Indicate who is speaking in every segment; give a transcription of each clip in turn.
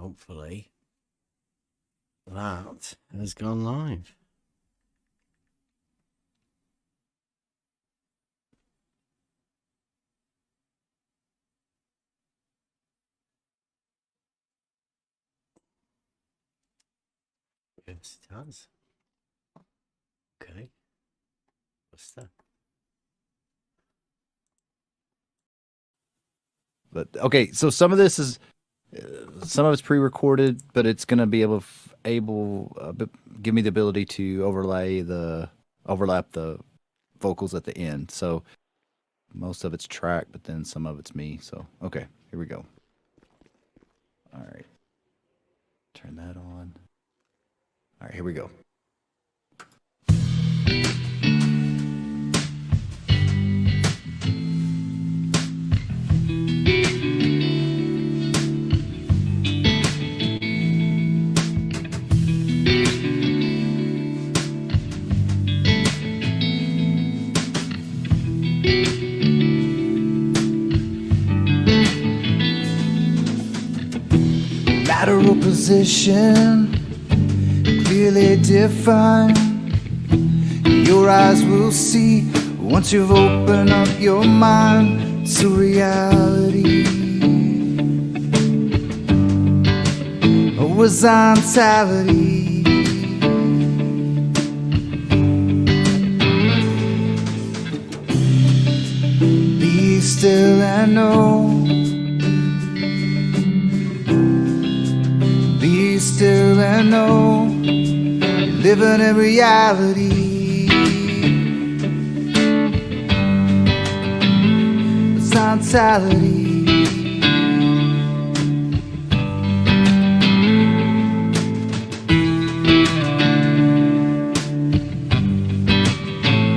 Speaker 1: hopefully that has gone live. Yes, it has. Okay. What's that?
Speaker 2: But okay, so some of this is some of it's pre-recorded, but it's going to be give me the ability to overlap the vocals at the end. So most of it's track, but then some of it's me. So okay, here we go. All right, turn that on. All right, here we go. Lateral position, clearly defined. Your eyes will see once you've opened up your mind to reality. Horizontality. Be still and know. Be still and know, living in reality. Horizontality.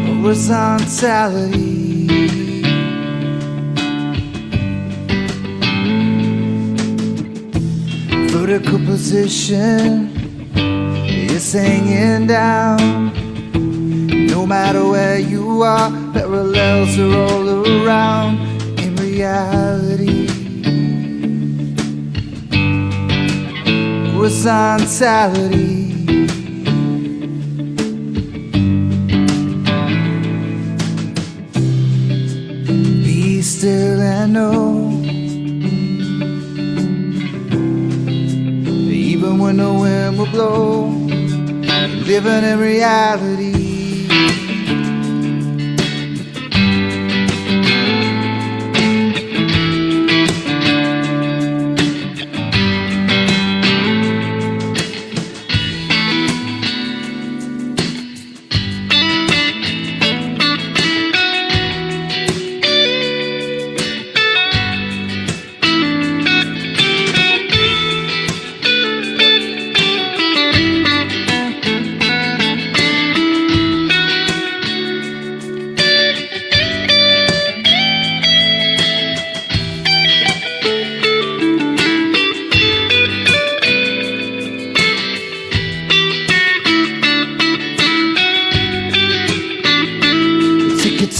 Speaker 2: Horizontality. Vertical position is hanging down. No matter where you are, parallels are all around in reality. Horizontality. Be still and know. Even when the wind will blow, living in reality.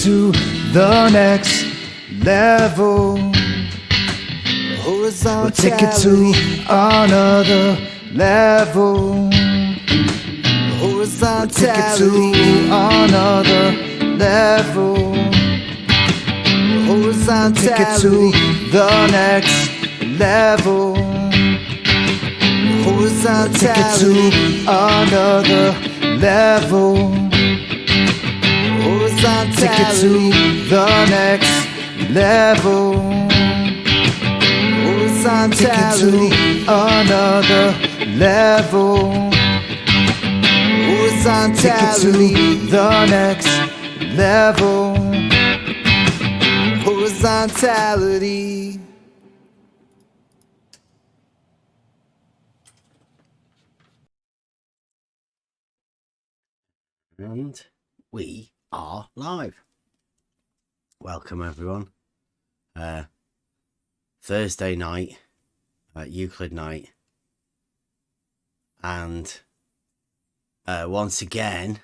Speaker 2: To the next level. We'll take it to another level. We'll take it to another level. We'll take it to the next level. We'll take it to another level. Take it to the next level. Take it to another level. Take it to the next level. Horizontality.
Speaker 1: And we are live. Welcome everyone. Thursday night, Euclid night, and once again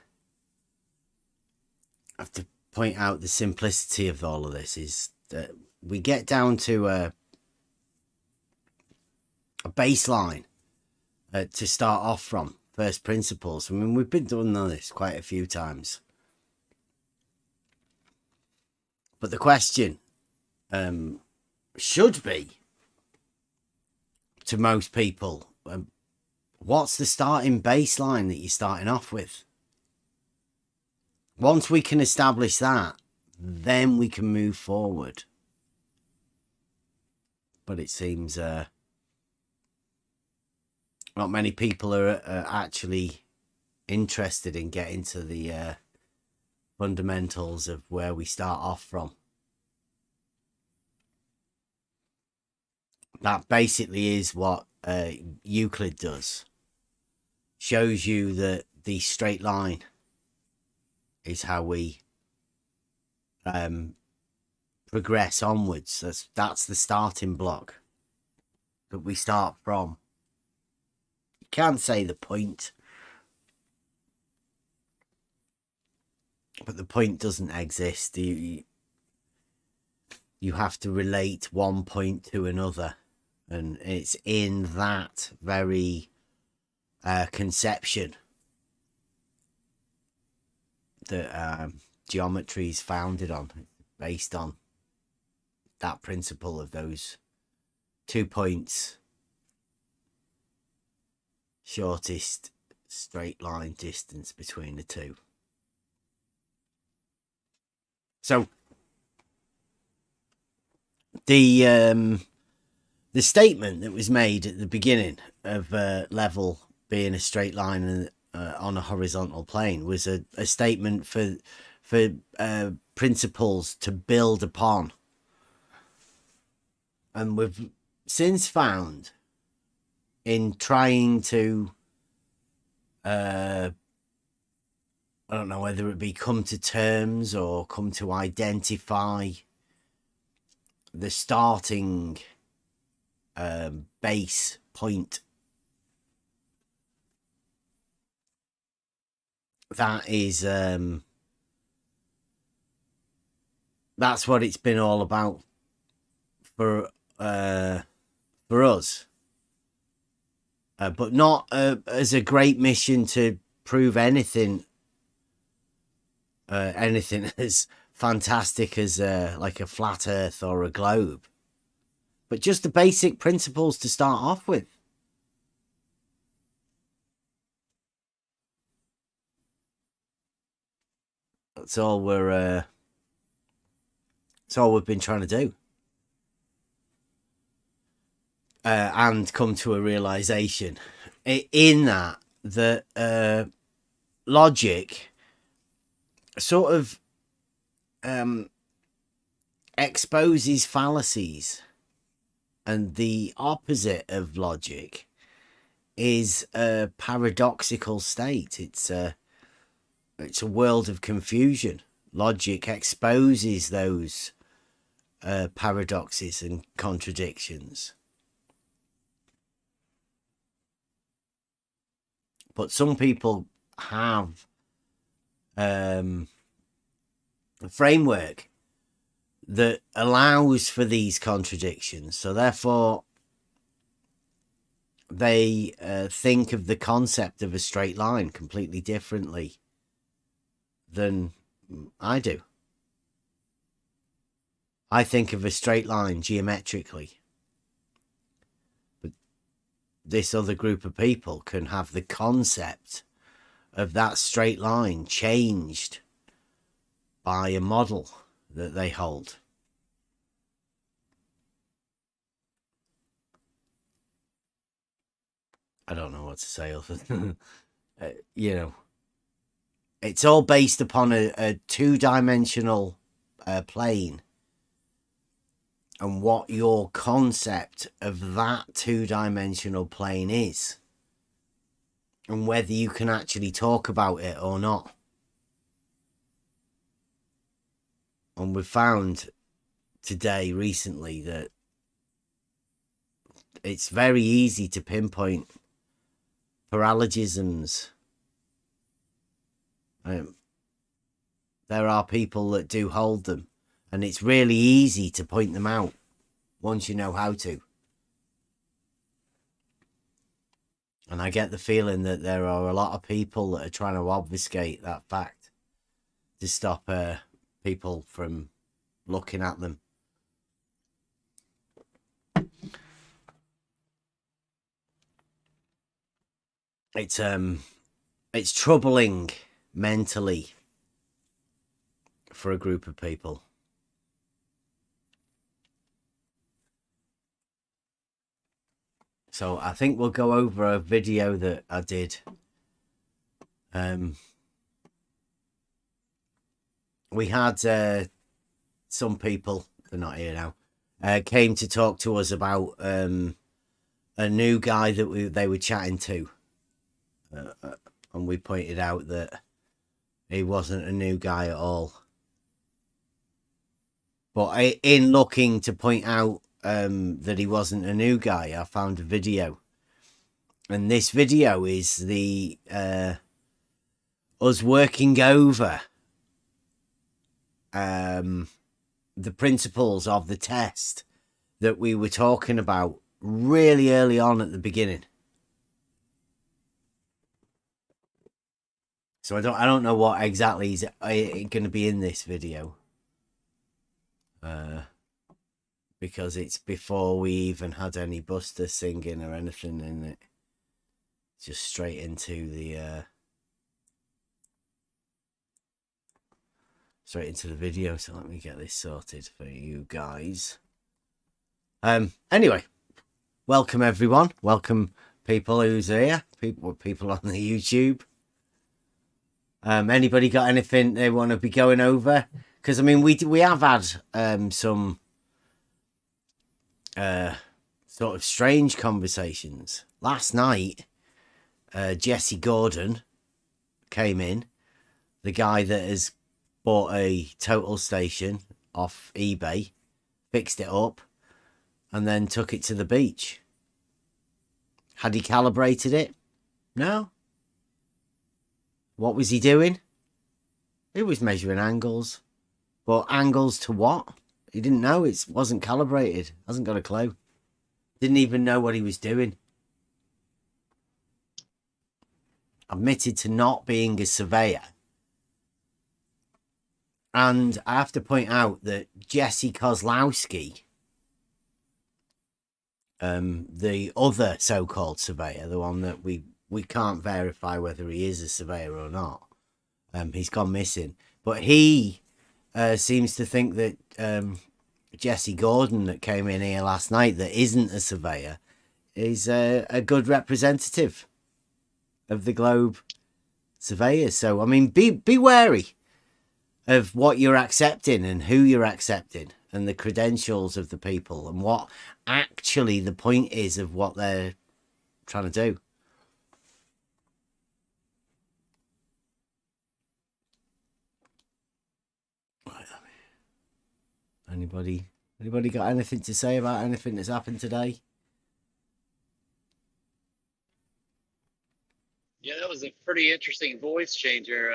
Speaker 1: I have to point out the simplicity of all of this is that we get down to a baseline to start off from, first principles. I mean, we've been doing this quite a few times. But the question should be, to most people, what's the starting baseline that you're starting off with? Once we can establish that, then we can move forward. But it seems not many people are actually interested in getting to the fundamentals of where we start off from. That basically is what Euclid does. Shows you that the straight line is how we progress onwards. That's the starting block that we start from. You can't say the point, but the point doesn't exist. You have to relate one point to another, and it's in that very conception that geometry is founded on, based on that principle of those 2 points, shortest straight line distance between the two. So the statement that was made at the beginning of level being a straight line on a horizontal plane was a statement for principles to build upon. And we've since found, in trying to I don't know whether it be come to terms or come to identify the starting base point, that is that's what it's been all about for us, but not as a great mission to prove anything as fantastic as like a flat earth or a globe, but just the basic principles to start off with. That's all we've been trying to do, and come to a realization in that logic sort of exposes fallacies, and the opposite of logic is a paradoxical state. It's a world of confusion. Logic exposes those paradoxes and contradictions. But some people have a framework that allows for these contradictions, so therefore they think of the concept of a straight line completely differently than I do. I think of a straight line geometrically, but this other group of people can have the concept of that straight line changed by a model that they hold. I don't know what to say other than it's all based upon a two-dimensional plane, and what your concept of that two-dimensional plane is, and whether you can actually talk about it or not. And we've found recently that it's very easy to pinpoint paralogisms. There are people that do hold them, and it's really easy to point them out once you know how to. And I get the feeling that there are a lot of people that are trying to obfuscate that fact to stop people from looking at them. It's troubling mentally for a group of people. So I think we'll go over a video that I did. We had some people, they're not here now, came to talk to us about a new guy that they were chatting to. And we pointed out that he wasn't a new guy at all. But in looking to point out that he wasn't a new guy, I found a video. And this video is the us working over the principles of the test that we were talking about really early on at the beginning. So I don't know what exactly is going to be in this video. Because it's before we even had any Buster singing or anything in it. Just straight into the video. So let me get this sorted for you guys. Anyway, welcome everyone. Welcome people who's here. People on the YouTube. Anybody got anything they want to be going over? Because I mean, we have had some sort of strange conversations. Last night, Jesse Gordon came in, the guy that has bought a total station off eBay, fixed it up, and then took it to the beach. Had he calibrated it? No. What was he doing? He was measuring angles. But angles to what? He didn't know. It wasn't calibrated. Hasn't got a clue. Didn't even know what he was doing. Admitted to not being a surveyor. And I have to point out that Jesse Kozlowski, the other so-called surveyor, the one that we can't verify whether he is a surveyor or not, he's gone missing. But he seems to think that Jesse Gordon that came in here last night that isn't a surveyor is a good representative of the globe surveyors. So, I mean, be wary of what you're accepting and who you're accepting and the credentials of the people and what actually the point is of what they're trying to do. Anybody got anything to say about anything that's happened today?
Speaker 3: Yeah, that was a pretty interesting voice changer.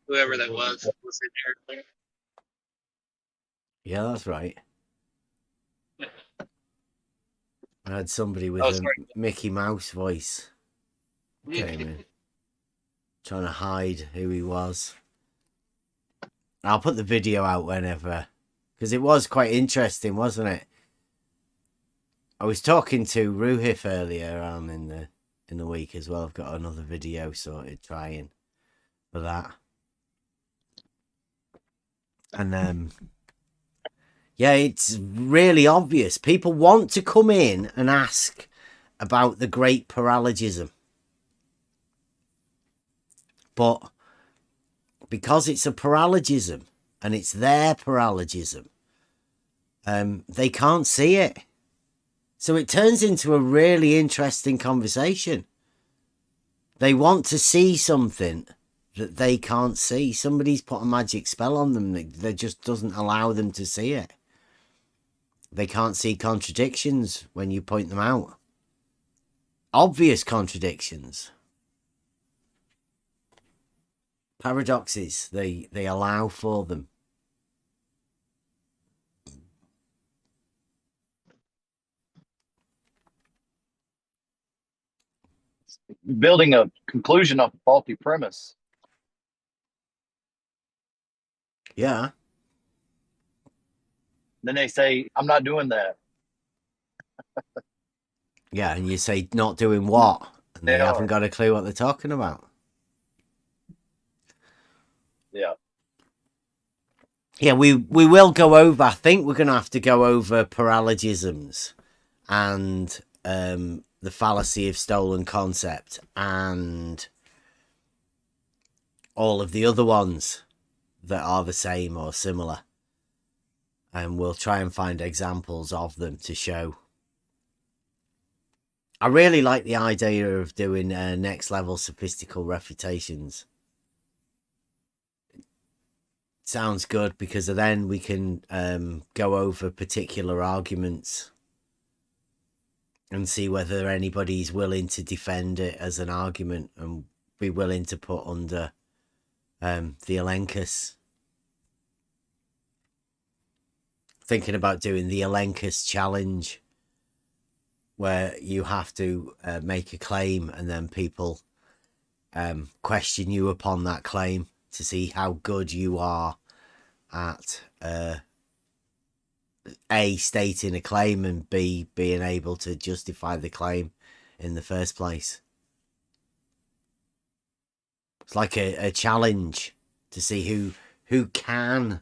Speaker 3: Whoever that was in there.
Speaker 1: Yeah, that's right. I had somebody with a Mickey Mouse voice came in, trying to hide who he was. I'll put the video out whenever, because it was quite interesting, wasn't it? I was talking to Ruhif earlier on in the week as well. I've got another video sorted trying for that. And yeah, it's really obvious. People want to come in and ask about the great paralogism. But because it's a paralogism and it's their paralogism, they can't see it. So it turns into a really interesting conversation. They want to see something that they can't see. Somebody's put a magic spell on them that just doesn't allow them to see it. They can't see contradictions when you point them out. Obvious contradictions. Paradoxes, they allow for them.
Speaker 2: building a conclusion off a faulty premise.
Speaker 1: Yeah.
Speaker 2: Then they say, I'm not doing that.
Speaker 1: Yeah, and you say not doing what? And they
Speaker 2: They
Speaker 1: haven't
Speaker 2: are.
Speaker 1: got a clue what they're talking about.
Speaker 2: Yeah.
Speaker 1: Yeah, we will go over. I think we're going to have to go over paralogisms and the fallacy of stolen concept and all of the other ones that are the same or similar. And we'll try and find examples of them to show. I really like the idea of doing next level sophistical refutations. Sounds good because then we can go over particular arguments and see whether anybody's willing to defend it as an argument and be willing to put under the Elenchus. Thinking about doing the Elenchus challenge, where you have to make a claim and then people question you upon that claim to see how good you are at A, stating a claim, and B, being able to justify the claim in the first place. It's like a challenge to see who can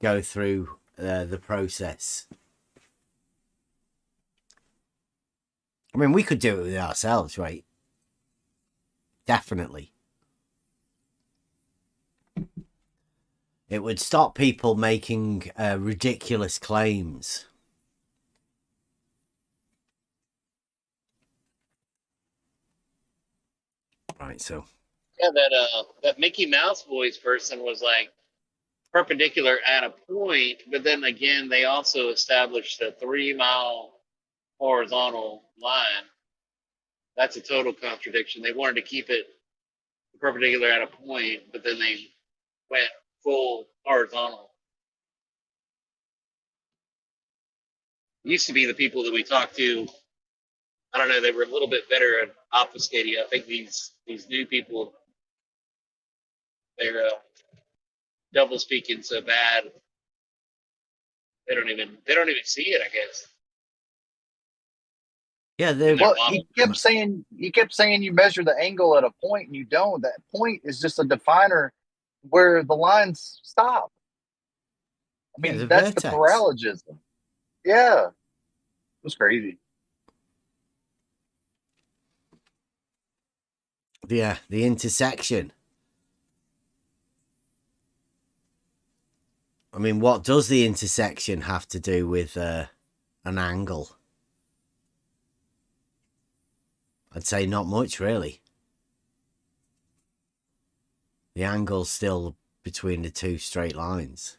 Speaker 1: go through the process. I mean, we could do it with ourselves, right? Definitely. It would stop people making ridiculous claims. Right, so.
Speaker 3: Yeah, that Mickey Mouse voice person was like perpendicular at a point, but then again, they also established a 3 mile horizontal line. That's a total contradiction. They wanted to keep it perpendicular at a point, but then they went full horizontal. It used to be the people that we talked to, I don't know, they were a little bit better at obfuscating. I think these new people, they're double speaking so bad they don't even see it, I guess.
Speaker 1: Yeah, they
Speaker 2: Well, you kept saying you measure the angle at a point and you don't. That point is just a definer where the lines stop. I mean, that's
Speaker 1: vertex.
Speaker 2: the paralogism. Yeah. It was crazy.
Speaker 1: Yeah, the intersection. I mean, what does the intersection have to do with an angle? I'd say not much, really. The angle's still between the two straight lines.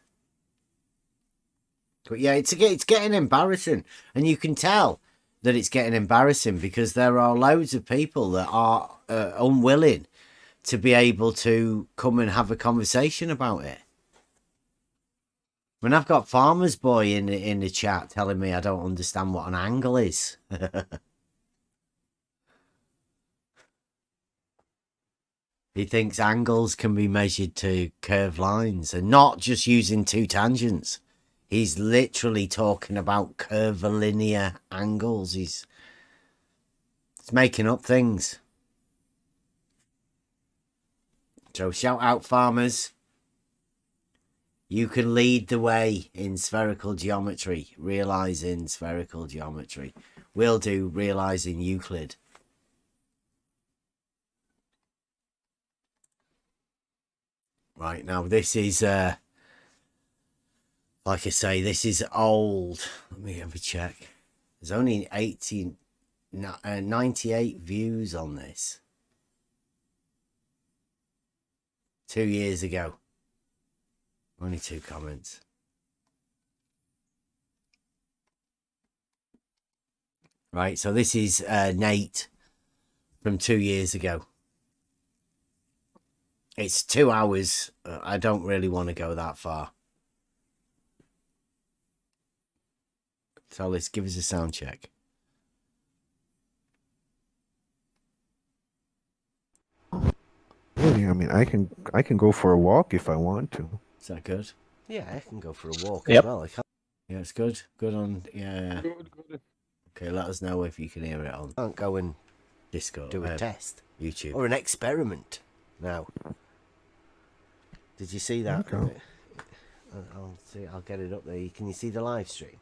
Speaker 1: But yeah, it's getting embarrassing. And you can tell that it's getting embarrassing because there are loads of people that are unwilling to be able to come and have a conversation about it. When I've got Farmer's Boy in the chat telling me I don't understand what an angle is. He thinks angles can be measured to curved lines and not just using two tangents. He's literally talking about curvilinear angles. He's making up things. So shout out, farmers. You can lead the way in spherical geometry, realizing spherical geometry. We'll do realizing Euclid. Right, now this is, like I say, this is old. Let me have a check. There's only 98 views on this. 2 years ago. Only 2 comments. Right, so this is Nate from 2 years ago. It's 2 hours. I don't really want to go that far. So let's give us a sound check.
Speaker 4: Yeah, I mean, I can go for a walk if I want to.
Speaker 1: Is that good?
Speaker 5: Yeah, I can go for a walk
Speaker 2: Yep.
Speaker 5: as well. I can't,
Speaker 1: Yeah, it's good. Good on. Yeah.
Speaker 4: Good.
Speaker 1: Okay, let us know if you can hear it on
Speaker 5: can't go and
Speaker 1: Discord.
Speaker 5: do a test
Speaker 1: YouTube.
Speaker 5: or an experiment now. Did you see that?
Speaker 4: Okay.
Speaker 5: I'll see. I'll get it up there. Can you see the live stream?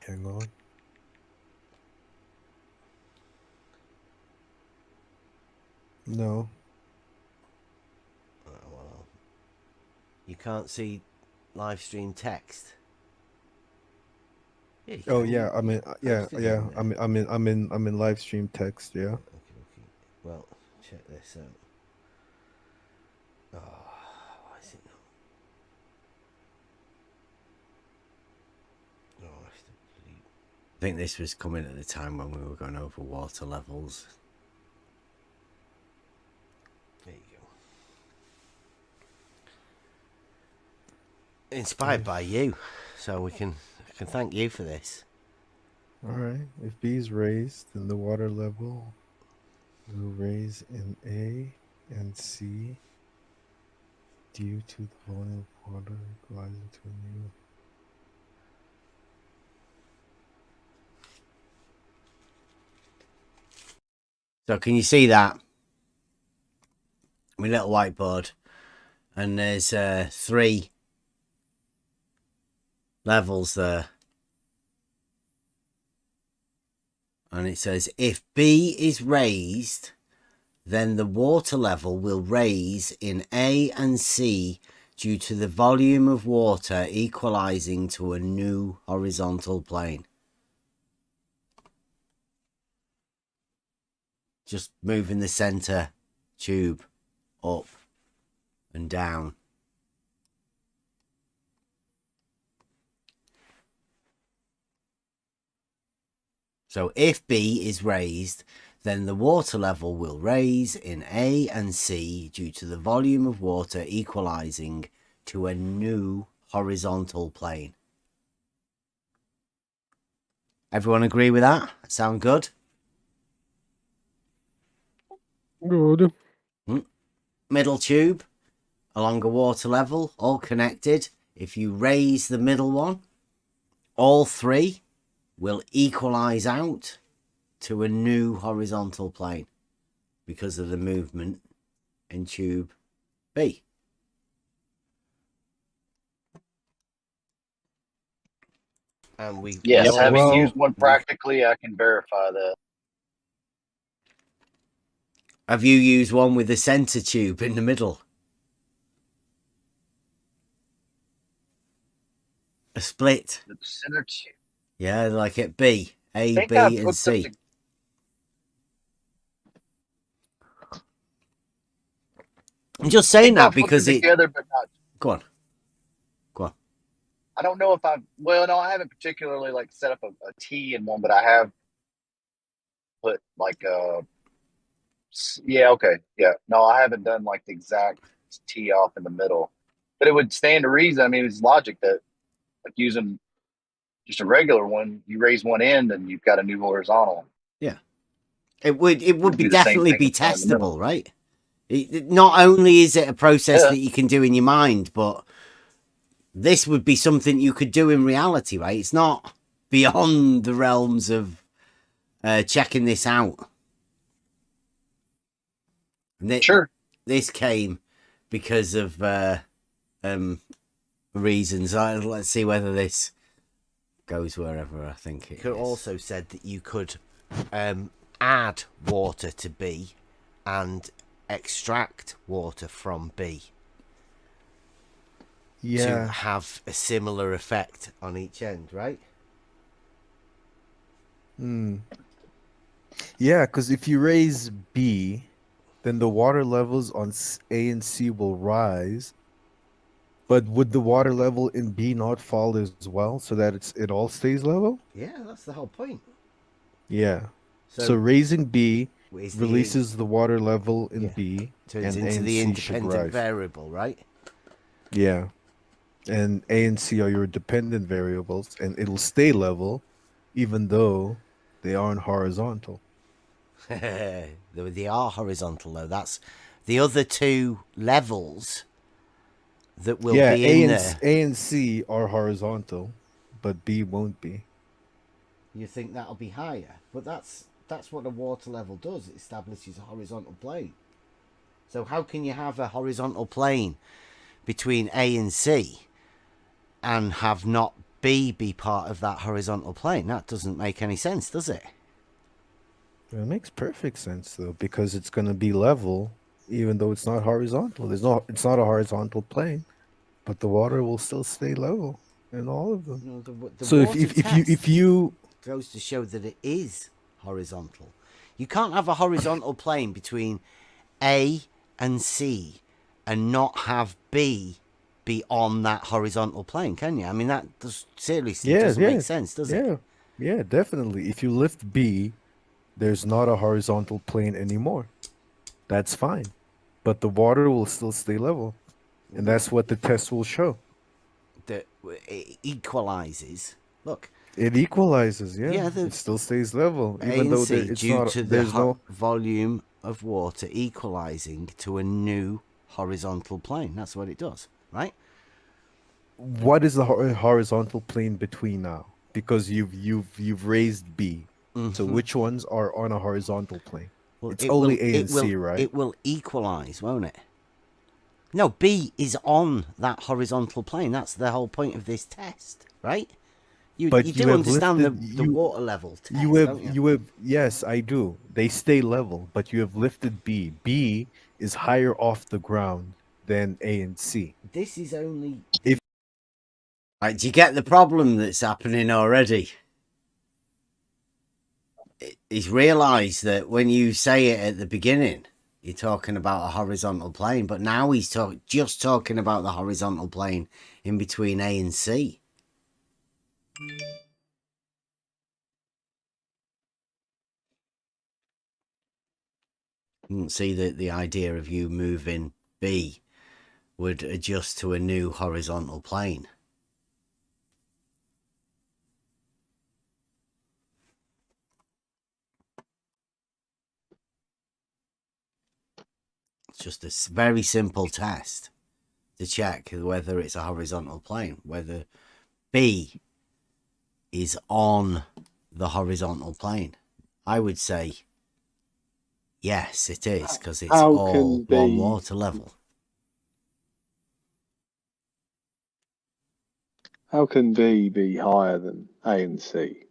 Speaker 4: Hang on. No.
Speaker 5: Well, you can't see live stream text. Yeah, you
Speaker 4: Oh
Speaker 5: can.
Speaker 4: yeah, I mean, yeah,
Speaker 5: posted it
Speaker 4: yeah.
Speaker 5: in there.
Speaker 4: I'm in live stream text. Yeah.
Speaker 5: Okay. Well, check this out. Oh, why is it not? Oh, I have to delete.
Speaker 1: I think this was coming at the time when we were going over water levels.
Speaker 5: There you go. Inspired by you, so I can thank you for this.
Speaker 4: All right. If B is raised, then the water level will raise in A and C due to the volume of water equalizing to a new.
Speaker 1: So can you see that? My little whiteboard. And there's 3 levels there. And it says if B is raised, then the water level will raise in A and C due to the volume of water equalizing to a new horizontal plane. Just moving the center tube up and down. So if B is raised, then the water level will raise in A and C due to the volume of water equalizing to a new horizontal plane. Everyone agree with that? Sound good?
Speaker 4: Good.
Speaker 1: Middle tube along a water level, all connected. If you raise the middle one, all 3 will equalize out to a new horizontal plane because of the movement in tube B.
Speaker 5: And we
Speaker 3: Yes,
Speaker 4: Yep.
Speaker 3: having
Speaker 4: Well-
Speaker 3: used one practically, I can verify that.
Speaker 1: Have you used one with the center tube in the middle? A split?
Speaker 3: The center tube.
Speaker 1: Yeah, like at B.
Speaker 3: I
Speaker 1: A,
Speaker 3: think
Speaker 1: B,
Speaker 3: I've
Speaker 1: and
Speaker 3: hooked them
Speaker 1: C.
Speaker 3: to-
Speaker 1: I'm just
Speaker 3: I
Speaker 1: saying
Speaker 3: think
Speaker 1: that
Speaker 3: I've hooked
Speaker 1: because
Speaker 3: them
Speaker 1: it...
Speaker 3: together, but not.
Speaker 1: Go on.
Speaker 3: I don't know if I've. Well, no, I haven't particularly like set up a T in one, but I have put like a. Yeah. Okay. Yeah. No, I haven't done like the exact T off in the middle, but it would stand to reason. I mean, it's logic that like using just a regular one, you raise one end and you've got a new horizontal.
Speaker 1: Yeah. It would
Speaker 3: It'd
Speaker 1: be
Speaker 3: be the same
Speaker 1: definitely
Speaker 3: thing
Speaker 1: be
Speaker 3: with one in the middle.
Speaker 1: testable, right? Not only is it a process
Speaker 3: Yeah.
Speaker 1: that you can do in your mind, but this would be something you could do in reality, right? It's not beyond the realms of checking this out. And
Speaker 3: Sure.
Speaker 1: This came because of reasons. Let's see whether this goes wherever I think it
Speaker 5: You could
Speaker 1: is.
Speaker 5: also said that you could add water to B and extract water from B to
Speaker 4: Yeah.
Speaker 5: have a similar effect on each end, right?
Speaker 4: Yeah, because if you raise B, then the water levels on A and C will rise. But would the water level in B not fall as well, so that it all stays level?
Speaker 5: Yeah, that's the whole point.
Speaker 4: Yeah. So
Speaker 5: So,
Speaker 4: raising B
Speaker 5: is
Speaker 4: releases the water level in
Speaker 5: Yeah.
Speaker 4: B,
Speaker 5: turns
Speaker 4: and A
Speaker 5: into
Speaker 4: and
Speaker 5: the
Speaker 4: C should
Speaker 5: independent
Speaker 4: rise.
Speaker 5: variable, right?
Speaker 4: Yeah. And A and C are your dependent variables, and it'll stay level even though they aren't horizontal.
Speaker 5: They are horizontal though. That's the other two levels that will
Speaker 4: Yeah,
Speaker 5: be in there.
Speaker 4: A and C are horizontal, but B won't be.
Speaker 5: You think that'll be higher, but that's what a water level does. It establishes a horizontal plane. So how can you have a horizontal plane between A and C and have not B be part of that horizontal plane? That doesn't make any sense, does it?
Speaker 4: It makes perfect sense though, because it's going to be level, even though it's not horizontal. It's not a horizontal plane, but the water will still stay level in all of them.
Speaker 5: You know, the
Speaker 4: So
Speaker 5: water test
Speaker 4: if you
Speaker 5: goes to show that it is horizontal. You can't have a horizontal plane between A and C and not have B be on that horizontal plane, can you? I mean, that seriously doesn't make sense, does it?
Speaker 4: Yeah, definitely. If you lift B, there's not a horizontal plane anymore. That's fine. But the water will still stay level. And that's what the test will show.
Speaker 5: That it equalizes. Look,
Speaker 4: It equalizes, yeah.
Speaker 5: Yeah,
Speaker 4: It still stays level,
Speaker 5: A
Speaker 4: even
Speaker 5: and
Speaker 4: though
Speaker 5: C,
Speaker 4: it's
Speaker 5: due
Speaker 4: not.
Speaker 5: to the
Speaker 4: There's no.
Speaker 5: volume of water equalizing to a new horizontal plane. That's what it does, right?
Speaker 4: What is the horizontal plane between now? Because you've raised B. So which ones are on a horizontal plane?
Speaker 5: Well,
Speaker 4: It's only A
Speaker 5: it
Speaker 4: and
Speaker 5: will,
Speaker 4: C, right?
Speaker 5: It will equalize, won't it? No, B is on that horizontal plane. That's the whole point of this test, right? You
Speaker 4: But
Speaker 5: do
Speaker 4: have
Speaker 5: understand
Speaker 4: lifted,
Speaker 5: the
Speaker 4: you
Speaker 5: water level test,
Speaker 4: you have
Speaker 5: don't you?
Speaker 4: you have yes, I do. They stay level, but you have lifted B. B is higher off the ground than A and C.
Speaker 5: This is only.
Speaker 4: If
Speaker 1: Right, do you get the problem that's happening already? He's realised that when you say it at the beginning, you're talking about a horizontal plane, but now he's just talking about the horizontal plane in between A and C. Didn't see that the idea of you moving B would adjust to a new horizontal plane. It's just a very simple test to check whether it's a horizontal plane, whether B is on the horizontal plane. I would say yes, it is, because it's
Speaker 6: How
Speaker 1: all
Speaker 6: can
Speaker 1: one
Speaker 6: B-
Speaker 1: water level.
Speaker 6: How can B be higher than A and C?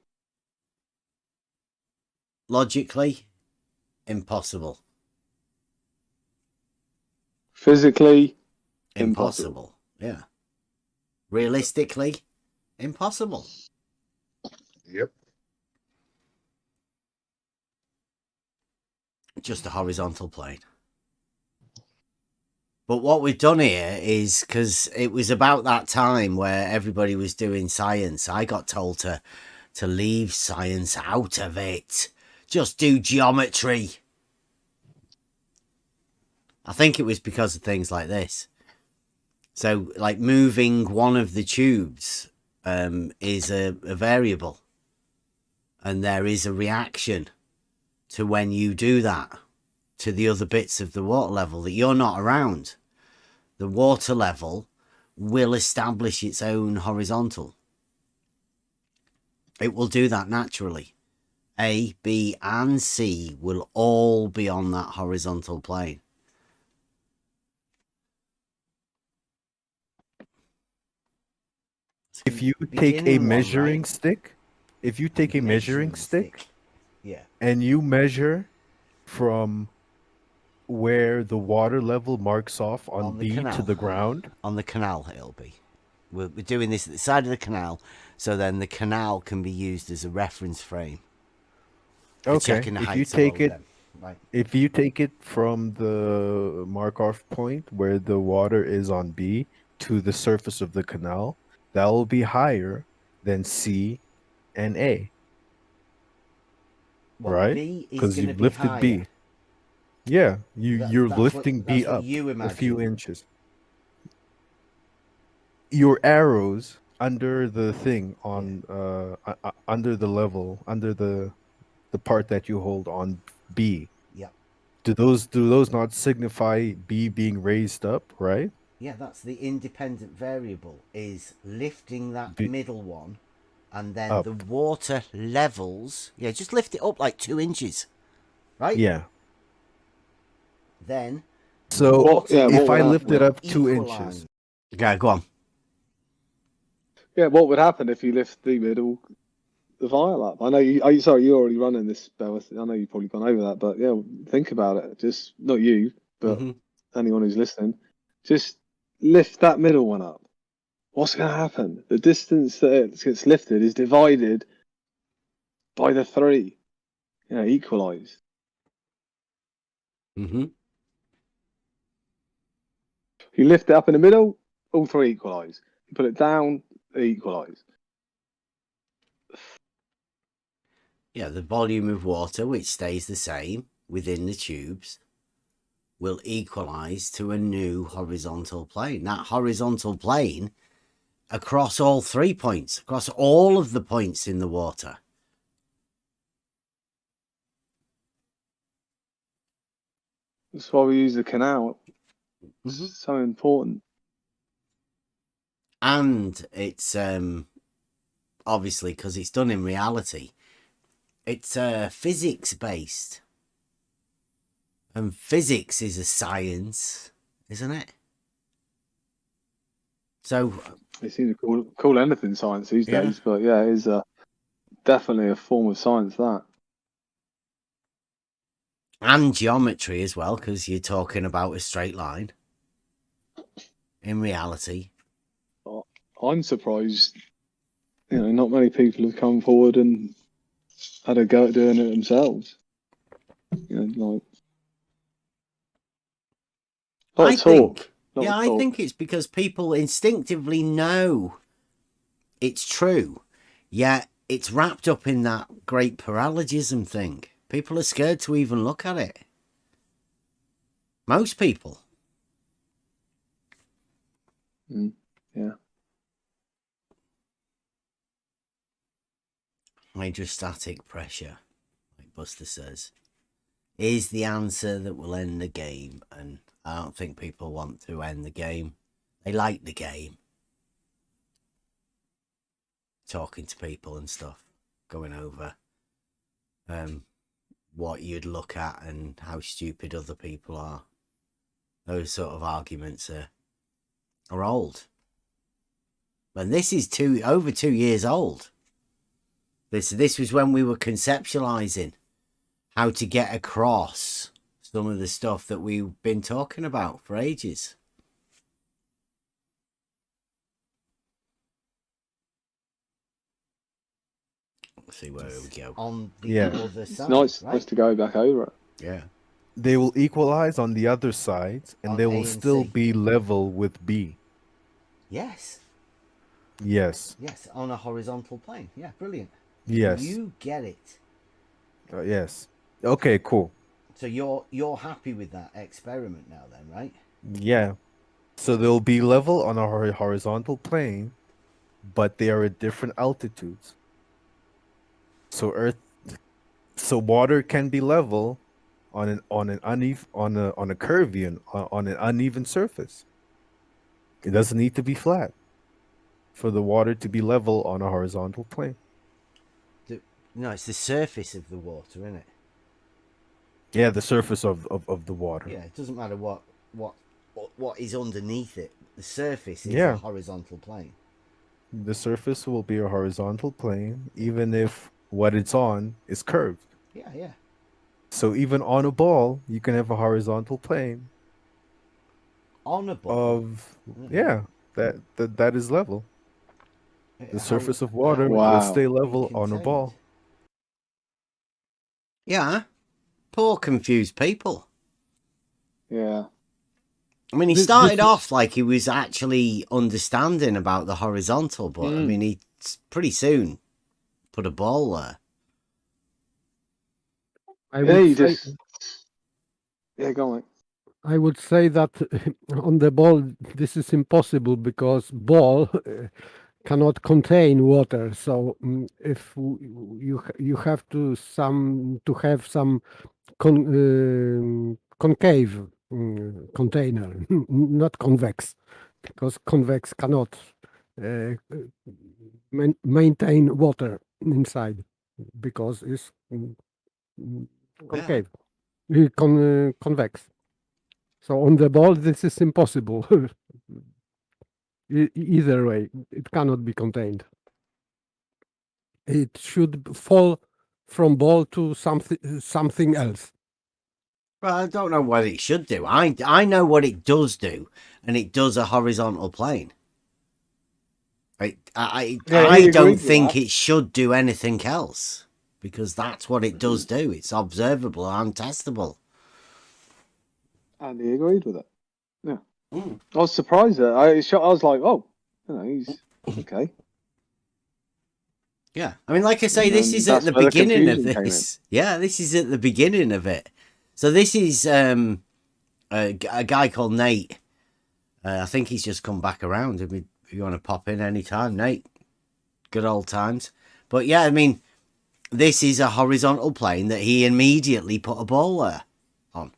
Speaker 1: Logically, impossible.
Speaker 6: Physically,
Speaker 1: Impossible. Yeah. Realistically, impossible.
Speaker 6: Yep.
Speaker 1: Just a horizontal plane. But what we've done here is, because it was about that time where everybody was doing science, I got told to leave science out of it. Just do geometry. I think it was because of things like this. So, like moving one of the tubes is a variable. And there is a reaction to when you do that to the other bits of the water level that you're not around. The water level will establish its own horizontal. It will do that naturally. A, B, and C will all be on that horizontal plane.
Speaker 4: if you take a
Speaker 1: Beginning one,
Speaker 4: measuring
Speaker 1: right?
Speaker 4: stick, if you take a measuring stick
Speaker 1: Yeah.
Speaker 4: and you measure from where the water level marks off on
Speaker 5: the
Speaker 4: B to
Speaker 5: canal.
Speaker 4: the ground,
Speaker 5: On the canal, it'll be. We're doing this at the side of the canal, so then the canal can be used as a reference frame for
Speaker 4: okay,
Speaker 5: checking the
Speaker 4: if you
Speaker 5: heights of
Speaker 4: take
Speaker 5: all
Speaker 4: it
Speaker 5: them. Right.
Speaker 4: if you take it from the mark off point where the water is on B to the surface of the canal, that will be higher than C and A,
Speaker 5: Well,
Speaker 4: right?
Speaker 5: B is
Speaker 4: Because
Speaker 5: going to
Speaker 4: you've
Speaker 5: be
Speaker 4: lifted
Speaker 5: higher.
Speaker 4: B. Yeah, you're
Speaker 5: That's
Speaker 4: lifting B
Speaker 5: what
Speaker 4: up
Speaker 5: you
Speaker 4: a few
Speaker 5: imagine.
Speaker 4: inches. Your arrows under the thing on under the level, under the part that you hold on B.
Speaker 5: Yeah.
Speaker 4: Do those not signify B being raised up, right?
Speaker 5: Yeah, that's the independent variable, is lifting that
Speaker 4: B
Speaker 5: middle one, and then
Speaker 4: up.
Speaker 5: the water levels. Yeah, just lift it up like 2 inches, right?
Speaker 4: Yeah.
Speaker 5: Then the
Speaker 4: So
Speaker 5: water
Speaker 6: yeah,
Speaker 4: if
Speaker 6: what would
Speaker 4: I
Speaker 5: level
Speaker 4: lift it
Speaker 5: will
Speaker 4: up 2
Speaker 5: equalise.
Speaker 4: inches,
Speaker 1: Yeah, go on.
Speaker 6: Yeah, what would happen if you lift the middle, the vial up? I know you. Sorry, you're already running this spell. I know you've probably gone over that, but yeah, think about it. Just not you, but
Speaker 1: Hmm.
Speaker 6: anyone who's listening. Just lift that middle one up. What's going to happen? The distance that it gets lifted is divided by the 3. Yeah, equalised.
Speaker 1: Hmm.
Speaker 6: You lift it up in the middle, all 3 equalise. You put it down, they equalise.
Speaker 1: Yeah, the volume of water, which stays the same within the tubes, will equalize to a new horizontal plane. That horizontal plane across all 3 points, across all of the points in the water.
Speaker 6: That's why we use the canal. It's
Speaker 1: Mm-hmm.
Speaker 6: so important.
Speaker 1: And it's obviously because it's done in reality. It's physics based, and physics is a science, isn't it? So
Speaker 6: They seem to call anything science these
Speaker 1: Yeah.
Speaker 6: days, but yeah, it is definitely a form of science, that.
Speaker 1: and geometry as well, because you're talking about a straight line in reality.
Speaker 6: I'm surprised, not many people have come forward and had a go at doing it themselves. Like, not
Speaker 1: I
Speaker 6: talk.
Speaker 1: think,
Speaker 6: Not
Speaker 1: yeah, I
Speaker 6: talk.
Speaker 1: think it's because people instinctively know it's true, yet it's wrapped up in that great paralogism thing. People are scared to even look at it. Most people.
Speaker 6: Yeah.
Speaker 1: Hydrostatic pressure, like Buster says, is the answer that will end the game, and I don't think people want to end the game. They like the game. Talking to people and stuff, going over what you'd look at and how stupid other people are. Those sort of arguments are old. And this is over 2 years old. This was when we were conceptualizing how to get across some of the stuff that we've been talking about for ages. Let's see where we go.
Speaker 5: On the
Speaker 4: Yeah.
Speaker 5: other
Speaker 6: It's
Speaker 5: side,
Speaker 6: nice
Speaker 5: right?
Speaker 6: to go back over it.
Speaker 1: Yeah.
Speaker 4: they will equalize on the other side, and
Speaker 5: On
Speaker 4: they
Speaker 5: A
Speaker 4: will
Speaker 5: and
Speaker 4: still
Speaker 5: C.
Speaker 4: be level with B.
Speaker 5: Yes.
Speaker 4: Yes.
Speaker 5: Yes, on a horizontal plane. Yeah, brilliant.
Speaker 4: Yes.
Speaker 5: You get it.
Speaker 4: Yes. Okay, cool.
Speaker 5: So you're happy with that experiment now then, right?
Speaker 4: Yeah. So they'll be level on a horizontal plane, but they are at different altitudes. So water can be level on an uneven on a curvian on an uneven surface. It doesn't need to be flat for the water to be level on a horizontal plane.
Speaker 5: No, it's the surface of the water, isn't it?
Speaker 4: Yeah, the surface of the water.
Speaker 5: Yeah, it doesn't matter what is underneath it. The surface is
Speaker 4: Yeah.
Speaker 5: a horizontal plane.
Speaker 4: The surface will be a horizontal plane, even if what it's on is curved.
Speaker 5: Yeah, yeah.
Speaker 4: So even on a ball, you can have a horizontal plane
Speaker 5: On a ball.
Speaker 4: of that is level. The surface of water
Speaker 5: how
Speaker 4: will
Speaker 6: Wow.
Speaker 4: stay
Speaker 5: be
Speaker 4: level on a
Speaker 5: contained?
Speaker 4: ball.
Speaker 1: Yeah. Poor confused people.
Speaker 6: Yeah.
Speaker 1: I mean, he
Speaker 7: This-
Speaker 1: started
Speaker 7: this-
Speaker 1: off like he was actually understanding about the horizontal, but I mean, he pretty soon put a ball there.
Speaker 7: I
Speaker 6: Yeah, you
Speaker 7: would say,
Speaker 6: just. Yeah, go on. Mate.
Speaker 7: I would say that on the ball this is impossible because ball cannot contain water. So if you have to have some concave container, not convex, because convex cannot uh, maintain water inside because it's concave, convex. So on the ball, this is impossible. Either way, it cannot be contained. It should fall from ball to something else.
Speaker 1: Well, I don't know what it should do. I know what it does do, and it does a horizontal plane. I don't think it should do anything else, because that's what it does do. It's observable and testable.
Speaker 6: And he agreed with it. Yeah.
Speaker 1: Mm.
Speaker 6: I was surprised that I was like, oh, he's okay.
Speaker 1: Yeah, I mean, like I say, this is at the beginning of this. Yeah, this is at the beginning of it. So this is a guy called Nate. I think he's just come back around. If you want to pop in anytime, Nate. Good old times. But yeah, I mean, this is a horizontal plane that he immediately put a ball there on.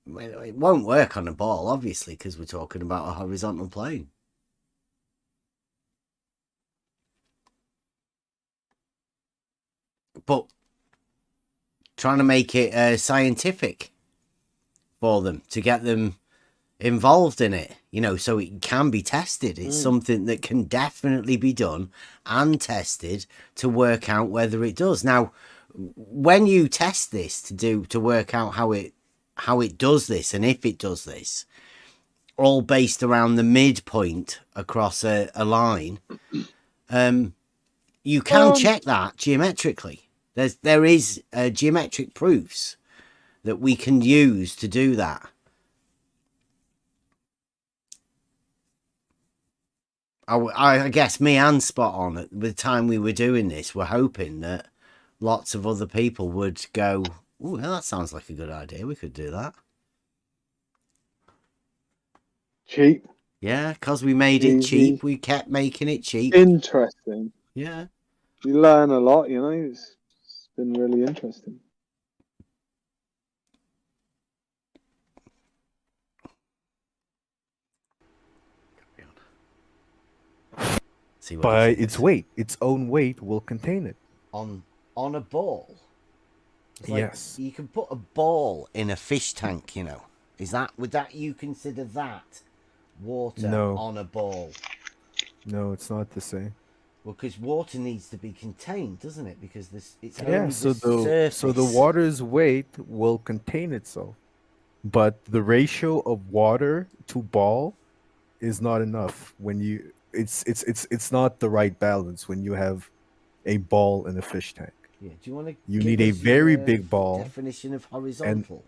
Speaker 1: It won't work on a ball, obviously, because we're talking about a horizontal plane. But trying to make it scientific for them, to get them involved in it, so it can be tested. It's something that can definitely be done and tested to work out whether it does. Now, when you test this to work out how it does this and if it does this, all based around the midpoint across a line, you can check that geometrically. There is geometric proofs that we can use to do that. I guess me and Spot On at the time we were doing this were hoping that lots of other people would go, "Oh, well, that sounds like a good idea. We could do that."
Speaker 6: Cheap.
Speaker 1: Yeah, because we made it cheap. We kept making it cheap.
Speaker 6: Interesting.
Speaker 1: Yeah.
Speaker 6: You learn a lot, It's been really interesting.
Speaker 1: See what
Speaker 8: By its weight, its own weight will contain it.
Speaker 1: on a ball. It's like
Speaker 8: Yes.
Speaker 1: you can put a ball in a fish tank. Would you consider that water
Speaker 8: No.
Speaker 1: on a ball?
Speaker 8: No, it's not the same.
Speaker 1: Well, because water needs to be contained, doesn't it? Because it's only
Speaker 8: Yeah, so
Speaker 1: the surface.
Speaker 8: so the water's weight will contain itself. But the ratio of water to ball is not enough when you it's not the right balance when you have a ball in a fish tank.
Speaker 1: Yeah. Do you want to?
Speaker 8: You need a very big ball.
Speaker 1: Definition of horizontal.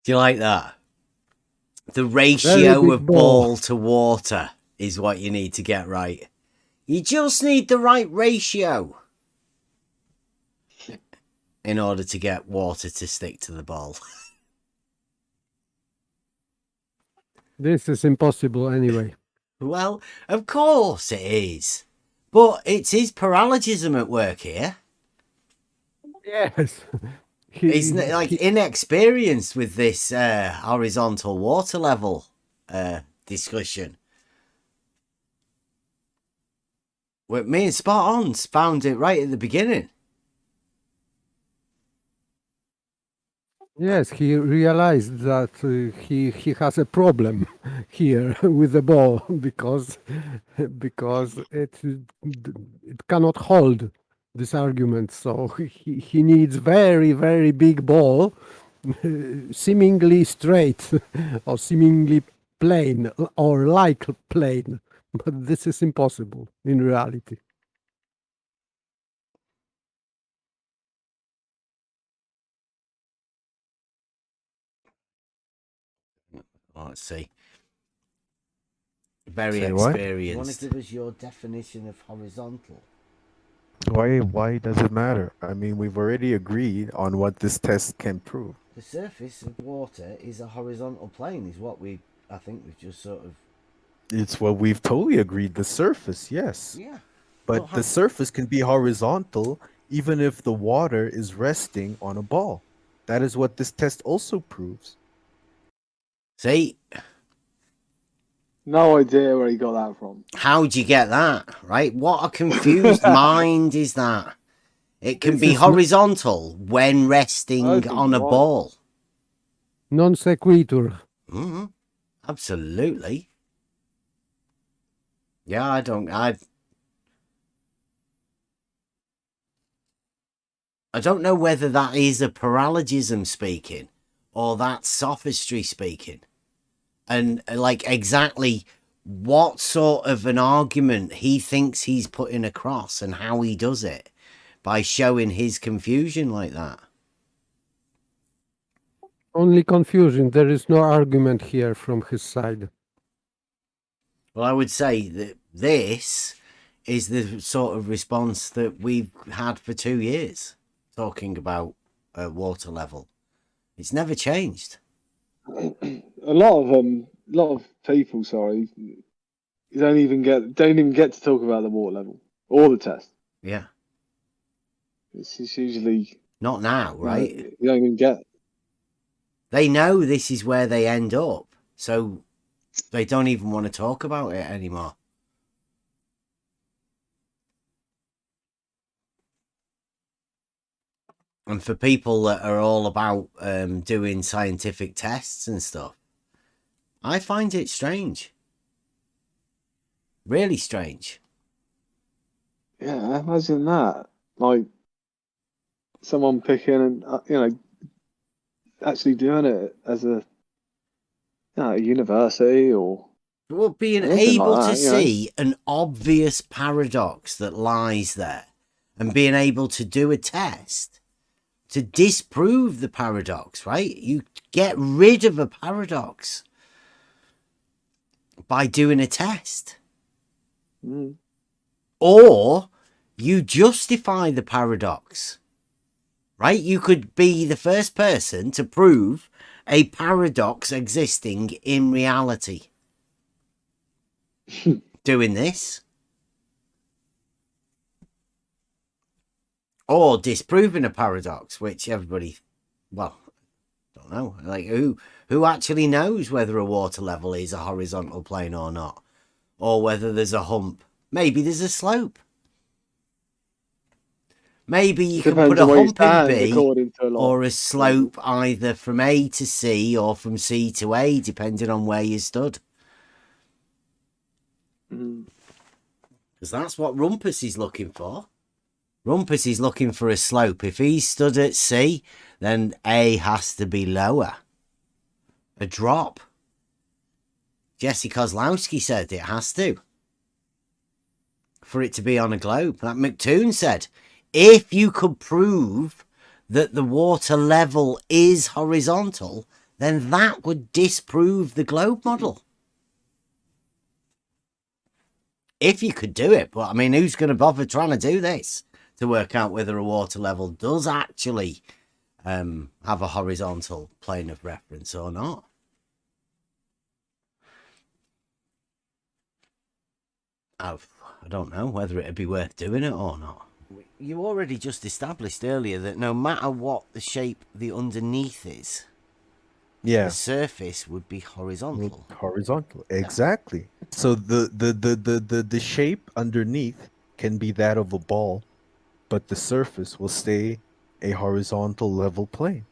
Speaker 1: Do you like that? The ratio of ball to water is what you need to get right. You just need the right ratio in order to get water to stick to the ball.
Speaker 7: This is impossible anyway.
Speaker 1: Well, of course it is. But it's his paralogism at work here.
Speaker 7: Yes.
Speaker 1: He's like inexperienced with this horizontal water level discussion. Well, me and Spot On found it right at the beginning.
Speaker 7: Yes, he realized that he has a problem here with the ball because it cannot hold this argument. So he needs very big ball, seemingly straight or seemingly plain or like plain, but this is impossible in reality.
Speaker 1: Let's see. Very
Speaker 8: Say what?
Speaker 1: experienced.
Speaker 5: You want to give us your definition of horizontal?
Speaker 8: Why does it matter? I mean, we've already agreed on what this test can prove.
Speaker 5: The surface of water is a horizontal plane, is what I think we've just sort of.
Speaker 8: It's what we've totally agreed. The surface, yes.
Speaker 5: Yeah.
Speaker 8: But the surface can be horizontal even if the water is resting on a ball. That is what this test also proves.
Speaker 1: See,
Speaker 6: No idea where he got that from.
Speaker 1: how'd you get that? Right? What a confused mind is that? It can
Speaker 6: This
Speaker 1: be
Speaker 6: is not-
Speaker 1: horizontal when resting
Speaker 6: I think
Speaker 1: on a
Speaker 6: right.
Speaker 1: ball.
Speaker 7: Non sequitur.
Speaker 1: Mm-hmm. Absolutely. Yeah, I don't know whether that is a paralogism speaking or that's sophistry speaking. And like exactly what sort of an argument he thinks he's putting across and how he does it by showing his confusion like that.
Speaker 7: Only confusion. There is no argument here from his side.
Speaker 1: Well, I would say that this is the sort of response that we've had for 2 years talking about water level. It's never changed.
Speaker 6: A lot of people, sorry, don't even get to talk about the water level or the test.
Speaker 1: Yeah.
Speaker 6: It's usually
Speaker 1: Not now, right?
Speaker 6: You don't even get.
Speaker 1: They know this is where they end up, so they don't even want to talk about it anymore. And for people that are all about doing scientific tests and stuff, I find it strange. Really strange.
Speaker 6: Yeah, imagine that. Like someone picking and actually doing it as a university or.
Speaker 1: Well, being
Speaker 6: anything
Speaker 1: able
Speaker 6: like
Speaker 1: to
Speaker 6: that,
Speaker 1: see an obvious paradox that lies there and being able to do a test to disprove the paradox, right? You get rid of a paradox by doing a test.
Speaker 6: Mm.
Speaker 1: Or you justify the paradox, right? You could be the first person to prove a paradox existing in reality. Doing this. Or disproving a paradox, which everybody, well, don't know. Like who actually knows whether a water level is a horizontal plane or not? Or whether there's a hump. Maybe there's a slope. Maybe you can put a hump in B or a slope either from A to C or from C to A, depending on where you stood. Because that's what Rumpus is looking for. Rumpus is looking for a slope. If he stood at C, then A has to be lower. A drop. Jesse Kozlowski said it has to. For it to be on a globe. Like McToon said, if you could prove that the water level is horizontal, then that would disprove the globe model. If you could do it. But I mean, who's going to bother trying to do this to work out whether a water level does actually have a horizontal plane of reference or not? I don't know whether it'd be worth doing it or not. You already just established earlier that no matter what the shape the underneath is,
Speaker 8: Yeah.
Speaker 1: the surface would be horizontal.
Speaker 8: Horizontal, exactly. So the shape underneath can be that of a ball, but the surface will stay a horizontal level plane.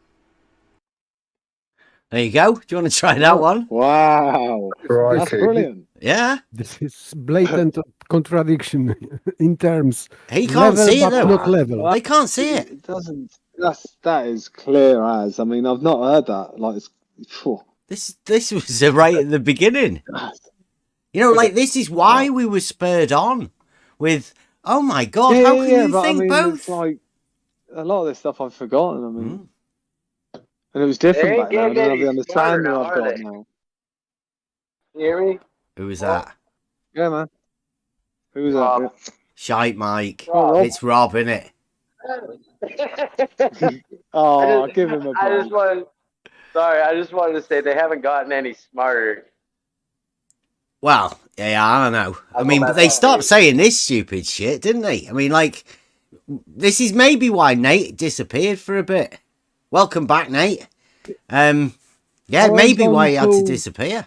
Speaker 1: There you go. Do you want to try that one?
Speaker 6: Wow, that's brilliant.
Speaker 1: Yeah.
Speaker 7: This is blatant contradiction in terms.
Speaker 1: He can't
Speaker 7: level,
Speaker 1: see it
Speaker 7: but
Speaker 1: though.
Speaker 7: not level.
Speaker 1: They can't see it.
Speaker 6: It doesn't. That is clear as. I mean, I've not heard that. Like, it's,
Speaker 1: This was right at the beginning. You know, like this is why we were spurred on with, oh my god, how can you
Speaker 6: but
Speaker 1: think
Speaker 6: I mean,
Speaker 1: both?
Speaker 6: It's like a lot of this stuff I've forgotten. I mean, and it was different back then. I don't have the understanding I've got now.
Speaker 9: You hear me?
Speaker 1: Who was that?
Speaker 6: Yeah, man. Who was that? Yeah.
Speaker 1: Shite Mike.
Speaker 6: Rob.
Speaker 1: It's Rob, innit?
Speaker 6: Oh, give him a
Speaker 9: I
Speaker 6: break.
Speaker 9: just wanted to say they haven't gotten any smarter.
Speaker 1: Well,
Speaker 5: Yeah, I don't know. I
Speaker 9: That's
Speaker 5: mean,
Speaker 9: what
Speaker 5: but
Speaker 9: my
Speaker 5: they
Speaker 9: thought
Speaker 5: stopped
Speaker 9: is.
Speaker 5: saying this stupid shit, didn't they? I mean, like, this is maybe why Nate disappeared for a bit. Welcome back, Nate. Yeah, maybe why he had to disappear.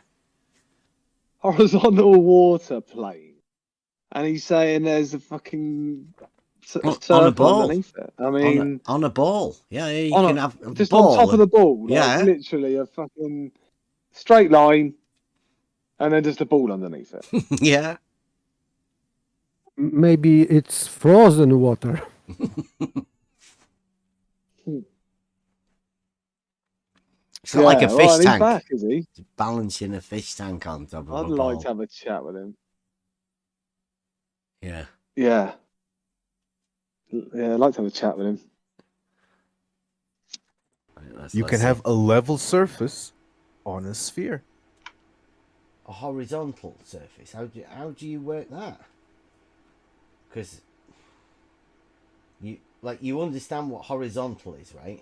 Speaker 6: Horizontal water plane, and he's saying there's a fucking
Speaker 5: On a
Speaker 6: surf
Speaker 5: ball.
Speaker 6: underneath it. I mean,
Speaker 5: On a ball. Yeah, you
Speaker 6: on
Speaker 5: can
Speaker 6: a,
Speaker 5: have a
Speaker 6: just
Speaker 5: ball.
Speaker 6: on top of the ball,
Speaker 5: Yeah.
Speaker 6: like literally a fucking straight line, and then just a ball underneath it.
Speaker 5: Yeah.
Speaker 7: Maybe it's frozen water.
Speaker 5: It's not like a
Speaker 6: well,
Speaker 5: fish
Speaker 6: and he's
Speaker 5: tank.
Speaker 6: back, is he?
Speaker 5: Balancing a fish tank on top of
Speaker 6: I'd
Speaker 5: a
Speaker 6: like
Speaker 5: ball.
Speaker 6: to have a chat with him.
Speaker 5: Yeah.
Speaker 6: Yeah. Yeah, I'd like to have a chat with him.
Speaker 5: Right,
Speaker 8: You can have a level surface on a sphere.
Speaker 5: a horizontal surface. How do you work that? Because you understand what horizontal is, right?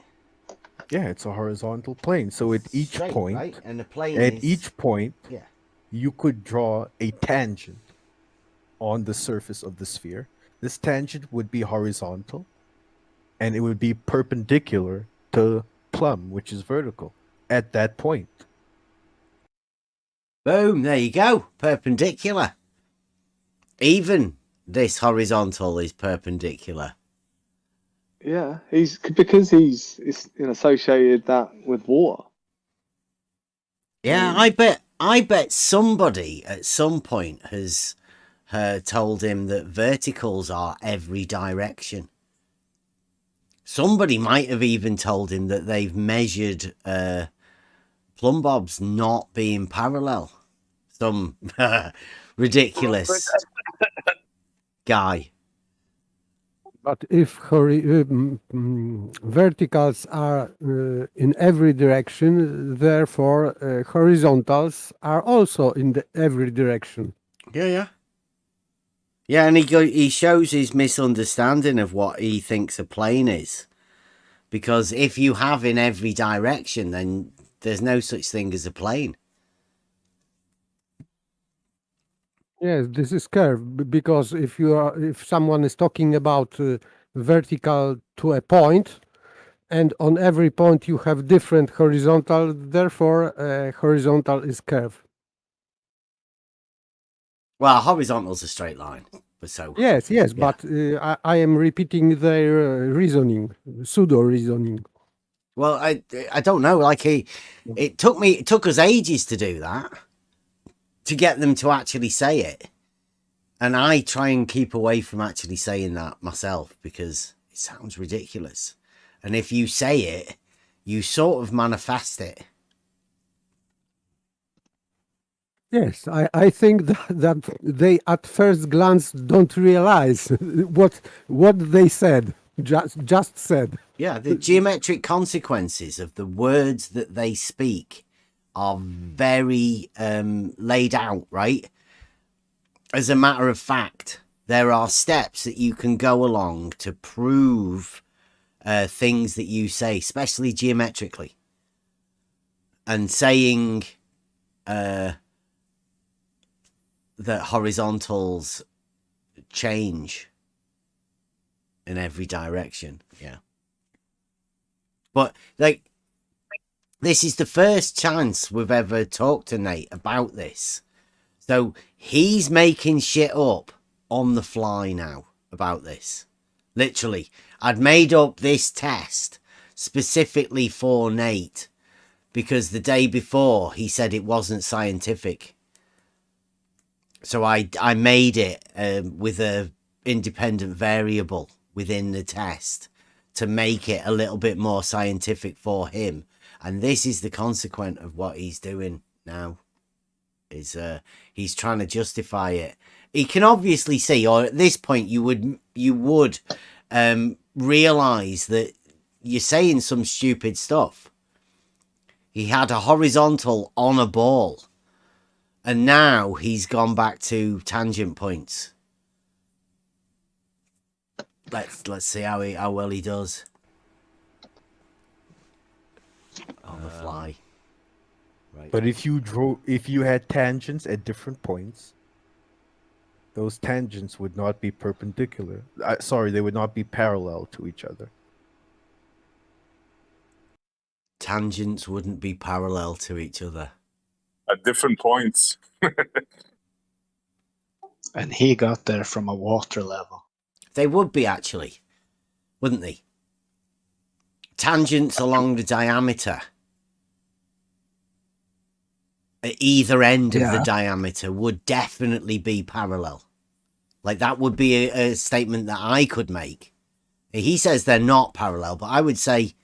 Speaker 8: Yeah, it's a horizontal plane. So at each
Speaker 5: Straight,
Speaker 8: point,
Speaker 5: right? And the plane
Speaker 8: at
Speaker 5: is
Speaker 8: each point,
Speaker 5: yeah.
Speaker 8: you could draw a tangent on the surface of the sphere. This tangent would be horizontal, and it would be perpendicular to plumb, which is vertical, at that point.
Speaker 5: Boom, there you go. Perpendicular. Even this horizontal is perpendicular.
Speaker 6: Yeah, because he's associated that with water.
Speaker 5: Yeah, I bet somebody at some point has told him that verticals are every direction. Somebody might have even told him that they've measured plumb bobs not being parallel. Some ridiculous guy.
Speaker 7: But if verticals are in every direction, therefore horizontals are also in every direction.
Speaker 5: Yeah. Yeah, and he shows his misunderstanding of what he thinks a plane is. Because if you have in every direction, then there's no such thing as a plane.
Speaker 7: Yes, this is curve because if someone is talking about vertical to a point, and on every point you have different horizontal, therefore horizontal is curve.
Speaker 5: Well, horizontal's a straight line, but so
Speaker 7: Yes,
Speaker 5: yeah.
Speaker 7: but I am repeating their reasoning, pseudo reasoning.
Speaker 5: Well, I don't know. Like it took us ages to do that, to get them to actually say it, and I try and keep away from actually saying that myself because it sounds ridiculous. And if you say it, you sort of manifest it.
Speaker 7: Yes, I think that they at first glance don't realize what they said, just said.
Speaker 5: Yeah, the geometric consequences of the words that they speak are very laid out, right? As a matter of fact, there are steps that you can go along to prove things that you say, especially geometrically. And saying that horizontals change in every direction. Yeah. But like, this is the first chance we've ever talked to Nate about this. So he's making shit up on the fly now about this. Literally, I'd made up this test specifically for Nate because the day before he said it wasn't scientific. So I made it with a independent variable within the test to make it a little bit more scientific for him. And this is the consequence of what he's doing now. Is he's trying to justify it. He can obviously see, or at this point you would realize that you're saying some stupid stuff. He had a horizontal on a ball, and now he's gone back to tangent points. Let's see how well he does on the fly. Right.
Speaker 8: But if you had tangents at different points, those tangents would not be perpendicular. Sorry, they would not be parallel to each other.
Speaker 1: Tangents wouldn't be parallel to each other.
Speaker 10: At different points.
Speaker 11: And he got there from a water level.
Speaker 1: They would be, actually, wouldn't they? Tangents along the diameter at either end of the diameter would definitely be parallel. Like, that would be a statement that I could make. He says they're not parallel, but I would say,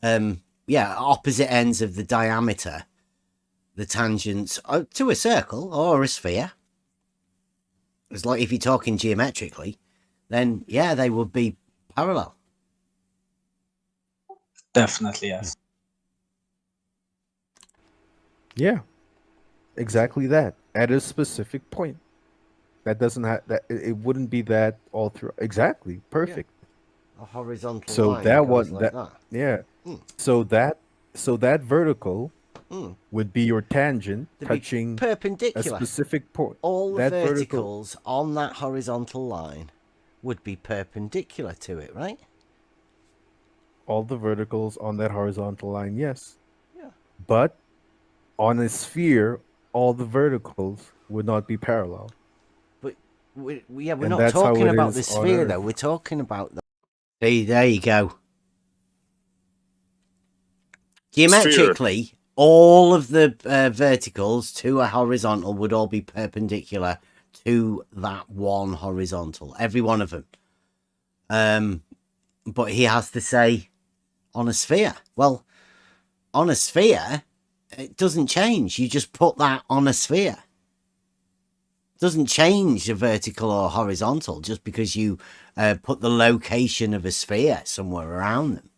Speaker 1: opposite ends of the diameter, the tangents to a circle or a sphere. It's like if you're talking geometrically, then yeah, they would be parallel.
Speaker 11: Definitely, yes.
Speaker 8: Yeah, exactly that. At a specific point. That doesn't have that. It wouldn't be that all through. Exactly, perfect.
Speaker 1: A horizontal
Speaker 8: So
Speaker 1: line
Speaker 8: that
Speaker 1: goes
Speaker 8: was
Speaker 1: like
Speaker 8: that. Yeah. So that vertical would be your tangent
Speaker 1: They'd be
Speaker 8: touching a
Speaker 1: perpendicular.
Speaker 8: specific point.
Speaker 1: All the
Speaker 8: That
Speaker 1: verticals on that horizontal line would be perpendicular to it, right?
Speaker 8: All the verticals on that horizontal line, yes.
Speaker 1: Yeah.
Speaker 8: But on a sphere, all the verticals would not be parallel.
Speaker 1: But we're
Speaker 8: And
Speaker 1: not
Speaker 8: that's how
Speaker 1: talking
Speaker 8: it
Speaker 1: about the
Speaker 8: is on
Speaker 1: sphere,
Speaker 8: Earth.
Speaker 1: though. We're talking about the... There you go. Geometrically, all of the verticals to a horizontal would all be perpendicular to that one horizontal. Every one of them. But he has to say on a sphere. Well, on a sphere, it doesn't change. You just put that on a sphere. It doesn't change the vertical or horizontal just because you put the location of a sphere somewhere around them.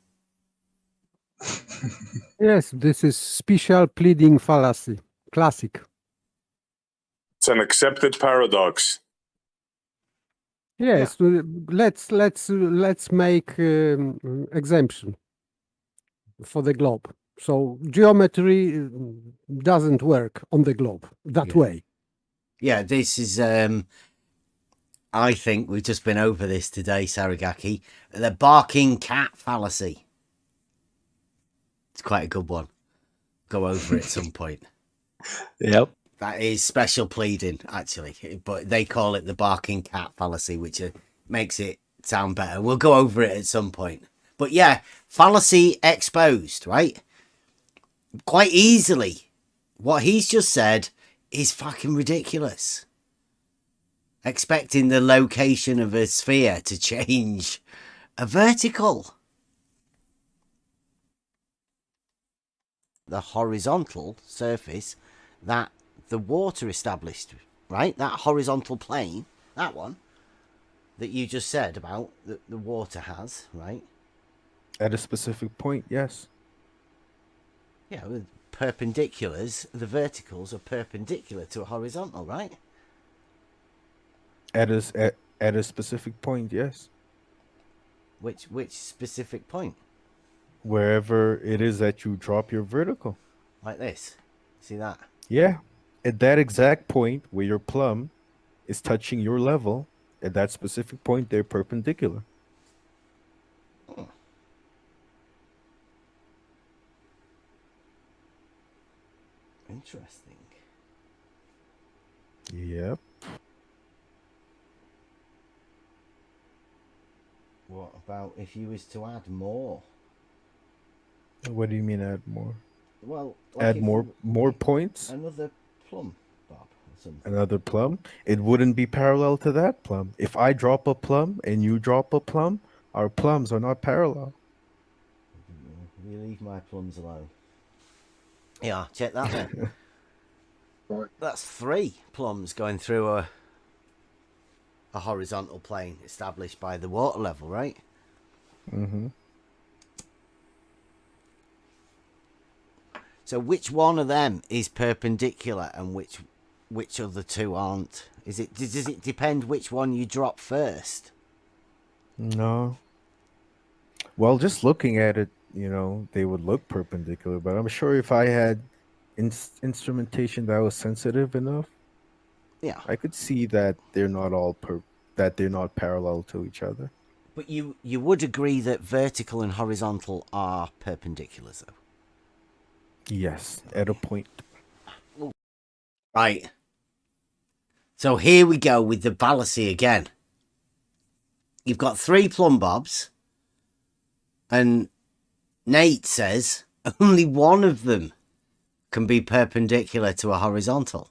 Speaker 7: Yes, this is special pleading fallacy. Classic.
Speaker 10: It's an accepted paradox.
Speaker 7: Yes, let's make exemption for the globe. So geometry doesn't work on the globe that way.
Speaker 1: Yeah, this is I think we've just been over this today, Saragaki. The barking cat fallacy. It's quite a good one. Go over it at some point.
Speaker 11: Yep.
Speaker 1: That is special pleading, actually, but they call it the barking cat fallacy, which makes it sound better. We'll go over it at some point. But yeah, fallacy exposed, right? Quite easily. What he's just said is fucking ridiculous. Expecting the location of a sphere to change a vertical. The horizontal surface that the water established, right? That horizontal plane, that one that you just said about that the water has, right?
Speaker 8: At a specific point, yes.
Speaker 1: Yeah, with perpendiculars, the verticals are perpendicular to a horizontal, right?
Speaker 8: At a specific point, yes.
Speaker 1: Which specific point?
Speaker 8: Wherever it is that you drop your vertical.
Speaker 1: Like this. See that?
Speaker 8: Yeah. At that exact point where your plumb is touching your level, at that specific point, they're perpendicular.
Speaker 1: Oh. Interesting.
Speaker 8: Yep.
Speaker 1: What about if you was to add more?
Speaker 8: What do you mean add more?
Speaker 1: Well,
Speaker 8: Add more points?
Speaker 1: Another plumb, Bob, or something.
Speaker 8: Another plumb? It wouldn't be parallel to that plumb. If I drop a plumb and you drop a plumb, our plumbs are not parallel.
Speaker 1: You leave my plums alone. Yeah, check that then. That's 3 plums going through a horizontal plane established by the water level, right?
Speaker 8: Mm-hmm.
Speaker 1: So which one of them is perpendicular and which of the 2 aren't? Does it depend which one you drop first?
Speaker 8: No. Well, just looking at it, they would look perpendicular, but I'm sure if I had instrumentation that was sensitive enough,
Speaker 5: Yeah.
Speaker 8: I could see that they're not all that they're not parallel to each other.
Speaker 5: But you would agree that vertical and horizontal are perpendicular, though.
Speaker 8: Yes, at a point.
Speaker 5: Right. So here we go with the fallacy again. You've got 3 plumb bobs, and Nate says only one of them can be perpendicular to a horizontal.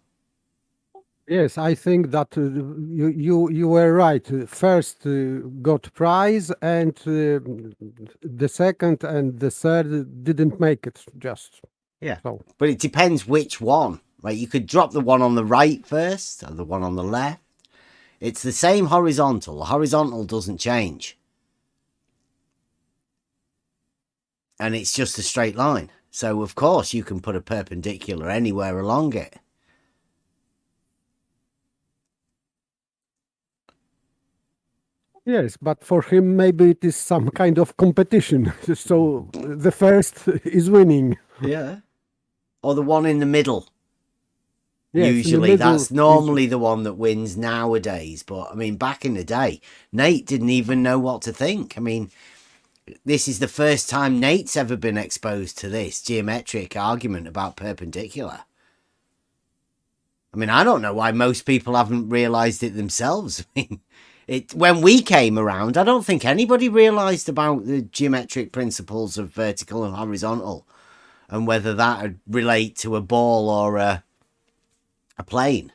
Speaker 7: Yes, I think that you were right. First got prize, and the second and the third didn't make it. Just
Speaker 5: Yeah.
Speaker 7: so.
Speaker 5: But it depends which one, right? You could drop the one on the right first, or the one on the left. It's the same horizontal. The horizontal doesn't change. And it's just a straight line. So, of course, you can put a perpendicular anywhere along it.
Speaker 7: Yes, but for him, maybe it is some kind of competition. So the first is winning.
Speaker 5: Yeah. Or the one in the middle.
Speaker 7: Yes, in the
Speaker 5: Usually,
Speaker 7: middle
Speaker 5: that's normally the one that wins nowadays. But, I mean, back in the day, Nate didn't even know what to think. I mean, this is the first time Nate's ever been exposed to this geometric argument about perpendicular. I mean, I don't know why most people haven't realised it themselves. I mean, when we came around, I don't think anybody realised about the geometric principles of vertical and horizontal and whether that would relate to a ball or a plane.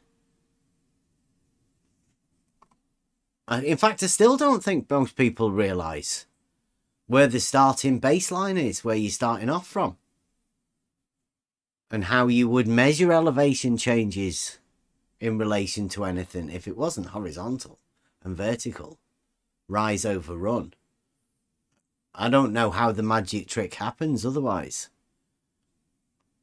Speaker 5: In fact, I still don't think most people realise where the starting baseline is, where you're starting off from, and how you would measure elevation changes in relation to anything if it wasn't horizontal and vertical, rise over run. I don't know how the magic trick happens otherwise.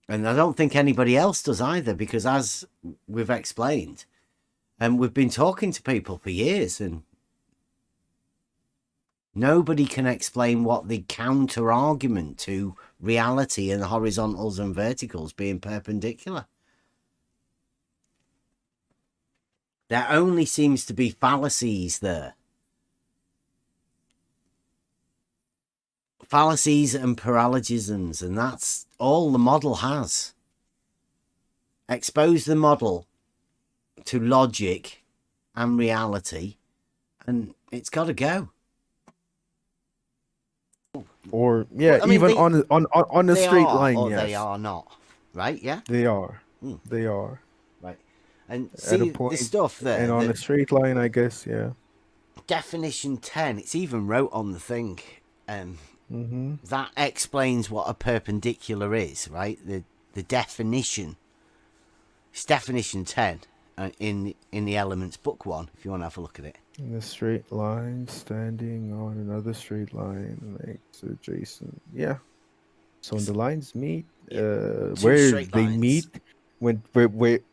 Speaker 5: And I don't think anybody else does either, because as we've explained, and we've been talking to people for years, and nobody can explain what the counter argument to reality and the horizontals and verticals being perpendicular. There only seems to be fallacies there. Fallacies and paralogisms, and that's all the model has. Expose the model to logic and reality, and it's got to go.
Speaker 8: Or yeah,
Speaker 5: Well, I mean,
Speaker 8: even
Speaker 5: they-
Speaker 8: on a
Speaker 5: They
Speaker 8: straight
Speaker 5: are,
Speaker 8: line.
Speaker 5: or
Speaker 8: Yes,
Speaker 5: they are not, right? Yeah,
Speaker 8: They are.
Speaker 5: Mm.
Speaker 8: They are.
Speaker 5: right. And
Speaker 8: At a
Speaker 5: see the
Speaker 8: point,
Speaker 5: stuff there.
Speaker 8: and on
Speaker 5: the
Speaker 8: a straight line, I guess. Yeah.
Speaker 5: definition 10. It's even wrote on the thing.
Speaker 8: Mm-hmm.
Speaker 5: That explains what a perpendicular is, right? The definition. It's definition 10 in the Elements Book 1, if you want to have a look at it.
Speaker 8: In a straight line, standing on another straight line makes adjacent. Yeah. So when the lines meet,
Speaker 5: Two
Speaker 8: where
Speaker 5: straight
Speaker 8: they
Speaker 5: lines.
Speaker 8: meet, where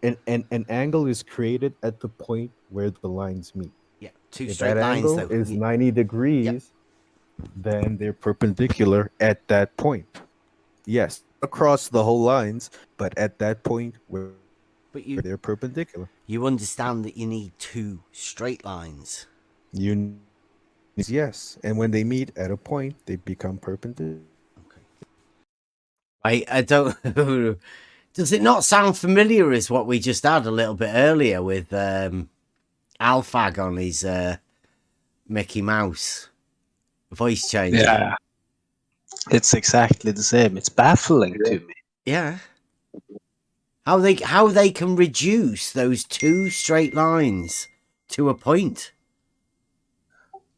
Speaker 8: an angle is created at the point where the lines meet.
Speaker 5: Yeah, two
Speaker 8: If
Speaker 5: straight
Speaker 8: that
Speaker 5: lines,
Speaker 8: angle
Speaker 5: though.
Speaker 8: is 90 degrees, then they're perpendicular at that point. Yes, across the whole lines, but at that point where
Speaker 5: But
Speaker 8: they're perpendicular.
Speaker 5: you understand that you need two straight lines.
Speaker 8: Yes, and when they meet at a point, they become perpendicular.
Speaker 5: I don't. Does it not sound familiar as what we just had a little bit earlier with Alphag on his Mickey Mouse voice change?
Speaker 11: Yeah. It's exactly the same. It's baffling to me.
Speaker 5: Yeah. How they can reduce those two straight lines to a point.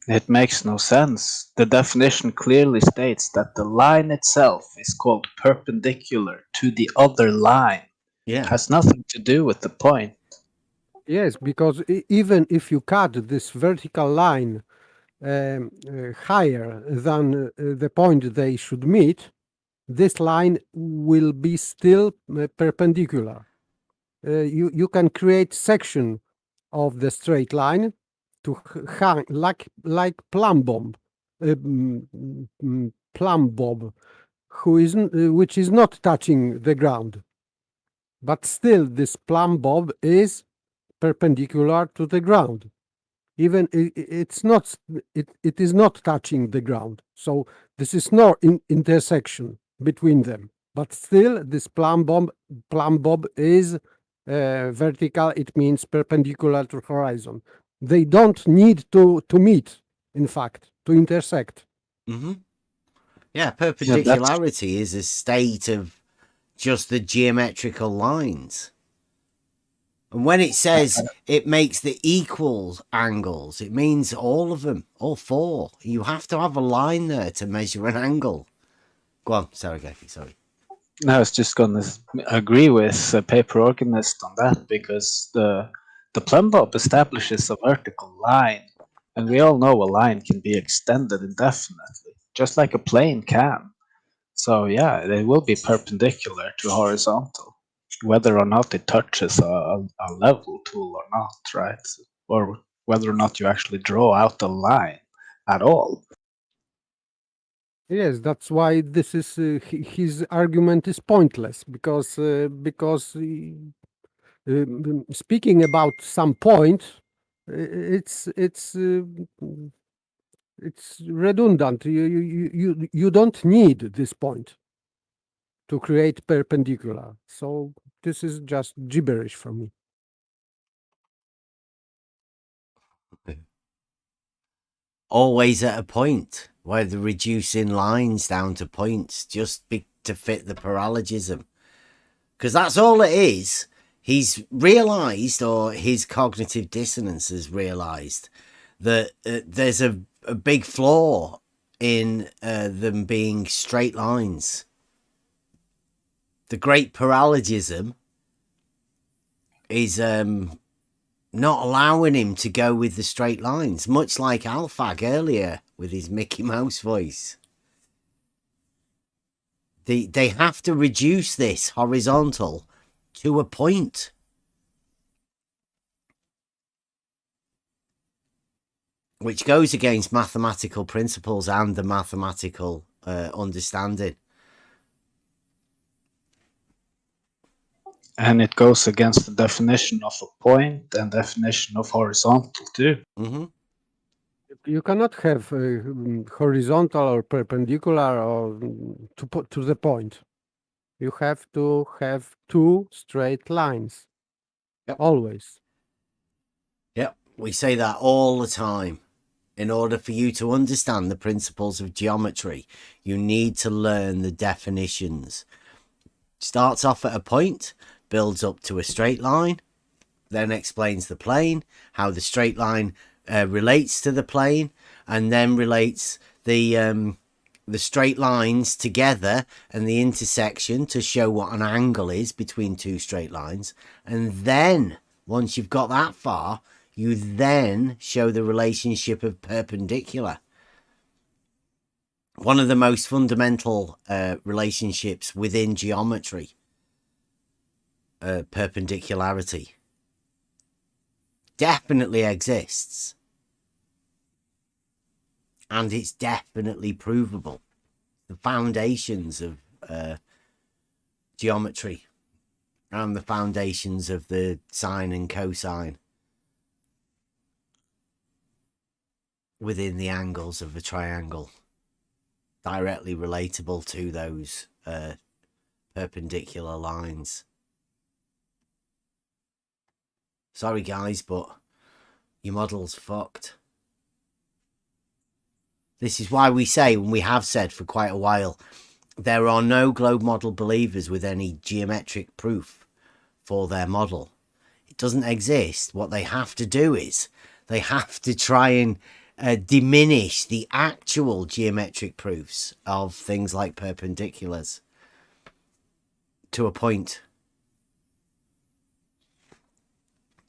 Speaker 11: It makes no sense. The definition clearly states that the line itself is called perpendicular to the other line. It
Speaker 5: Yeah.
Speaker 11: has nothing to do with the point.
Speaker 7: Yes, because even if you cut this vertical line higher than the point they should meet, this line will be still perpendicular. You can create section of the straight line to hang like plumb bob, which is not touching the ground, but still this plumb bob is perpendicular to the ground. Even it's not, it is not touching the ground. So this is no intersection between them. But still, this plumb bob is vertical. It means perpendicular to horizon. They don't need to meet, in fact, to intersect.
Speaker 1: Yeah,
Speaker 11: Yeah, that's
Speaker 1: perpendicularity is a state of just the geometrical lines. And when it says it makes the equal angles, it means all of them, all four. You have to have a line there to measure an angle. Go on, sorry, Gecky, sorry.
Speaker 11: I was just going to agree with Paper Organist on that, because the plumb bob establishes a vertical line, and we all know a line can be extended indefinitely, just like a plane can. So yeah, they will be perpendicular to horizontal, whether or not it touches a level tool or not, right? Or whether or not you actually draw out a line at all.
Speaker 7: Yes, that's why this is his argument is pointless, because speaking about some point, it's redundant. You don't need this point to create perpendicular. So this is just gibberish for me.
Speaker 1: Always at a point where they're reducing lines down to points just to fit the paralogism. Because that's all it is. He's realised, or his cognitive dissonance has realised, that there's a big flaw in them being straight lines. The great paralogism is not allowing him to go with the straight lines, much like Alphag earlier with his Mickey Mouse voice. They have to reduce this horizontal to a point. Which goes against mathematical principles and the mathematical understanding.
Speaker 11: And it goes against the definition of a point and definition of horizontal too.
Speaker 1: Mm-hmm.
Speaker 7: You cannot have horizontal or perpendicular or to the point. You have to have two straight lines.
Speaker 1: Yep.
Speaker 7: Always.
Speaker 1: Yep, we say that all the time. In order for you to understand the principles of geometry, you need to learn the definitions. Starts off at a point, builds up to a straight line, then explains the plane, how the straight line relates to the plane, and then relates the straight lines together and the intersection to show what an angle is between two straight lines. And then, once you've got that far, you then show the relationship of perpendicular. One of the most fundamental relationships within geometry, perpendicularity, definitely exists. And it's definitely provable. The foundations of geometry and the foundations of the sine and cosine within the angles of a triangle, directly relatable to those perpendicular lines. Sorry guys, but your model's fucked. This is why we say, and we have said for quite a while, there are no globe model believers with any geometric proof for their model. It doesn't exist. What they have to do is they have to try and diminish the actual geometric proofs of things like perpendiculars to a point.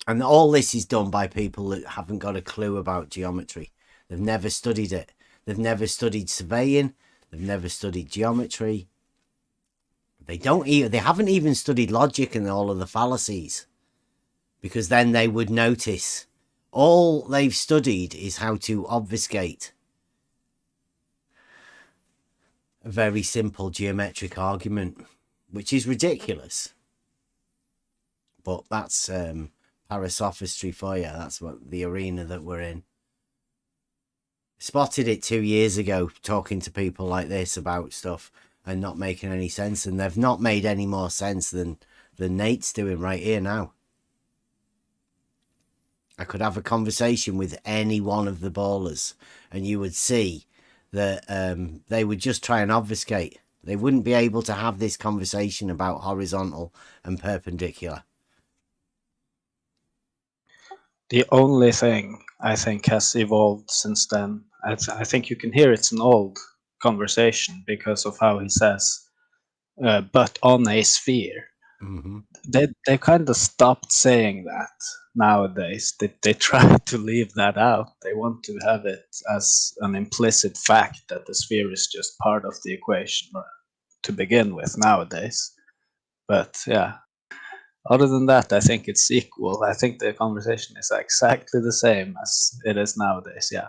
Speaker 1: And all this is done by people that haven't got a clue about geometry. They've never studied it. They've never studied surveying. They've never studied geometry. They haven't even studied logic and all of the fallacies, because then they would notice all they've studied is how to obfuscate a very simple geometric argument, which is ridiculous. But that's
Speaker 5: parasophistry for you. That's what the arena that we're in. Spotted it 2 years ago, talking to people like this about stuff and not making any sense, and they've not made any more sense than Nate's doing right here now. I could have a conversation with any one of the ballers, and you would see that they would just try and obfuscate. They wouldn't be able to have this conversation about horizontal and perpendicular.
Speaker 11: The only thing I think has evolved since then, I think you can hear it's an old conversation because of how he says, but on a sphere.
Speaker 5: Mm-hmm.
Speaker 11: They kind of stopped saying that nowadays. They try to leave that out. They want to have it as an implicit fact that the sphere is just part of the equation to begin with nowadays. But yeah, other than that, I think it's equal. I think the conversation is exactly the same as it is nowadays. Yeah.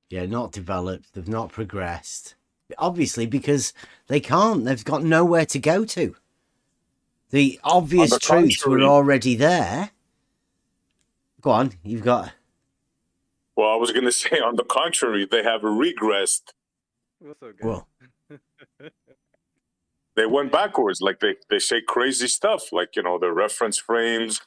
Speaker 5: Yeah, not developed. They've not progressed. Obviously, because they can't. They've got nowhere to go to. The obvious
Speaker 10: On the
Speaker 5: truths were
Speaker 10: contrary-
Speaker 5: already there. Go on, you've got...
Speaker 10: Well, I was going to say, on the contrary, they have regressed.
Speaker 4: What's up, guys?
Speaker 5: Well,
Speaker 10: They went backwards. Like they say crazy stuff. Like, you know, the reference frames,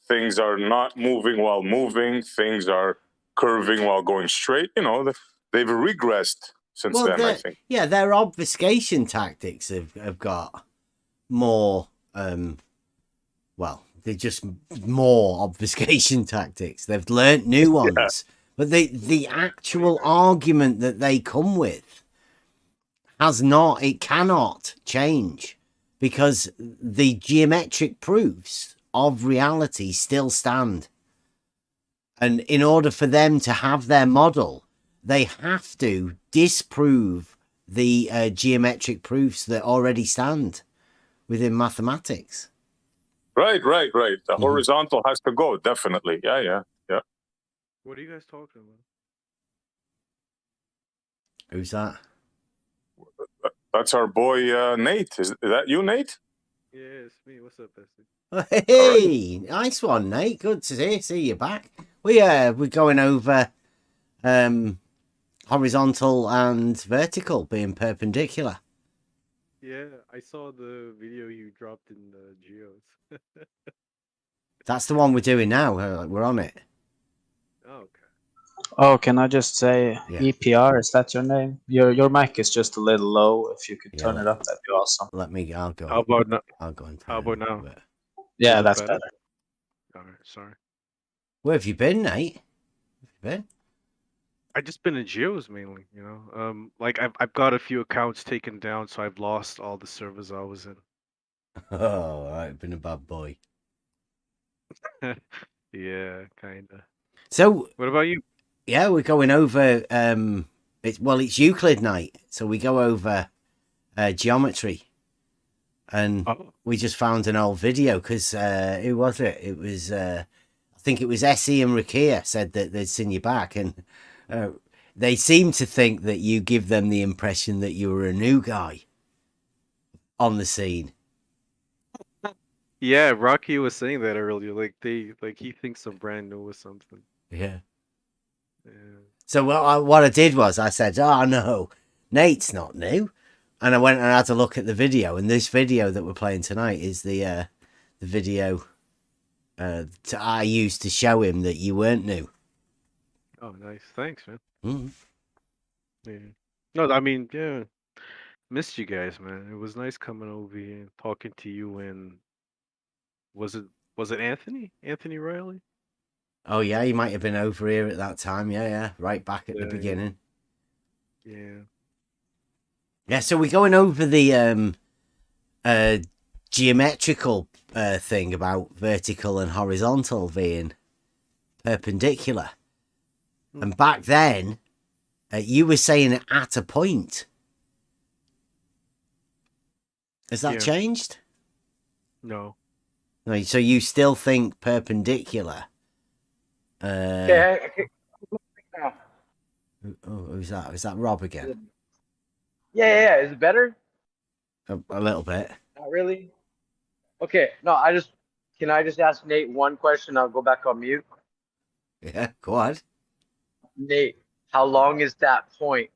Speaker 10: things are not moving while moving, things are curving while going straight. You know, they've regressed since then, I think.
Speaker 5: yeah, their obfuscation tactics have got more... well, they're just more obfuscation tactics. They've learnt new ones.
Speaker 10: Yeah.
Speaker 5: But the actual argument that they come with it cannot change, because the geometric proofs of reality still stand. And in order for them to have their model, they have to disprove the geometric proofs that already stand within mathematics.
Speaker 10: Right. The horizontal has to go, definitely. Yeah.
Speaker 4: What are you guys talking about?
Speaker 5: Who's that?
Speaker 10: That's our boy, Nate. Is that you, Nate?
Speaker 4: Yeah, it's me. What's up, Bessie?
Speaker 5: Hey, nice one, Nate. Good to see you back. We're going over horizontal and vertical being perpendicular.
Speaker 4: Yeah, I saw the video you dropped in the Geos.
Speaker 5: That's the one we're doing now. We're on it.
Speaker 4: Oh, okay.
Speaker 11: Oh, can I just say,
Speaker 5: Yeah.
Speaker 11: EPR, is that your name? Your mic is just a little low. If you could
Speaker 5: Yeah,
Speaker 11: turn it up, that'd be awesome.
Speaker 5: I'll go.
Speaker 4: How about now?
Speaker 5: I'll go and
Speaker 4: How about now?
Speaker 5: but-
Speaker 11: Yeah,
Speaker 4: Is it
Speaker 11: that's
Speaker 4: better?
Speaker 11: better.
Speaker 4: All right, sorry.
Speaker 5: Where have you been, Nate? Been?
Speaker 4: I just been in Geos mainly, you know. Like I've got a few accounts taken down, so I've lost all the servers I was in.
Speaker 5: Oh, I've been a bad boy.
Speaker 4: Yeah, kinda.
Speaker 5: So
Speaker 4: What about you?
Speaker 5: yeah, we're going over. It's Euclid night, so we go over geometry, and
Speaker 4: Oh,
Speaker 5: we just found an old video because who was it? It was I think it was Essie and Rakia said that they'd seen you back, and they seem to think that you give them the impression that you were a new guy on the scene.
Speaker 4: yeah. Rocky was saying that earlier. Like he thinks I'm brand new or something.
Speaker 5: Yeah.
Speaker 4: Yeah.
Speaker 5: So what I did was I said, "Oh no, Nate's not new," and I went and had a look at the video. And this video that we're playing tonight is the video I used to show him that you weren't new.
Speaker 4: Oh, nice. Thanks, man.
Speaker 5: Mm.
Speaker 4: Yeah. No, I mean, yeah. Missed you guys, man. It was nice coming over here and talking to you. And was it Anthony? Anthony Riley?
Speaker 5: Oh yeah, you might have been over here at that time. Yeah, right back at the
Speaker 4: Yeah,
Speaker 5: beginning.
Speaker 4: Yeah.
Speaker 5: Yeah, so we're going over the geometrical thing about vertical and horizontal being perpendicular. And back then, you were saying at a point. Has that
Speaker 4: Yeah.
Speaker 5: changed?
Speaker 4: No.
Speaker 5: No, so you still think perpendicular?
Speaker 9: Okay, now.
Speaker 5: Who's that? Is that Rob again?
Speaker 9: Yeah. Is it better?
Speaker 5: A little bit.
Speaker 9: Not really. Okay. No, I just Can I just ask Nate one question? I'll go back on mute.
Speaker 5: Yeah, go ahead.
Speaker 9: Nate, how long is that point?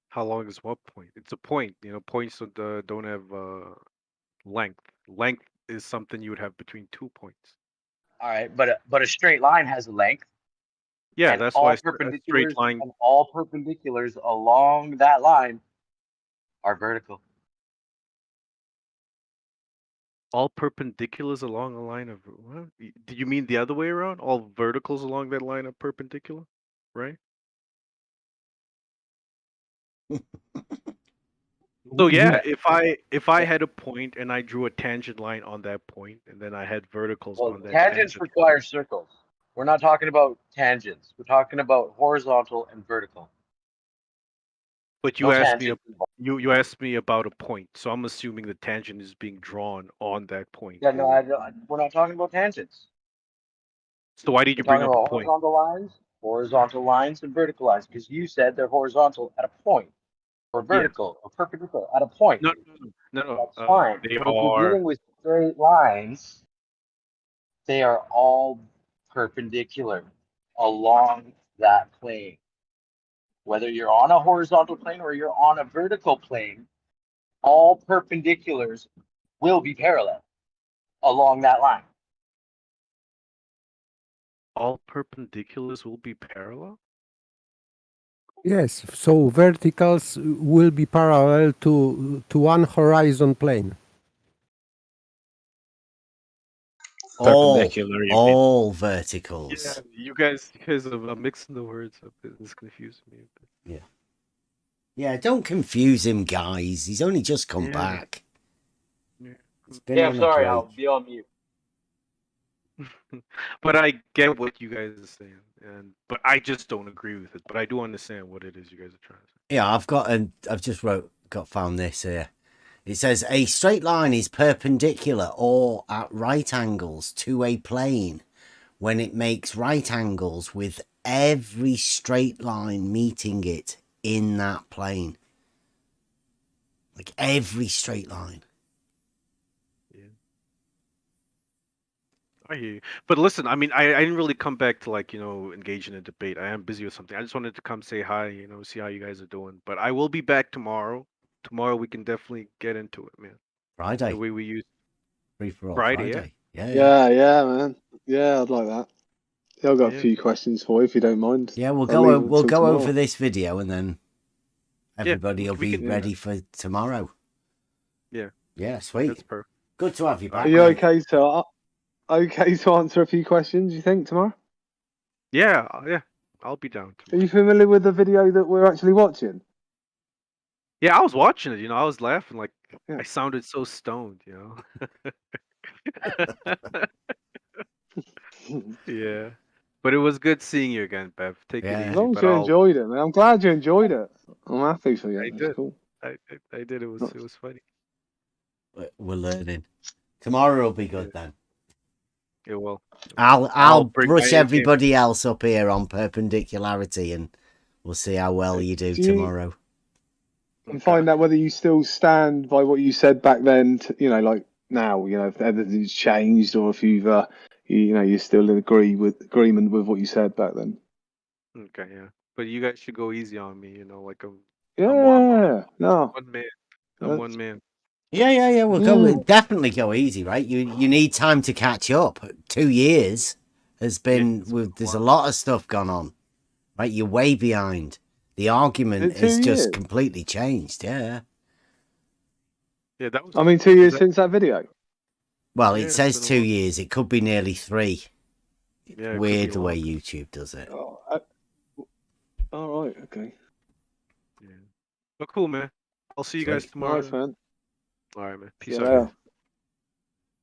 Speaker 12: How long is what point? It's a point. You know, points don't have length. Length is something you would have between 2 points.
Speaker 9: All right, but a straight line has a length.
Speaker 12: Yeah,
Speaker 9: And
Speaker 12: that's
Speaker 9: all
Speaker 12: why a
Speaker 9: perpendiculars
Speaker 12: straight line.
Speaker 9: and all perpendiculars along that line are vertical.
Speaker 12: All perpendiculars along a line of what? Do you mean the other way around? All verticals along that line are perpendicular, right? So yeah, if I had a point and I drew a tangent line on that point, and then I had verticals
Speaker 9: Well,
Speaker 12: on that
Speaker 9: tangents
Speaker 12: tangent.
Speaker 9: require circles. We're not talking about tangents. We're talking about horizontal and vertical.
Speaker 12: But you
Speaker 9: No
Speaker 12: asked me
Speaker 9: tangents involved.
Speaker 12: you asked me about a point, so I'm assuming the tangent is being drawn on that point.
Speaker 9: Yeah, no, we're not talking about tangents.
Speaker 12: So why did
Speaker 9: We're
Speaker 12: you bring
Speaker 9: talking
Speaker 12: up a
Speaker 9: about
Speaker 12: point?
Speaker 9: horizontal lines, and vertical lines, because you said they're horizontal at a point, or
Speaker 12: Yeah.
Speaker 9: vertical, or perpendicular at a point.
Speaker 12: No.
Speaker 9: That's fine.
Speaker 12: They
Speaker 9: But if you're
Speaker 12: are
Speaker 9: dealing with straight lines, they are all perpendicular along that plane. Whether you're on a horizontal plane or you're on a vertical plane, all perpendiculars will be parallel along that line.
Speaker 12: all perpendiculars will be parallel.
Speaker 7: Yes, so verticals will be parallel to one horizon plane.
Speaker 11: Perpendicular, you mean?
Speaker 5: All verticals.
Speaker 12: Yeah, you guys are mixing the words up. It's confusing me.
Speaker 5: Yeah. Yeah, don't confuse him, guys. He's only just come
Speaker 12: Yeah.
Speaker 5: back.
Speaker 12: Yeah.
Speaker 5: He's been
Speaker 9: Yeah,
Speaker 5: on
Speaker 9: I'm
Speaker 5: a
Speaker 9: sorry,
Speaker 5: break.
Speaker 9: I'll be on mute.
Speaker 12: But I get what you guys are saying, but I just don't agree with it. But I do understand what it is you guys are trying to say.
Speaker 5: Yeah, I've just found this here. It says a straight line is perpendicular or at right angles to a plane when it makes right angles with every straight line meeting it in that plane. Like every straight line.
Speaker 12: I hear you. But listen, I mean, I didn't really come back to engage in a debate. I am busy with something. I just wanted to come say hi, see how you guys are doing. But I will be back tomorrow. Tomorrow we can definitely get into it, man.
Speaker 5: Friday.
Speaker 12: The way we use
Speaker 5: Free for all
Speaker 12: Friday.
Speaker 6: Yeah, man. Yeah, I'd like that. Yeah, I've got
Speaker 12: Yeah.
Speaker 6: a few questions for you if you don't mind.
Speaker 5: Yeah, we'll
Speaker 6: I'll leave
Speaker 5: go
Speaker 6: them till
Speaker 5: over
Speaker 6: tomorrow.
Speaker 5: this video and then everybody will
Speaker 12: we
Speaker 5: be
Speaker 12: can do
Speaker 5: ready for tomorrow.
Speaker 12: Yeah.
Speaker 5: Yeah, sweet.
Speaker 12: That's perfect.
Speaker 5: Good to have you back.
Speaker 6: Are you
Speaker 5: mate.
Speaker 6: okay to answer a few questions, you think, tomorrow?
Speaker 12: Yeah, I'll be down.
Speaker 6: Are you familiar with the video that we're actually watching?
Speaker 12: Yeah, I was watching it. I was laughing
Speaker 6: Yeah.
Speaker 12: I sounded so stoned. Yeah, but it was good seeing you again, Bev. Take it
Speaker 5: Yeah.
Speaker 12: easy.
Speaker 6: As long as
Speaker 12: But
Speaker 6: you enjoyed it, man. I'm glad you enjoyed it. I'm happy for you.
Speaker 12: I
Speaker 6: That's
Speaker 12: did.
Speaker 6: cool.
Speaker 12: I did. It was funny.
Speaker 5: We're learning. Tomorrow will be good
Speaker 12: Yeah.
Speaker 5: then.
Speaker 12: It will.
Speaker 5: I'll
Speaker 12: bring
Speaker 5: brush
Speaker 12: my A game.
Speaker 5: everybody else up here on perpendicularity and we'll see how well you do
Speaker 6: Do you-
Speaker 5: tomorrow.
Speaker 6: And find out whether you still stand by what you said back then, like now, if everything's changed or if you've, you're still in agreement with what you said back then.
Speaker 12: Okay, yeah. But you guys should go easy on me. Like I'm
Speaker 6: Yeah, no.
Speaker 12: one man. I'm
Speaker 6: That's-
Speaker 12: one man.
Speaker 5: Yeah. We'll definitely go easy, right? You need time to catch up. 2 years has been. There's a lot of stuff gone on, right? You're way behind. The argument
Speaker 6: Is it
Speaker 5: has
Speaker 6: 2
Speaker 5: just
Speaker 6: years?
Speaker 5: completely changed. Yeah.
Speaker 12: Yeah, that was.
Speaker 6: 2 years since that video.
Speaker 5: Well,
Speaker 12: Yeah,
Speaker 5: it
Speaker 12: it's
Speaker 5: says
Speaker 12: been a
Speaker 5: 2
Speaker 12: while.
Speaker 5: years. It could be nearly 3.
Speaker 12: Yeah, it could be
Speaker 5: Weird the way
Speaker 12: longer.
Speaker 5: YouTube does it.
Speaker 6: Oh, all right, okay.
Speaker 12: Yeah. But cool, man. I'll see you guys
Speaker 5: Sweet.
Speaker 12: tomorrow.
Speaker 6: Nice, man.
Speaker 12: All right, man. Peace
Speaker 6: See
Speaker 12: out.
Speaker 6: you later.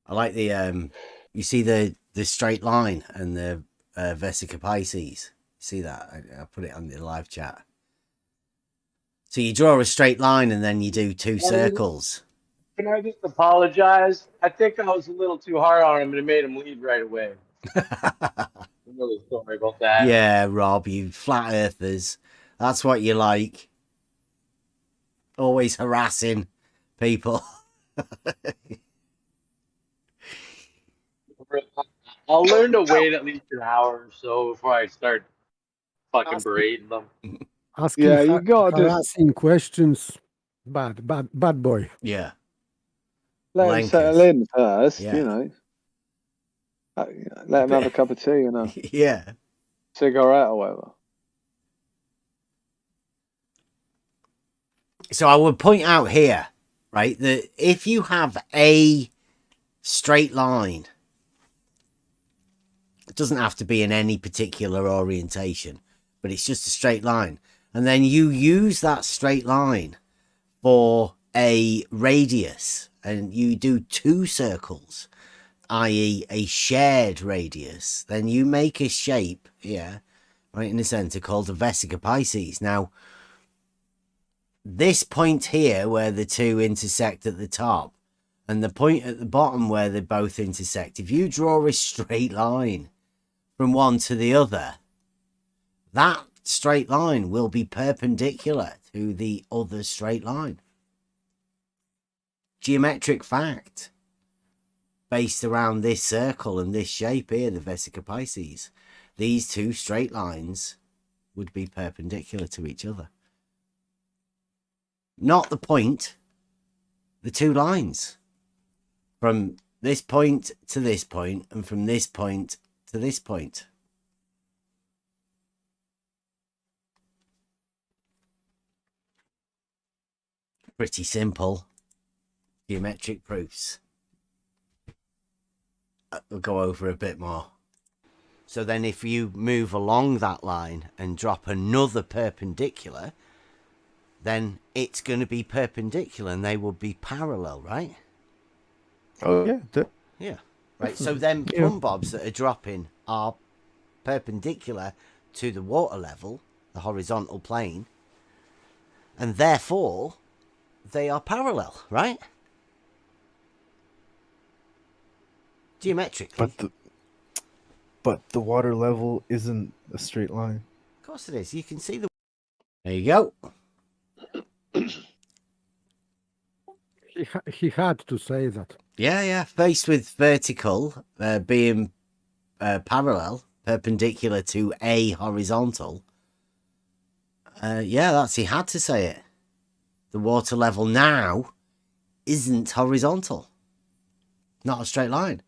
Speaker 5: I like the you see the straight line and the Vesica Pisces. See that? I put it on the live chat. So you draw a straight line and then you do 2 circles.
Speaker 9: Can I just apologize? I think I was a little too hard on him and it made him leave right away. I'm really sorry about that.
Speaker 5: Yeah, Rob, you flat earthers. That's what you like. Always harassing people.
Speaker 9: I'll learn to wait at least an hour or so before I start fucking
Speaker 7: Asking,
Speaker 9: berating them.
Speaker 7: asking
Speaker 6: Yeah, you gotta just
Speaker 7: harassing questions. Bad boy.
Speaker 1: Yeah.
Speaker 6: let him settle
Speaker 1: Blankers.
Speaker 6: in first,
Speaker 1: Yeah.
Speaker 6: you know. Let him have a cup of tea and a
Speaker 1: Yeah.
Speaker 6: cigarette or whatever.
Speaker 1: So I would point out here, right, that if you have a straight line, it doesn't have to be in any particular orientation, but it's just a straight line. And then you use that straight line for a radius and you do 2 circles, i.e. a shared radius, then you make a shape here, right in the center, called a Vesica piscis. Now, this point here where the two intersect at the top and the point at the bottom where they both intersect, if you draw a straight line from one to the other, that straight line will be perpendicular to the other straight line. Geometric fact based around this circle and this shape here, the Vesica piscis. These 2 straight lines would be perpendicular to each other. Not the point, the 2 lines. From this point to this point, and from this point to this point. Pretty simple. Geometric proofs. We'll go over a bit more. So then if you move along that line and drop another perpendicular, then it's going to be perpendicular and they will be parallel, right?
Speaker 8: Oh yeah,
Speaker 1: Yeah. Right. So then
Speaker 8: Yeah.
Speaker 1: plumb bobs that are dropping are perpendicular to the water level, the horizontal plane, and therefore they are parallel, right? Geometrically.
Speaker 8: But the water level isn't a straight line.
Speaker 1: Of course it is. You can see the... There you go.
Speaker 7: He had to say that.
Speaker 1: Yeah. Faced with vertical being parallel, perpendicular to a horizontal. He had to say it. The water level now isn't horizontal. Not a straight line.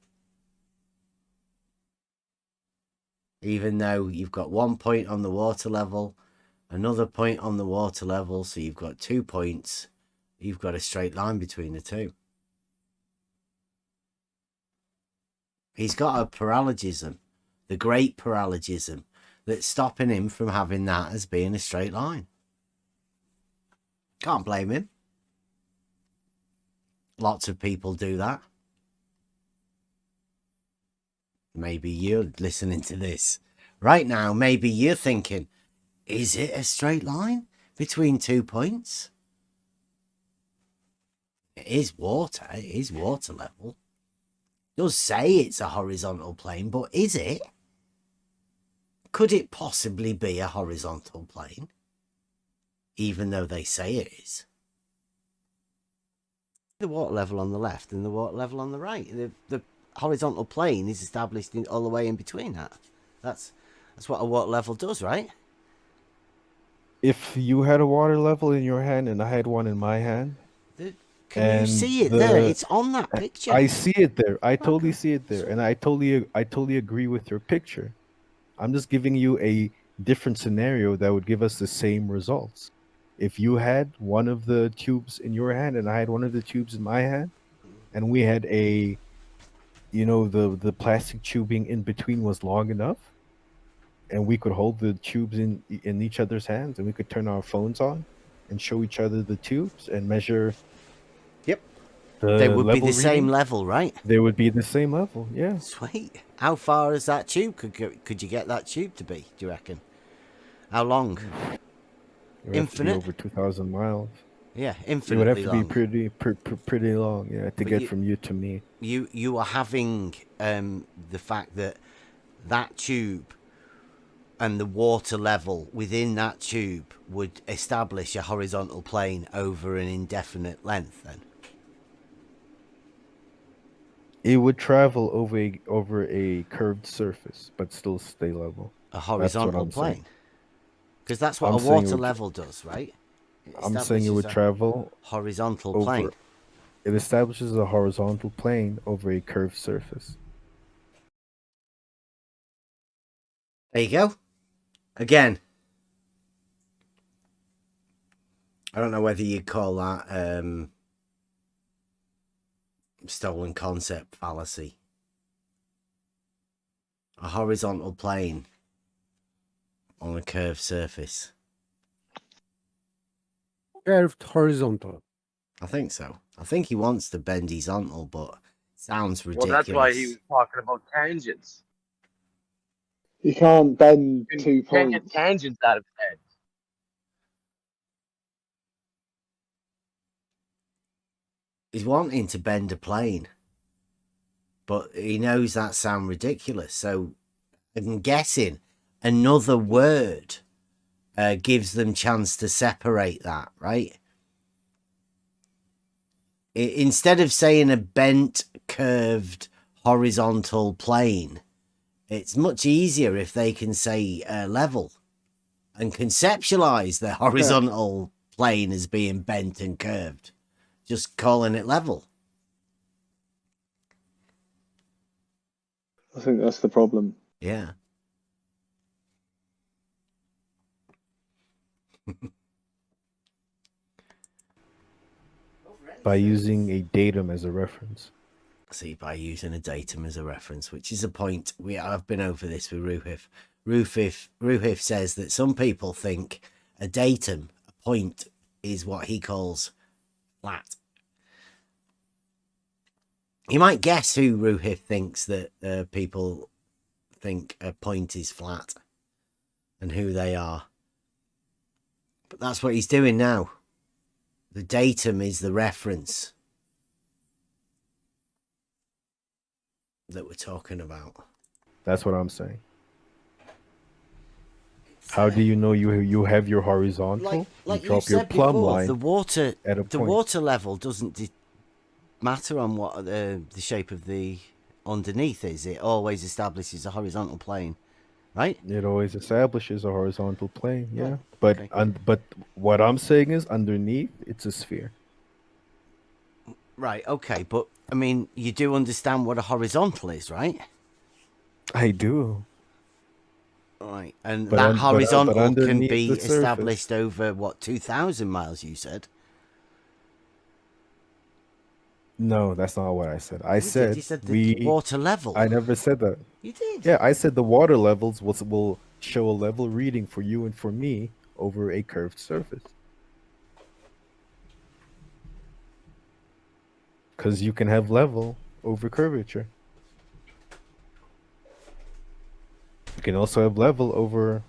Speaker 1: Even though you've got 1 point on the water level, another point on the water level, so you've got 2 points, you've got a straight line between the two. He's got a paralogism, the great paralogism, that's stopping him from having that as being a straight line. Can't blame him. Lots of people do that. Maybe you're listening to this right now. Maybe you're thinking, is it a straight line between 2 points? It is water. It is water level. It does say it's a horizontal plane, but is it? Could it possibly be a horizontal plane? Even though they say it is. The water level on the left and the water level on the right. The horizontal plane is established all the way in between that. That's what a water level does, right?
Speaker 8: If you had a water level in your hand and I had one in my hand,
Speaker 1: Can you see it there? It's on that picture.
Speaker 8: I see it there. I totally see it there, and I totally agree with your picture. I'm just giving you a different scenario that would give us the same results. If you had one of the tubes in your hand and I had one of the tubes in my hand, and we had a, the plastic tubing in between was long enough, and we could hold the tubes in each other's hands, and we could turn our phones on and show each other the tubes and measure.
Speaker 1: Yep. They would be the same
Speaker 8: reading.
Speaker 1: level, right?
Speaker 8: They would be the same level, yeah.
Speaker 1: Sweet. How far is that tube? Could you get that tube to be, do you reckon? How long?
Speaker 8: It would have to be
Speaker 1: Infinite?
Speaker 8: over 2,000 miles.
Speaker 1: Yeah,
Speaker 8: It
Speaker 1: infinitely
Speaker 8: would have to
Speaker 1: long.
Speaker 8: be pretty long, yeah, to get from you to me.
Speaker 1: You are having the fact that tube and the water level within that tube would establish a horizontal plane over an indefinite length then?
Speaker 8: It would travel over a curved surface, but still stay level.
Speaker 5: A
Speaker 8: That's what
Speaker 5: horizontal
Speaker 8: I'm saying.
Speaker 5: plane. Because that's what
Speaker 8: I'm
Speaker 5: a
Speaker 8: saying it
Speaker 5: water
Speaker 8: would-
Speaker 5: level does, right?
Speaker 8: I'm saying it would
Speaker 5: establishes a
Speaker 8: travel
Speaker 5: horizontal
Speaker 8: over.
Speaker 5: plane.
Speaker 8: It establishes a horizontal plane over a curved surface.
Speaker 5: There you go. Again, I don't know whether you call that stolen concept fallacy. A horizontal plane on a curved surface.
Speaker 7: Curved horizontal.
Speaker 5: I think so. I think he wants to bend horizontal, but it sounds
Speaker 9: Well,
Speaker 5: ridiculous.
Speaker 9: that's why he was talking about tangents.
Speaker 6: You can't bend
Speaker 9: You
Speaker 6: 2
Speaker 9: can't get
Speaker 6: points.
Speaker 9: tangents out of heads.
Speaker 5: He's wanting to bend a plane, but he knows that sounds ridiculous. So I'm guessing another word gives them chance to separate that, right? Instead of saying a bent, curved, horizontal plane, it's much easier if they can say level and conceptualize the horizontal plane as being bent and curved, just calling it level.
Speaker 6: I think that's the problem.
Speaker 5: Yeah.
Speaker 8: By using a datum as a reference.
Speaker 5: See, by using a datum as a reference, which is a point I've been over this with Ruhif. Ruhif says that some people think a datum, a point, is what he calls flat. You might guess who Ruhif thinks that people think a point is flat and who they are. But that's what he's doing now. The datum is the reference that we're talking about.
Speaker 8: That's what I'm saying. How do you know you have your horizontal?
Speaker 5: Like
Speaker 8: you drop
Speaker 5: you
Speaker 8: your
Speaker 5: said
Speaker 8: plumb
Speaker 5: before,
Speaker 8: line
Speaker 5: the water
Speaker 8: at a
Speaker 5: the
Speaker 8: point.
Speaker 5: water level doesn't matter on what the shape of the underneath is. It always establishes a horizontal plane, right?
Speaker 8: It always establishes a horizontal plane, yeah.
Speaker 5: Yeah,
Speaker 8: But
Speaker 5: okay.
Speaker 8: but what I'm saying is underneath it's a sphere.
Speaker 5: Right, okay, but I mean, you do understand what a horizontal is, right?
Speaker 8: I do.
Speaker 5: Right, and
Speaker 8: But
Speaker 5: that
Speaker 8: but
Speaker 5: horizontal can
Speaker 8: underneath
Speaker 5: be
Speaker 8: the surface,
Speaker 5: established over what, 2,000 miles? You said.
Speaker 8: no, that's not what I said. I
Speaker 5: You did.
Speaker 8: said
Speaker 5: You said the water level.
Speaker 8: I never said that.
Speaker 5: You did.
Speaker 8: Yeah, I said the water levels will show a level reading for you and for me over a curved surface. Because you can have level over curvature. You can also have level over,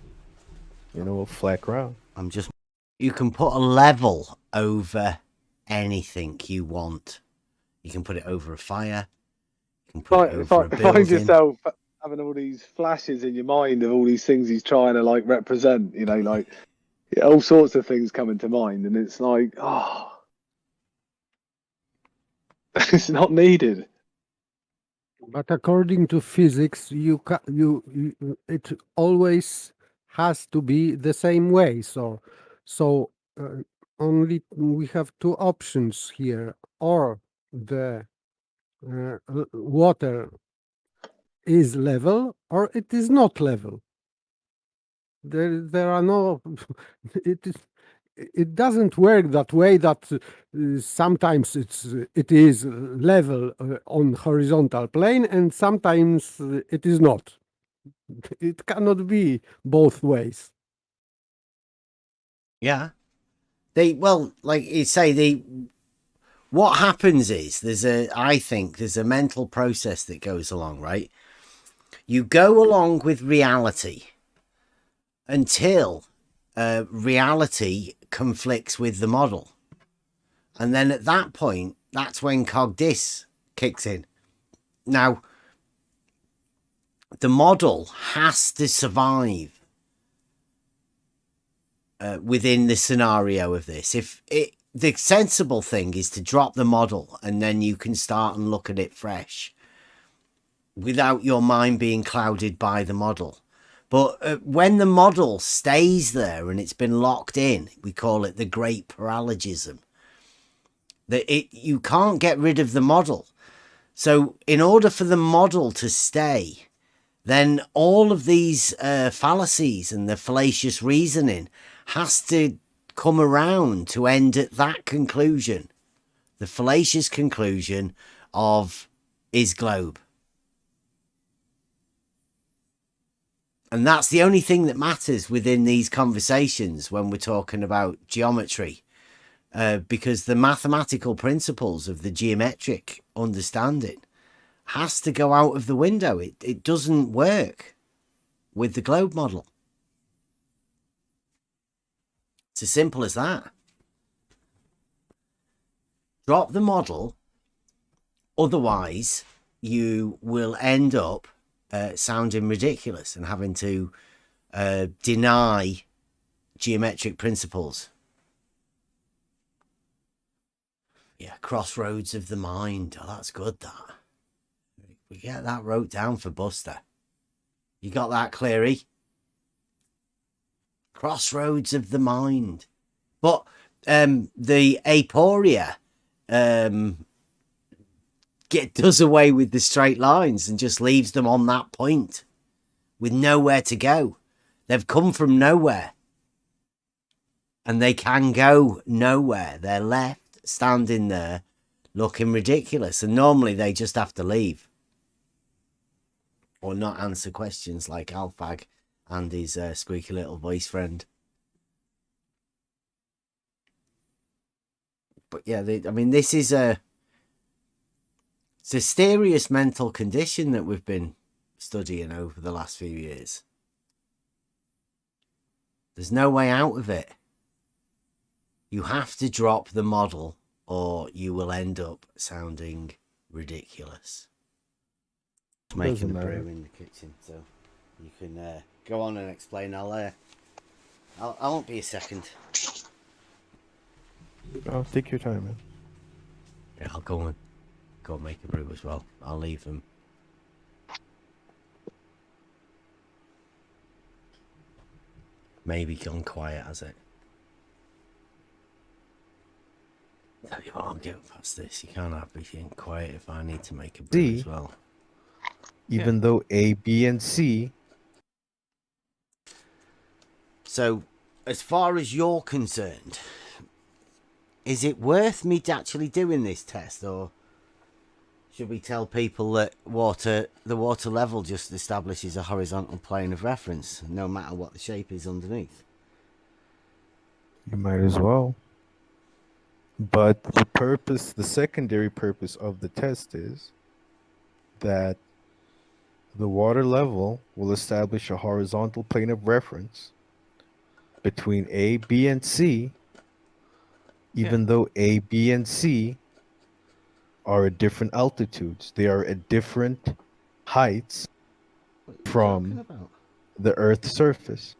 Speaker 8: a flat ground.
Speaker 5: You can put a level over anything you want. You can put it over a fire. You can put it over a building.
Speaker 6: Find yourself having all these flashes in your mind of all these things he's trying to like represent, like all sorts of things coming to mind, and it's like, it's not needed.
Speaker 7: But according to physics, it always has to be the same way. So only we have two options here: or the water is level, or it is not level. There are no. It doesn't work that way. That sometimes it is level on horizontal plane, and sometimes it is not. It cannot be both ways.
Speaker 5: Yeah. Like you say, what happens is I think there's a mental process that goes along, right? You go along with reality until reality conflicts with the model. And then at that point, that's when cogdis kicks in. Now, the model has to survive within the scenario of this. The sensible thing is to drop the model and then you can start and look at it fresh without your mind being clouded by the model. But when the model stays there and it's been locked in, we call it the great paralogism. You can't get rid of the model. So in order for the model to stay, then all of these fallacies and the fallacious reasoning has to come around to end at that conclusion. The fallacious conclusion of is globe. And that's the only thing that matters within these conversations when we're talking about geometry. Because the mathematical principles of the geometric understanding has to go out of the window. It doesn't work with the globe model. It's as simple as that. Drop the model, otherwise you will end up sounding ridiculous and having to deny geometric principles. Yeah, crossroads of the mind. Oh, that's good, that. We get that wrote down for Buster. You got that, Cleary? Crossroads of the mind. But the aporia does away with the straight lines and just leaves them on that point with nowhere to go. They've come from nowhere. And they can go nowhere. They're left standing there looking ridiculous. And normally they just have to leave. Or not answer questions like Alphag and his squeaky little voice friend. But yeah, I mean, this is it's a serious mental condition that we've been studying over the last few years. There's no way out of it. You have to drop the model or you will end up sounding ridiculous. Making a brew in the kitchen, so you can go on and explain. I won't be a second.
Speaker 8: Oh, take your time, man.
Speaker 5: Yeah, I'll go and make a brew as well. I'll leave them. Maybe gone quiet, has it? Tell you what, I'm getting past this. You can't have me being quiet if I need to make a brew as well.
Speaker 8: Even though A, B, and C.
Speaker 5: So, as far as you're concerned, is it worth me actually doing this test, or should we tell people that the water level just establishes a horizontal plane of reference, no matter what the shape is underneath?
Speaker 8: You might as well. But the secondary purpose of the test is that the water level will establish a horizontal plane of reference between A, B, and C, even though A, B, and C are at different altitudes. They are at different heights from the Earth's surface.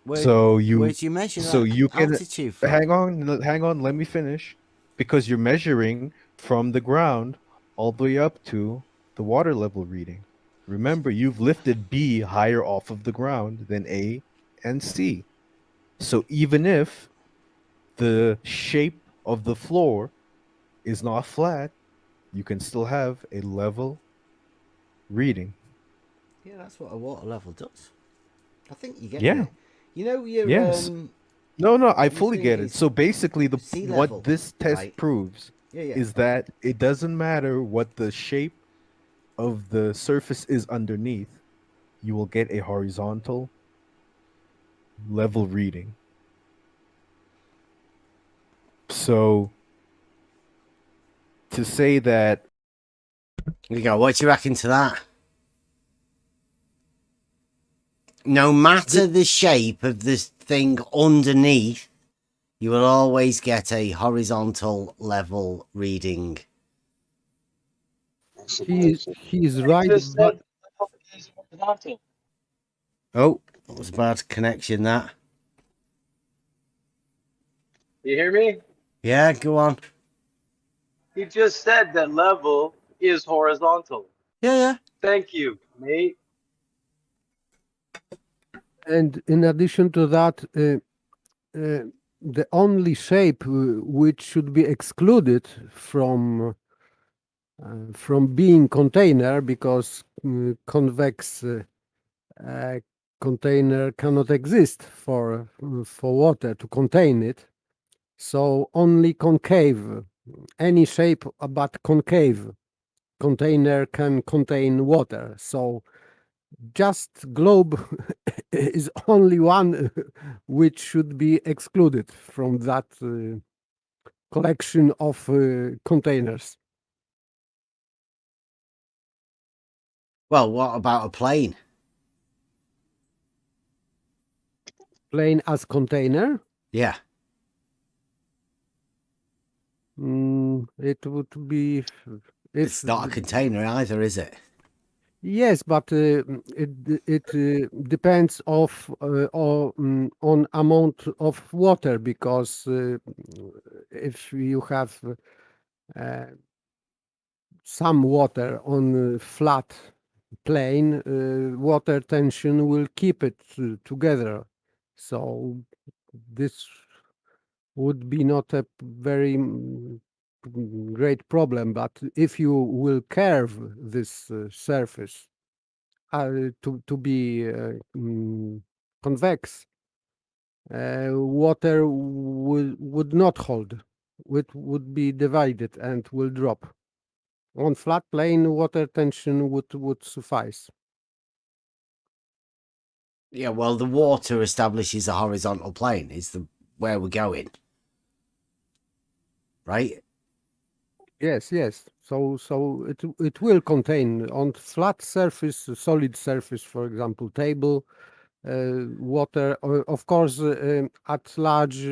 Speaker 5: Where'd you measure that altitude from?
Speaker 8: Hang on, let me finish. Because you're measuring from the ground all the way up to the water level reading. Remember, you've lifted B higher off of the ground than A and C. So even if the shape of the floor is not flat, you can still have a level reading.
Speaker 5: Yeah, that's what a water level does. I think you get
Speaker 8: Yeah.
Speaker 5: it. You know, you're...
Speaker 8: Yes. No, I fully get it. So basically,
Speaker 5: level,
Speaker 8: what this test
Speaker 5: right?
Speaker 8: proves is that it doesn't matter what the shape of the surface is underneath, you will get a horizontal level reading. So to say that...
Speaker 5: Here you go. What do you reckon to that? No matter the shape of this thing underneath, you will always get a horizontal level reading.
Speaker 7: He's right, but
Speaker 5: Oh, that was a bad connection, that.
Speaker 9: You hear me?
Speaker 5: Yeah, go on.
Speaker 9: He just said that level is horizontal.
Speaker 1: Yeah.
Speaker 9: Thank you, mate.
Speaker 7: And in addition to that, the only shape which should be excluded from being container, because convex container cannot exist for water to contain it. So only concave, any shape but concave container can contain water. So just globe is only one which should be excluded from that collection of containers.
Speaker 1: Well, what about a plane?
Speaker 7: Plane as container,
Speaker 1: Yeah.
Speaker 7: it would be if
Speaker 1: It's not a container either, is it?
Speaker 7: yes, but it depends on amount of water, because if you have some water on a flat plane, water tension will keep it together. So this would be not a very great problem. But if you will curve this surface to be convex, water would not hold. It would be divided and will drop. On flat plane, water tension would suffice.
Speaker 1: Yeah, well, the water establishes a horizontal plane. Is the where we're going, right?
Speaker 7: Yes. So it will contain on flat surface, solid surface, for example, table, water, of course, at large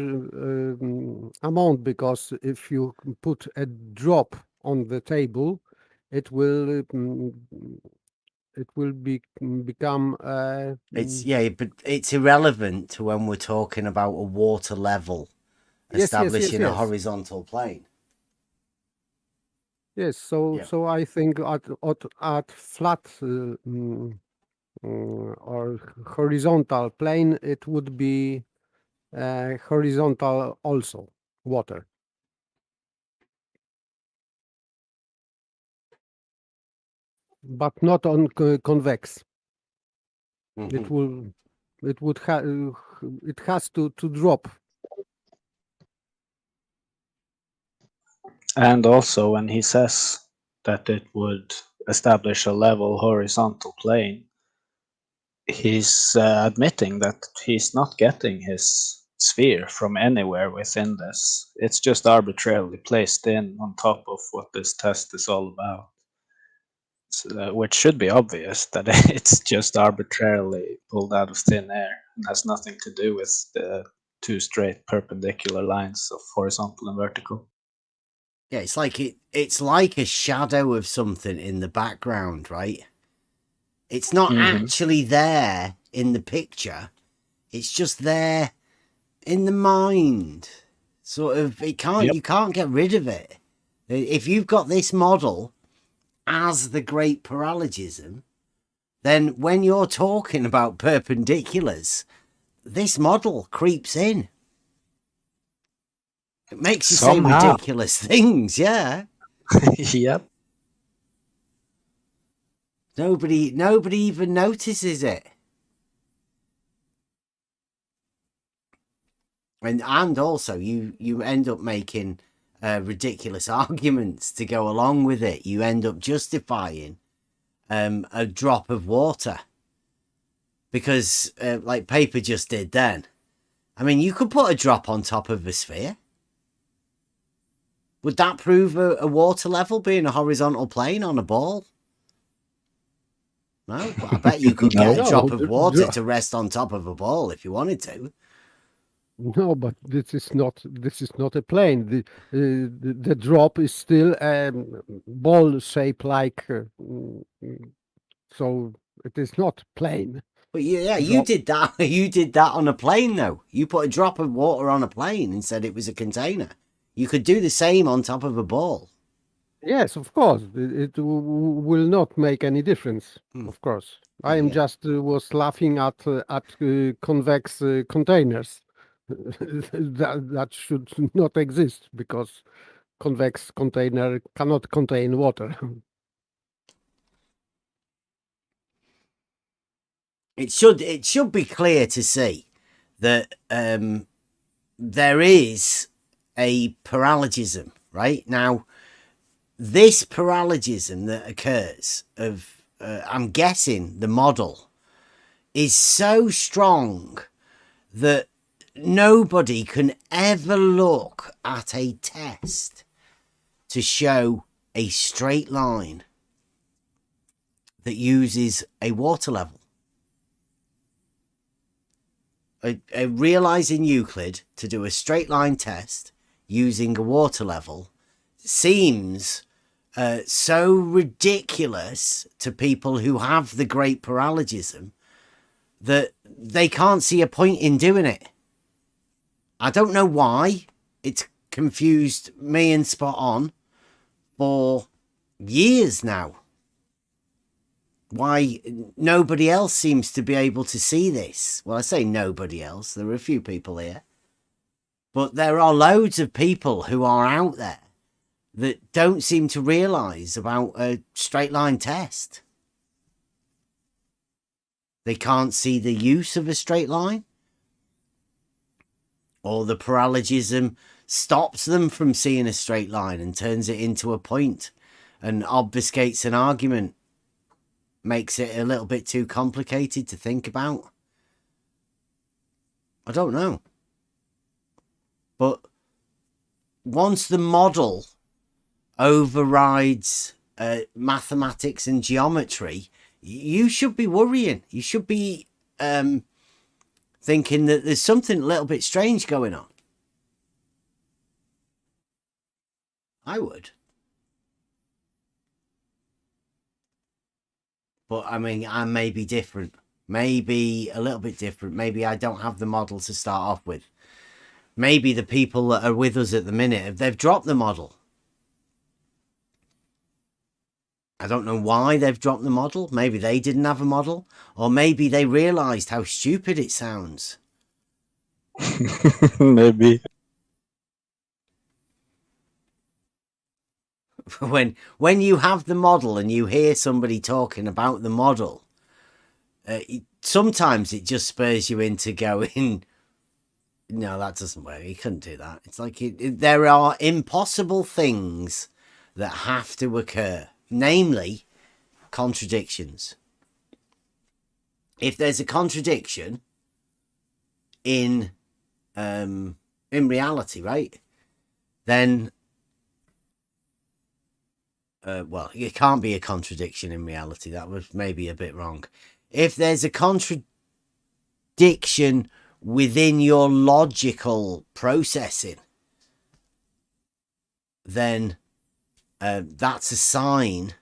Speaker 7: amount, because if you put a drop on the table, it will become
Speaker 1: But it's irrelevant to when we're talking about a water level establishing a
Speaker 7: yes.
Speaker 1: horizontal plane.
Speaker 7: Yes, so
Speaker 1: Yeah.
Speaker 7: so I think at flat or horizontal plane, it would be horizontal also, water. But not on convex. It will, it has to drop.
Speaker 11: And also, when he says that it would establish a level horizontal plane, he's admitting that he's not getting his sphere from anywhere within this. It's just arbitrarily placed in on top of what this test is all about. So, which should be obvious, that it's just arbitrarily pulled out of thin air and has nothing to do with the two straight perpendicular lines of horizontal and vertical.
Speaker 1: Yeah, it's like a shadow of something in the background, right? It's not actually there in the picture. It's just there in the mind. Sort of, you can't get rid of it. If you've got this model as the great paralogism, then when you're talking about perpendiculars, this model creeps in. It makes you say ridiculous things, yeah.
Speaker 11: Yep.
Speaker 1: Nobody even notices it. And also you end up making ridiculous arguments to go along with it. You end up justifying a drop of water because like Paper just did then. I mean, you could put a drop on top of a sphere. Would that prove a water level being a horizontal plane on a ball? No, but I bet you could get a drop of water to rest on top of a ball if you wanted to.
Speaker 7: No, but this is not a plane. The drop is still ball shape, like so it is not plane.
Speaker 1: But yeah, you did that. You did that on a plane, though. You put a drop of water on a plane and said it was a container. You could do the same on top of a ball.
Speaker 7: Yes, of course. Will not make any difference.
Speaker 1: Hmm.
Speaker 7: Of course, I am
Speaker 1: Yeah.
Speaker 7: just was laughing at convex containers. That should not exist because convex container cannot contain water.
Speaker 1: It should be clear to see that there is a paralogism, right? Now, this paralogism that occurs of I'm guessing the model is so strong that nobody can ever look at a test to show a straight line that uses a water level. Realizing Euclid to do a straight line test using a water level seems so ridiculous to people who have the great paralogism that they can't see a point in doing it. I don't know why. It's confused me and Spot On for years now. Why nobody else seems to be able to see this. Well, I say nobody else. There are a few people here. But there are loads of people who are out there that don't seem to realise about a straight line test. They can't see the use of a straight line. Or the paralogism stops them from seeing a straight line and turns it into a point and obfuscates an argument. Makes it a little bit too complicated to think about. I don't know. But once the model overrides mathematics and geometry, you should be worrying. You should be thinking that there's something a little bit strange going on. I would. But I mean, I may be different. Maybe a little bit different. Maybe I don't have the model to start off with. Maybe the people that are with us at the minute, they've dropped the model. I don't know why they've dropped the model. Maybe they didn't have a model. Or maybe they realised how stupid it sounds.
Speaker 11: Maybe.
Speaker 1: When you have the model and you hear somebody talking about the model, sometimes it just spurs you into going, no, that doesn't work. You couldn't do that. It's like there are impossible things that have to occur, namely contradictions. If there's a contradiction in reality, right, then well, it can't be a contradiction in reality. That was maybe a bit wrong. If there's a contradiction within your logical processing, then that's a sign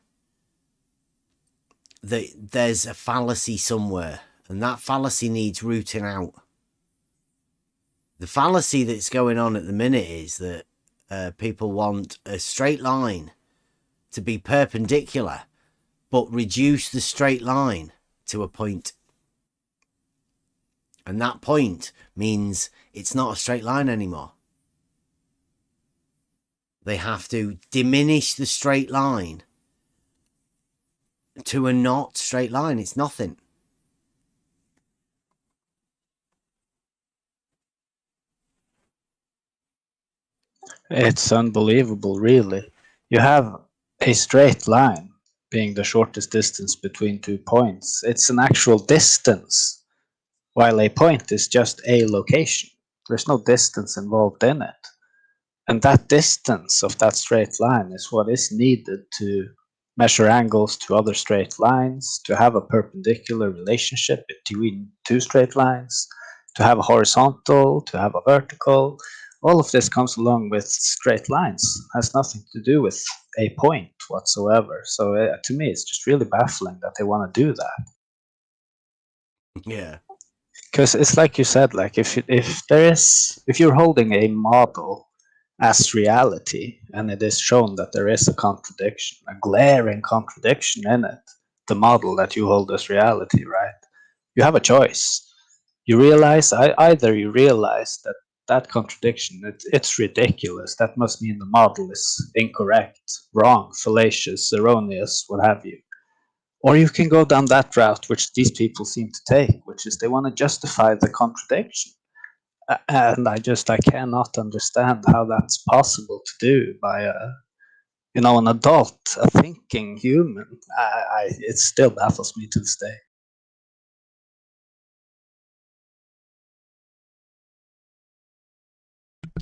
Speaker 1: that there's a fallacy somewhere, and that fallacy needs rooting out. The fallacy that's going on at the minute is that people want a straight line to be perpendicular, but reduce the straight line to a point. And that point means it's not a straight line anymore. They have to diminish the straight line to a not straight line. It's nothing.
Speaker 11: It's unbelievable, really. You have a straight line being the shortest distance between 2 points. It's an actual distance, while a point is just a location. There's no distance involved in it. And that distance of that straight line is what is needed to measure angles to other straight lines, to have a perpendicular relationship between 2 straight lines, to have a horizontal, to have a vertical. All of this comes along with straight lines. It has nothing to do with a point whatsoever. So to me, it's just really baffling that they want to do that.
Speaker 1: Yeah.
Speaker 11: Because it's like you said, like if you're holding a model as reality, and it is shown that there is a contradiction, a glaring contradiction in it, the model that you hold as reality, right? You have a choice. You realize, either you realize that that contradiction, it's ridiculous, that must mean the model is incorrect, wrong, fallacious, erroneous, what have you. Or you can go down that route, which these people seem to take, which is they want to justify the contradiction. And I cannot understand how that's possible to do by an adult, a thinking human. It still baffles me to this day.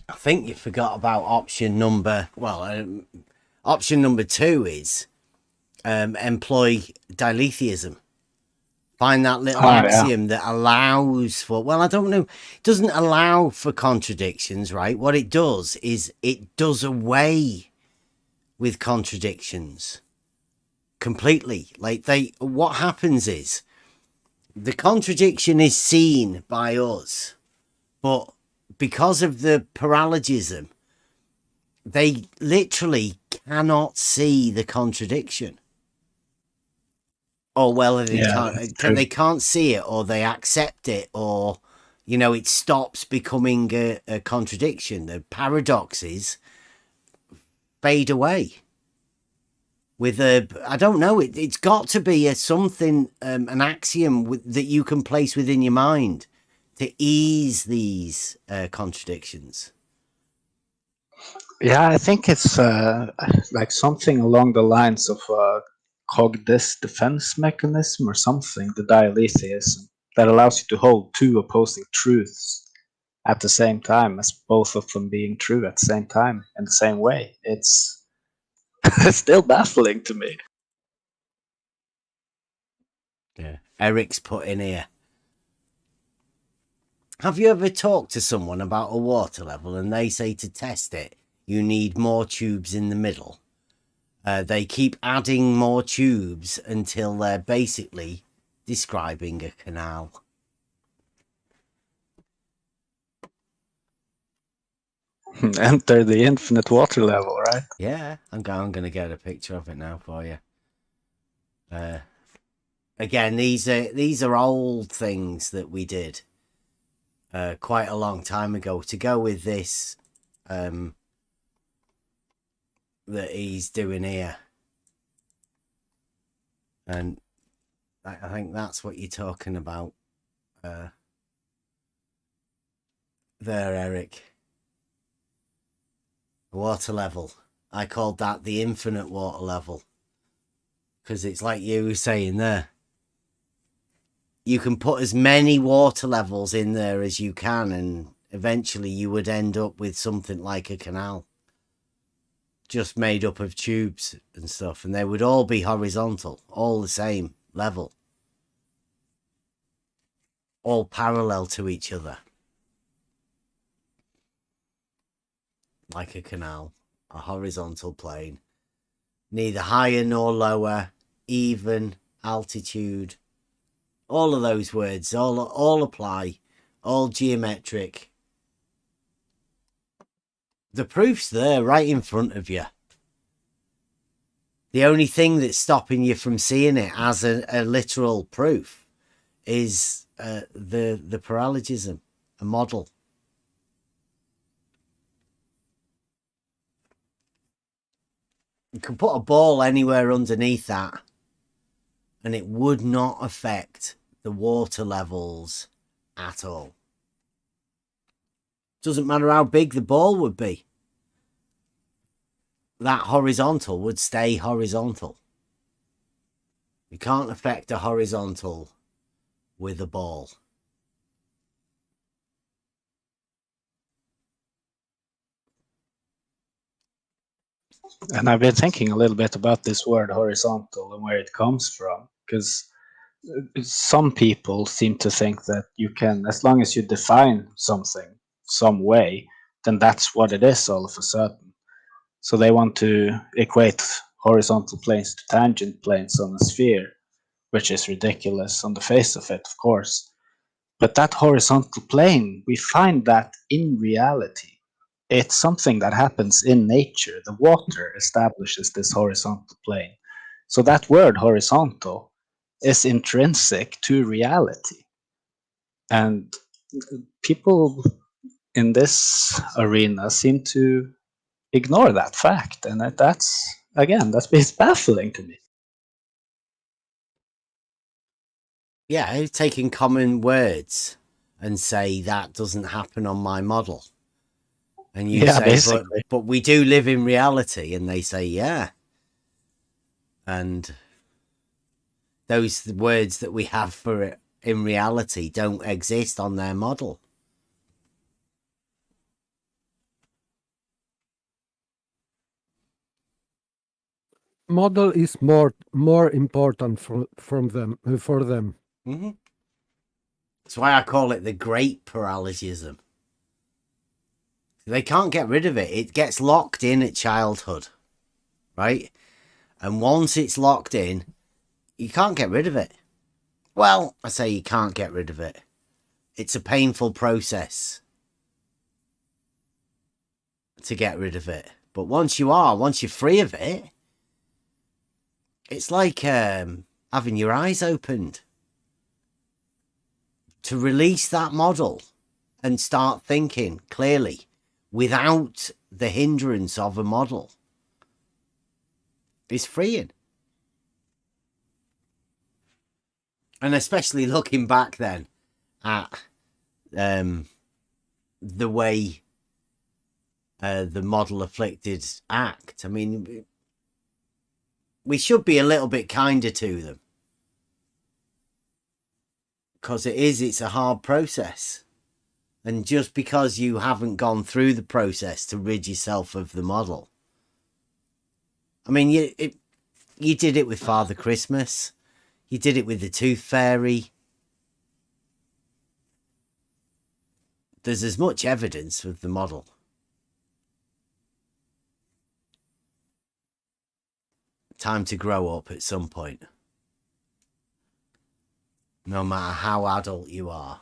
Speaker 5: I think you forgot about option number. Well, option number 2 is employ diletheism. Find that little axiom that allows for. Well, I don't know. It doesn't allow for contradictions, right? What it does is it does away with contradictions completely. Like what happens is the contradiction is seen by us, but because of the paralogism, they literally cannot see the contradiction. Or well, they can't see it, or they accept it, or it stops becoming a contradiction. The paradoxes fade away. With I don't know. It's got to be something, an axiom that you can place within your mind to ease these contradictions.
Speaker 11: Yeah, I think it's like something along the lines of cognitive defense mechanism or something, the dialetheism, that allows you to hold two opposing truths at the same time, as both of them being true at the same time in the same way. It's still baffling to me.
Speaker 5: Yeah, Eric's put in here. Have you ever talked to someone about a water level and they say to test it, you need more tubes in the middle? They keep adding more tubes until they're basically describing a canal.
Speaker 11: Enter the infinite water level, right?
Speaker 5: Yeah, I'm going to get a picture of it now for you. Again, these are old things that we did quite a long time ago to go with this that he's doing here. And I think that's what you're talking about there, Eric. Water level. I called that the infinite water level. Because it's like you were saying there. You can put as many water levels in there as you can, and eventually you would end up with something like a canal. Just made up of tubes and stuff. And they would all be horizontal. All the same level. All parallel to each other. Like a canal. A horizontal plane. Neither higher nor lower. Even, altitude. All of those words. All apply. All geometric. The proof's there right in front of you. The only thing that's stopping you from seeing it as a literal proof is the paralogism, a model. You can put a ball anywhere underneath that and it would not affect the water levels at all. Doesn't matter how big the ball would be. That horizontal would stay horizontal. You can't affect a horizontal with a ball.
Speaker 11: And I've been thinking a little bit about this word horizontal and where it comes from, because some people seem to think that you can, as long as you define something some way, then that's what it is all of a sudden. So they want to equate horizontal planes to tangent planes on a sphere, which is ridiculous on the face of it, of course. But that horizontal plane, we find that in reality. it's something that happens in nature. The water establishes this horizontal plane. So that word horizontal is intrinsic to reality. And people in this arena seem to ignore that fact. And that's, again, it's baffling to me.
Speaker 5: Yeah, taking common words and say that doesn't happen on my model. And you say,
Speaker 11: basically.
Speaker 5: but we do live in reality. And they say, yeah. And those words that we have for it in reality don't exist on their model.
Speaker 7: Model is more important for them.
Speaker 5: Mm-hmm. That's why I call it the great paralogism. They can't get rid of it. It gets locked in at childhood, right? And once it's locked in, you can't get rid of it. Well, I say you can't get rid of it. It's a painful process to get rid of it. But once you're free of it, it's like having your eyes opened. To release that model and start thinking clearly without the hindrance of a model is freeing. And especially looking back then at the way the model afflicted act. I mean, we should be a little bit kinder to them. Because it's a hard process. And just because you haven't gone through the process to rid yourself of the model. I mean, you did it with Father Christmas. You did it with the Tooth Fairy. There's as much evidence with the model. Time to grow up at some point. No matter how adult you are.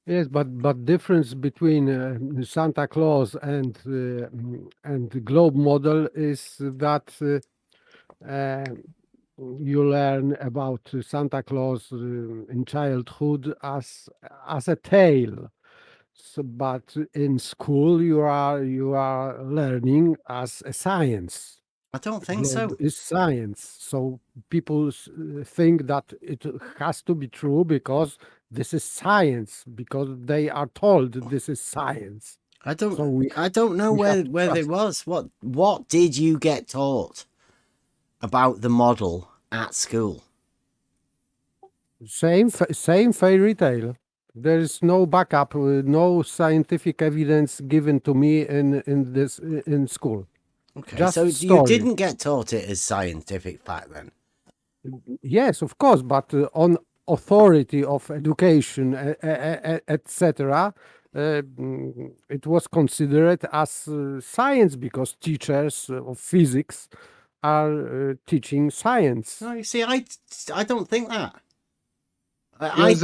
Speaker 7: Yes, but difference between Santa Claus and the globe model is that you learn about Santa Claus in childhood as a tale. So, but in school you are learning as a science.
Speaker 5: I don't think
Speaker 7: Globe
Speaker 5: so.
Speaker 7: is science, so people think that it has to be true because this is science, because they are told this is science.
Speaker 5: I don't
Speaker 7: So
Speaker 5: I don't know
Speaker 7: we have
Speaker 5: where
Speaker 7: to
Speaker 5: it was. What did you get taught about the model at school?
Speaker 7: same fairy tale. There is no backup, no scientific evidence given to me in school.
Speaker 5: Okay,
Speaker 7: Just
Speaker 5: so you
Speaker 7: story.
Speaker 5: didn't get taught it as scientific fact then?
Speaker 7: Yes, of course, but on authority of education, etc., it was considered as science because teachers of physics are teaching science.
Speaker 5: No, you see, I don't think that.
Speaker 6: Yeah,
Speaker 5: I
Speaker 6: the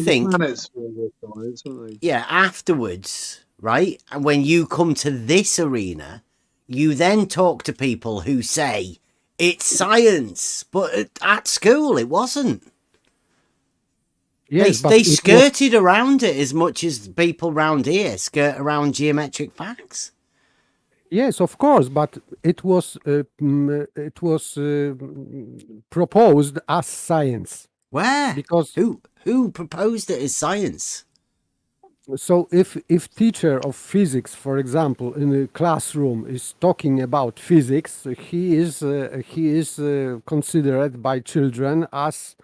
Speaker 5: think
Speaker 6: planets were science, weren't they?
Speaker 5: yeah, afterwards, right? And when you come to this arena, you then talk to people who say it's science, but at school it wasn't.
Speaker 7: Yes, but
Speaker 5: They
Speaker 7: it was,
Speaker 5: skirted around it as much as people round here skirt around geometric facts.
Speaker 7: yes, of course, but it was proposed as science.
Speaker 5: Where?
Speaker 7: Because
Speaker 5: who proposed it as science?
Speaker 7: so if teacher of physics, for example, in a classroom is talking about physics, he is considered by children as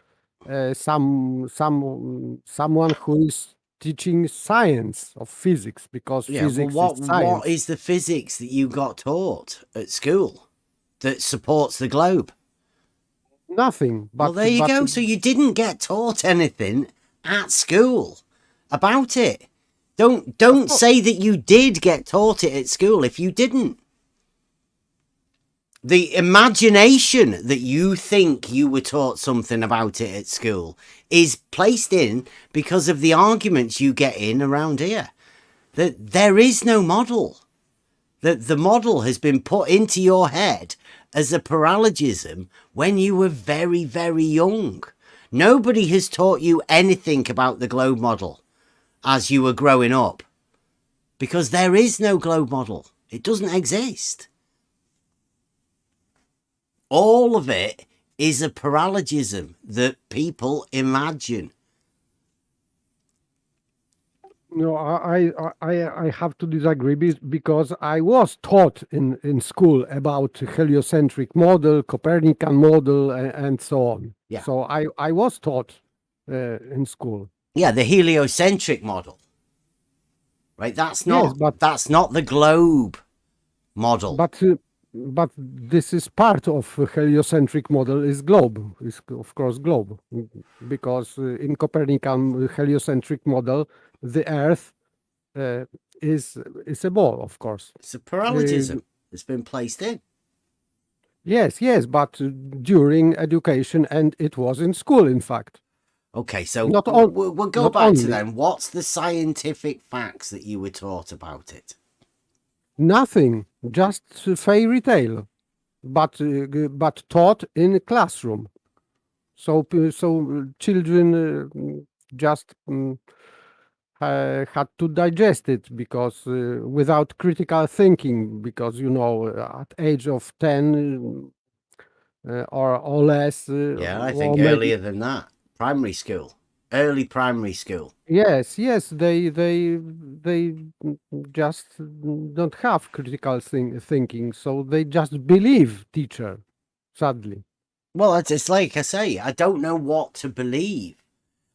Speaker 7: someone who is teaching science of physics, because
Speaker 5: Yeah,
Speaker 7: physics
Speaker 5: well,
Speaker 7: is science.
Speaker 5: what is the physics that you got taught at school that supports the globe?
Speaker 7: Nothing. But,
Speaker 5: Well, there you go. So you didn't get taught anything at school about it. Don't say that you did get taught it at school if you didn't.
Speaker 1: The imagination that you think you were taught something about it at school is placed in because of the arguments you get in around here. That there is no model. That the model has been put into your head as a paralogism when you were very, very young. Nobody has taught you anything about the globe model as you were growing up, because there is no globe model. It doesn't exist. All of it is a paralogism that people imagine.
Speaker 7: No, I have to disagree because I was taught in school about heliocentric model, Copernican model, and so on.
Speaker 1: Yeah.
Speaker 7: So I was taught in school.
Speaker 1: Yeah, the heliocentric model. Right? That's not
Speaker 7: Yes, but
Speaker 1: that's not the globe model.
Speaker 7: but this is part of heliocentric model is globe, is of course globe, because in Copernican heliocentric model the Earth is a ball, of course.
Speaker 1: It's a paralogism that's been placed in.
Speaker 7: Yes, but during education, and it was in school, in fact.
Speaker 1: Okay, so
Speaker 7: Not on-
Speaker 1: we'll go
Speaker 7: not
Speaker 1: back to
Speaker 7: only.
Speaker 1: then. What's the scientific facts that you were taught about it?
Speaker 7: Nothing, just fairy tale, but taught in a classroom. So children just had to digest it because without critical thinking, because at age of 10 or less.
Speaker 1: Yeah, I
Speaker 7: or
Speaker 1: think
Speaker 7: maybe-
Speaker 1: earlier than that. Primary school. Early primary school.
Speaker 7: Yes, they just don't have critical thinking, so they just believe teacher. Sadly,
Speaker 1: Well, it's like I say, I don't know what to believe.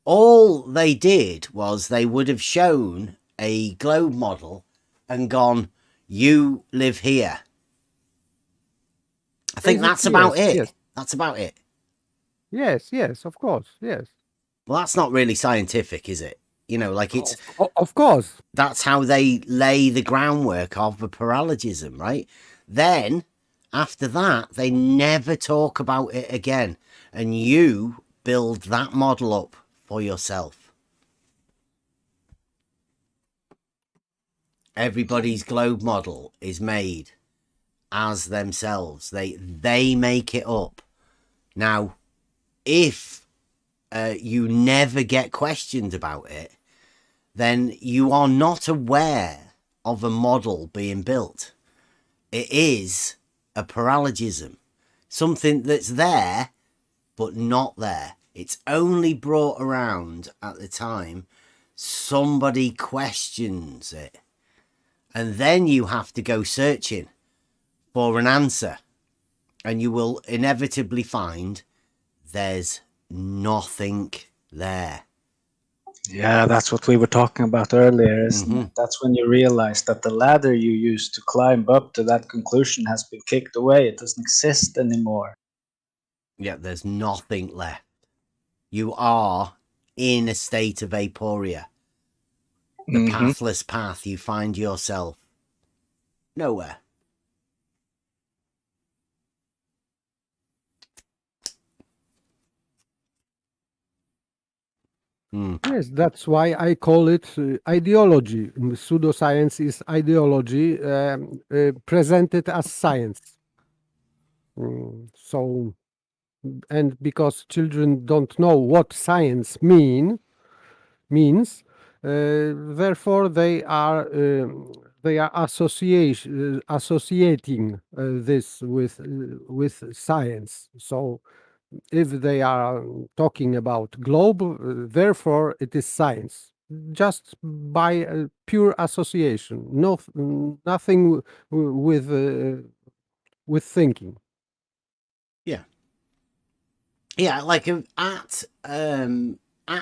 Speaker 1: All they did was they would have shown a globe model and gone, you live here. I think that's
Speaker 7: Basically,
Speaker 1: about
Speaker 7: yes,
Speaker 1: it.
Speaker 7: yes.
Speaker 1: That's about it.
Speaker 7: Yes, of course, yes.
Speaker 1: Well, that's not really scientific, is it? Like it's
Speaker 7: Of course.
Speaker 1: that's how they lay the groundwork of a paralogism, right? Then after that, they never talk about it again, and you build that model up for yourself. Everybody's globe model is made as themselves. They make it up. Now, if you never get questioned about it, then you are not aware of a model being built. It is a paralogism, something that's there but not there. It's only brought around at the time somebody questions it, and then you have to go searching for an answer, and you will inevitably find there's nothing there.
Speaker 11: Yeah, that's what we were talking about earlier, isn't
Speaker 1: Mhm.
Speaker 11: it? That's when you realize that the ladder you used to climb up to that conclusion has been kicked away. It doesn't exist anymore.
Speaker 1: Yeah, there's nothing left. You are in a state of aporia. The
Speaker 11: Mhm.
Speaker 1: pathless path, you find yourself nowhere.
Speaker 7: Yes, that's why I call it ideology. Pseudoscience is ideology presented as science. So, and because children don't know what science means, therefore they are associating this with science. So if they are talking about globe, therefore it is science, just by pure association, nothing with thinking.
Speaker 1: Yeah, like at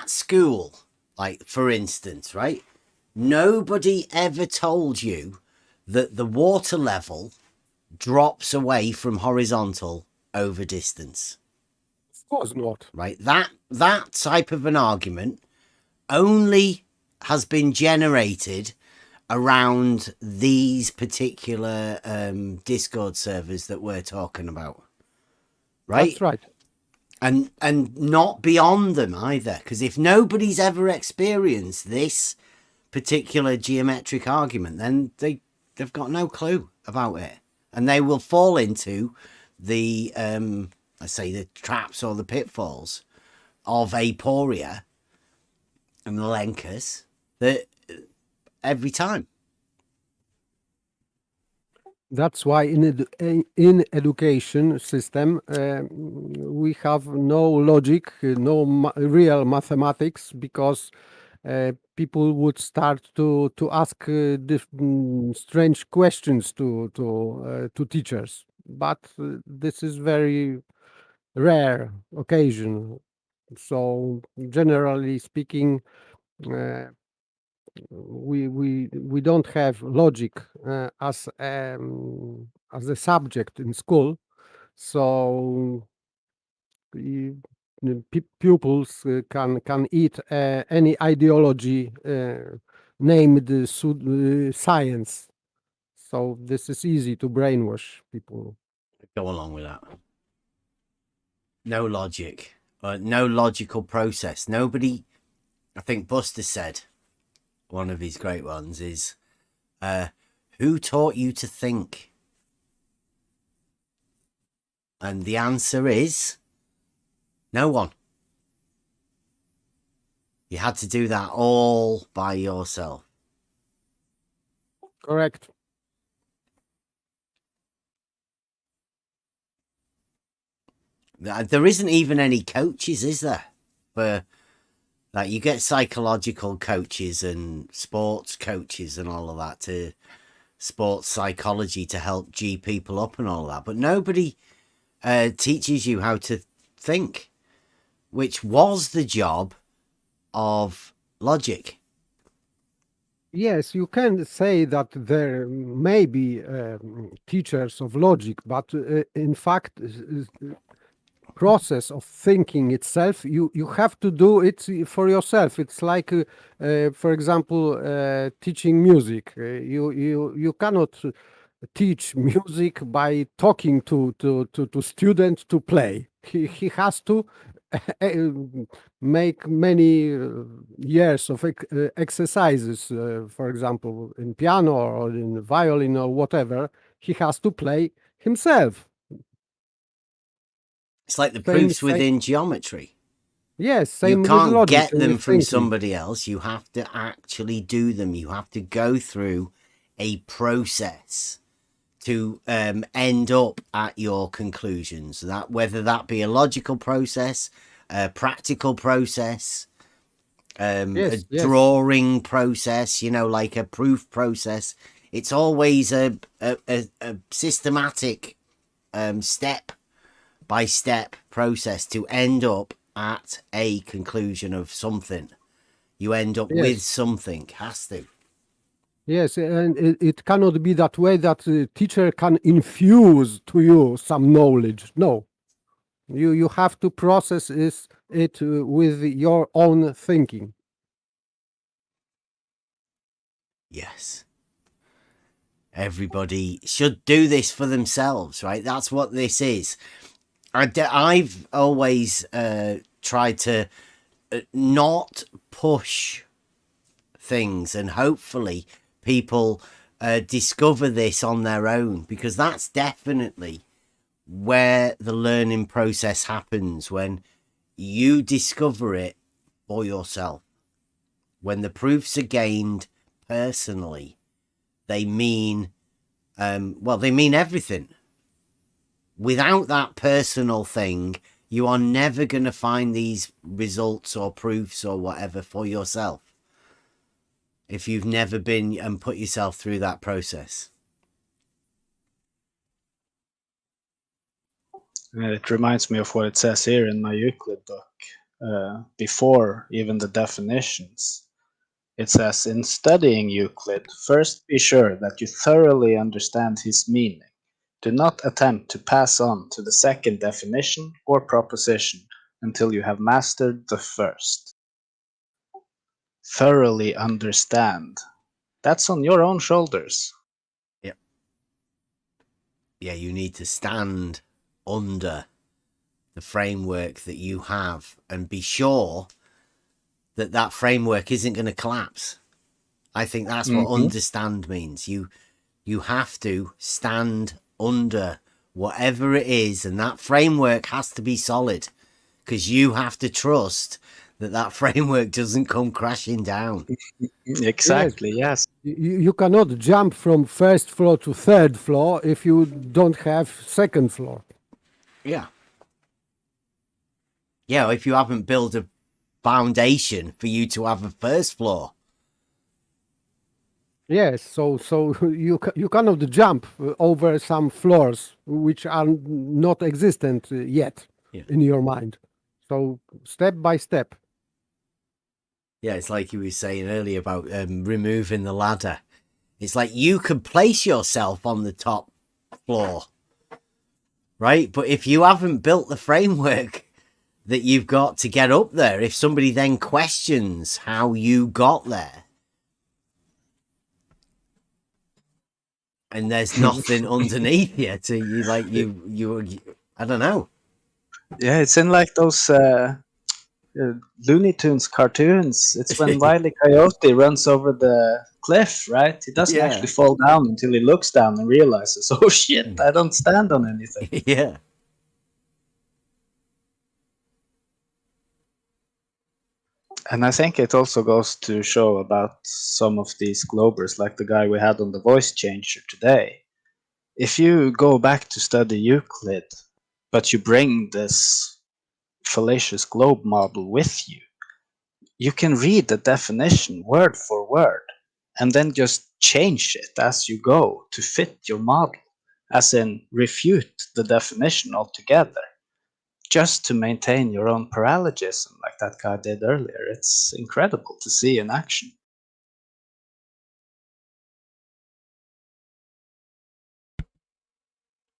Speaker 1: school, like for instance, right? Nobody ever told you that the water level drops away from horizontal over distance,
Speaker 7: Of course not.
Speaker 1: right? That type of an argument only has been generated around these particular Discord servers that we're talking about, right?
Speaker 7: That's right.
Speaker 1: And not beyond them either, because if nobody's ever experienced this particular geometric argument, then they've got no clue about it, and they will fall into the I say the traps or the pitfalls of aporia and the Lenkers that every time.
Speaker 7: That's why in education system we have no logic, no real mathematics, because people would start to ask strange questions to teachers. But this is very rare occasion. So generally speaking, we don't have logic as a subject in school, so pupils can eat any ideology named science. So this is easy to brainwash people.
Speaker 1: Go along with that. No logic, no logical process. Nobody, I think Buster said, one of his great ones is, who taught you to think? And the answer is no one. You had to do that all by yourself.
Speaker 7: Correct.
Speaker 1: There isn't even any coaches, is there? For like, you get psychological coaches and sports coaches and all of that, to sports psychology to help G people up and all that, but nobody teaches you how to think, which was the job of logic.
Speaker 7: Yes, you can say that there may be teachers of logic, but in fact, process of thinking itself, you have to do it for yourself. It's like, for example, teaching music. You cannot teach music by talking to students to play. He has to make many years of exercises, for example, in piano or in violin or whatever. He has to play himself.
Speaker 1: It's like the
Speaker 7: Same-
Speaker 1: proofs
Speaker 7: same-
Speaker 1: within geometry.
Speaker 7: Yes, same
Speaker 1: You
Speaker 7: with
Speaker 1: can't
Speaker 7: logic
Speaker 1: get
Speaker 7: and
Speaker 1: them
Speaker 7: with
Speaker 1: from
Speaker 7: thinking.
Speaker 1: somebody else. You have to actually do them. You have to go through a process to end up at your conclusions. That, whether that be a logical process, a practical process, a
Speaker 7: Yes.
Speaker 1: drawing process, like a proof process. It's always a systematic step by step process to end up at a conclusion of something. You end up with
Speaker 7: Yes.
Speaker 1: something. Has to.
Speaker 7: Yes, and it cannot be that way that the teacher can infuse to you some knowledge. No, you have to process it with your own thinking.
Speaker 1: Yes. Everybody should do this for themselves, right? That's what this is. I've always tried to not push things, and hopefully people discover this on their own, because that's definitely where the learning process happens, when you discover it for yourself. When the proofs are gained personally, they mean they mean everything. Without that personal thing, you are never going to find these results or proofs or whatever for yourself, if you've never been and put yourself through that process.
Speaker 11: It reminds me of what it says here in my Euclid book, before even the definitions. It says, in studying Euclid, first be sure that you thoroughly understand his meaning. Do not attempt to pass on to the second definition or proposition until you have mastered the first. Thoroughly understand. That's on your own shoulders.
Speaker 5: Yeah, you need to stand under the framework that you have and be sure that that framework isn't going to collapse. I think that's what understand means. You have to stand under whatever it is, and that framework has to be solid, because you have to trust that that framework doesn't come crashing down.
Speaker 11: Exactly, yes.
Speaker 7: You cannot jump from first floor to third floor if you don't have second floor.
Speaker 5: Yeah. Yeah, if you haven't built a foundation for you to have a first floor.
Speaker 7: Yes, so you cannot jump over some floors which are not existent yet in your mind. So step by step.
Speaker 5: Yeah, it's like you were saying earlier about removing the ladder. It's like you could place yourself on the top floor, right? But if you haven't built the framework that you've got to get up there, if somebody then questions how you got there, and there's nothing underneath you to you, like you I don't know.
Speaker 11: Yeah, it's in like those Looney Tunes cartoons. It's when Wile E. Coyote runs over the cliff, right? He doesn't actually fall down until he looks down and realizes, oh shit, I don't stand on anything.
Speaker 5: Yeah.
Speaker 11: And I think it also goes to show about some of these globers, like the guy we had on the voice changer today. If you go back to study Euclid, but you bring this fallacious globe model with you, you can read the definition word for word and then just change it as you go to fit your model, as in refute the definition altogether, just to maintain your own paralogism like that guy did earlier. It's incredible to see in action.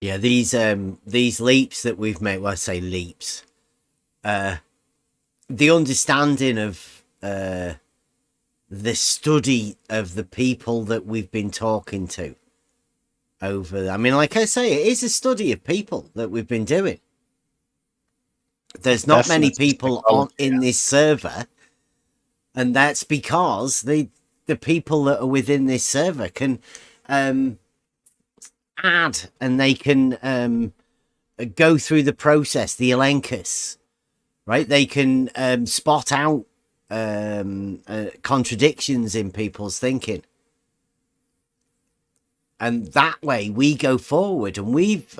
Speaker 5: Yeah, these leaps that we've made, well, I say leaps, the understanding of the study of the people that we've been talking to over, I mean, like I say, it is a study of people that we've been doing. There's not many people in this server, and that's because the people that are within this server can add, and they can go through the process, the Elenchus, right? They can spot out contradictions in people's thinking, and that way we go forward. And we've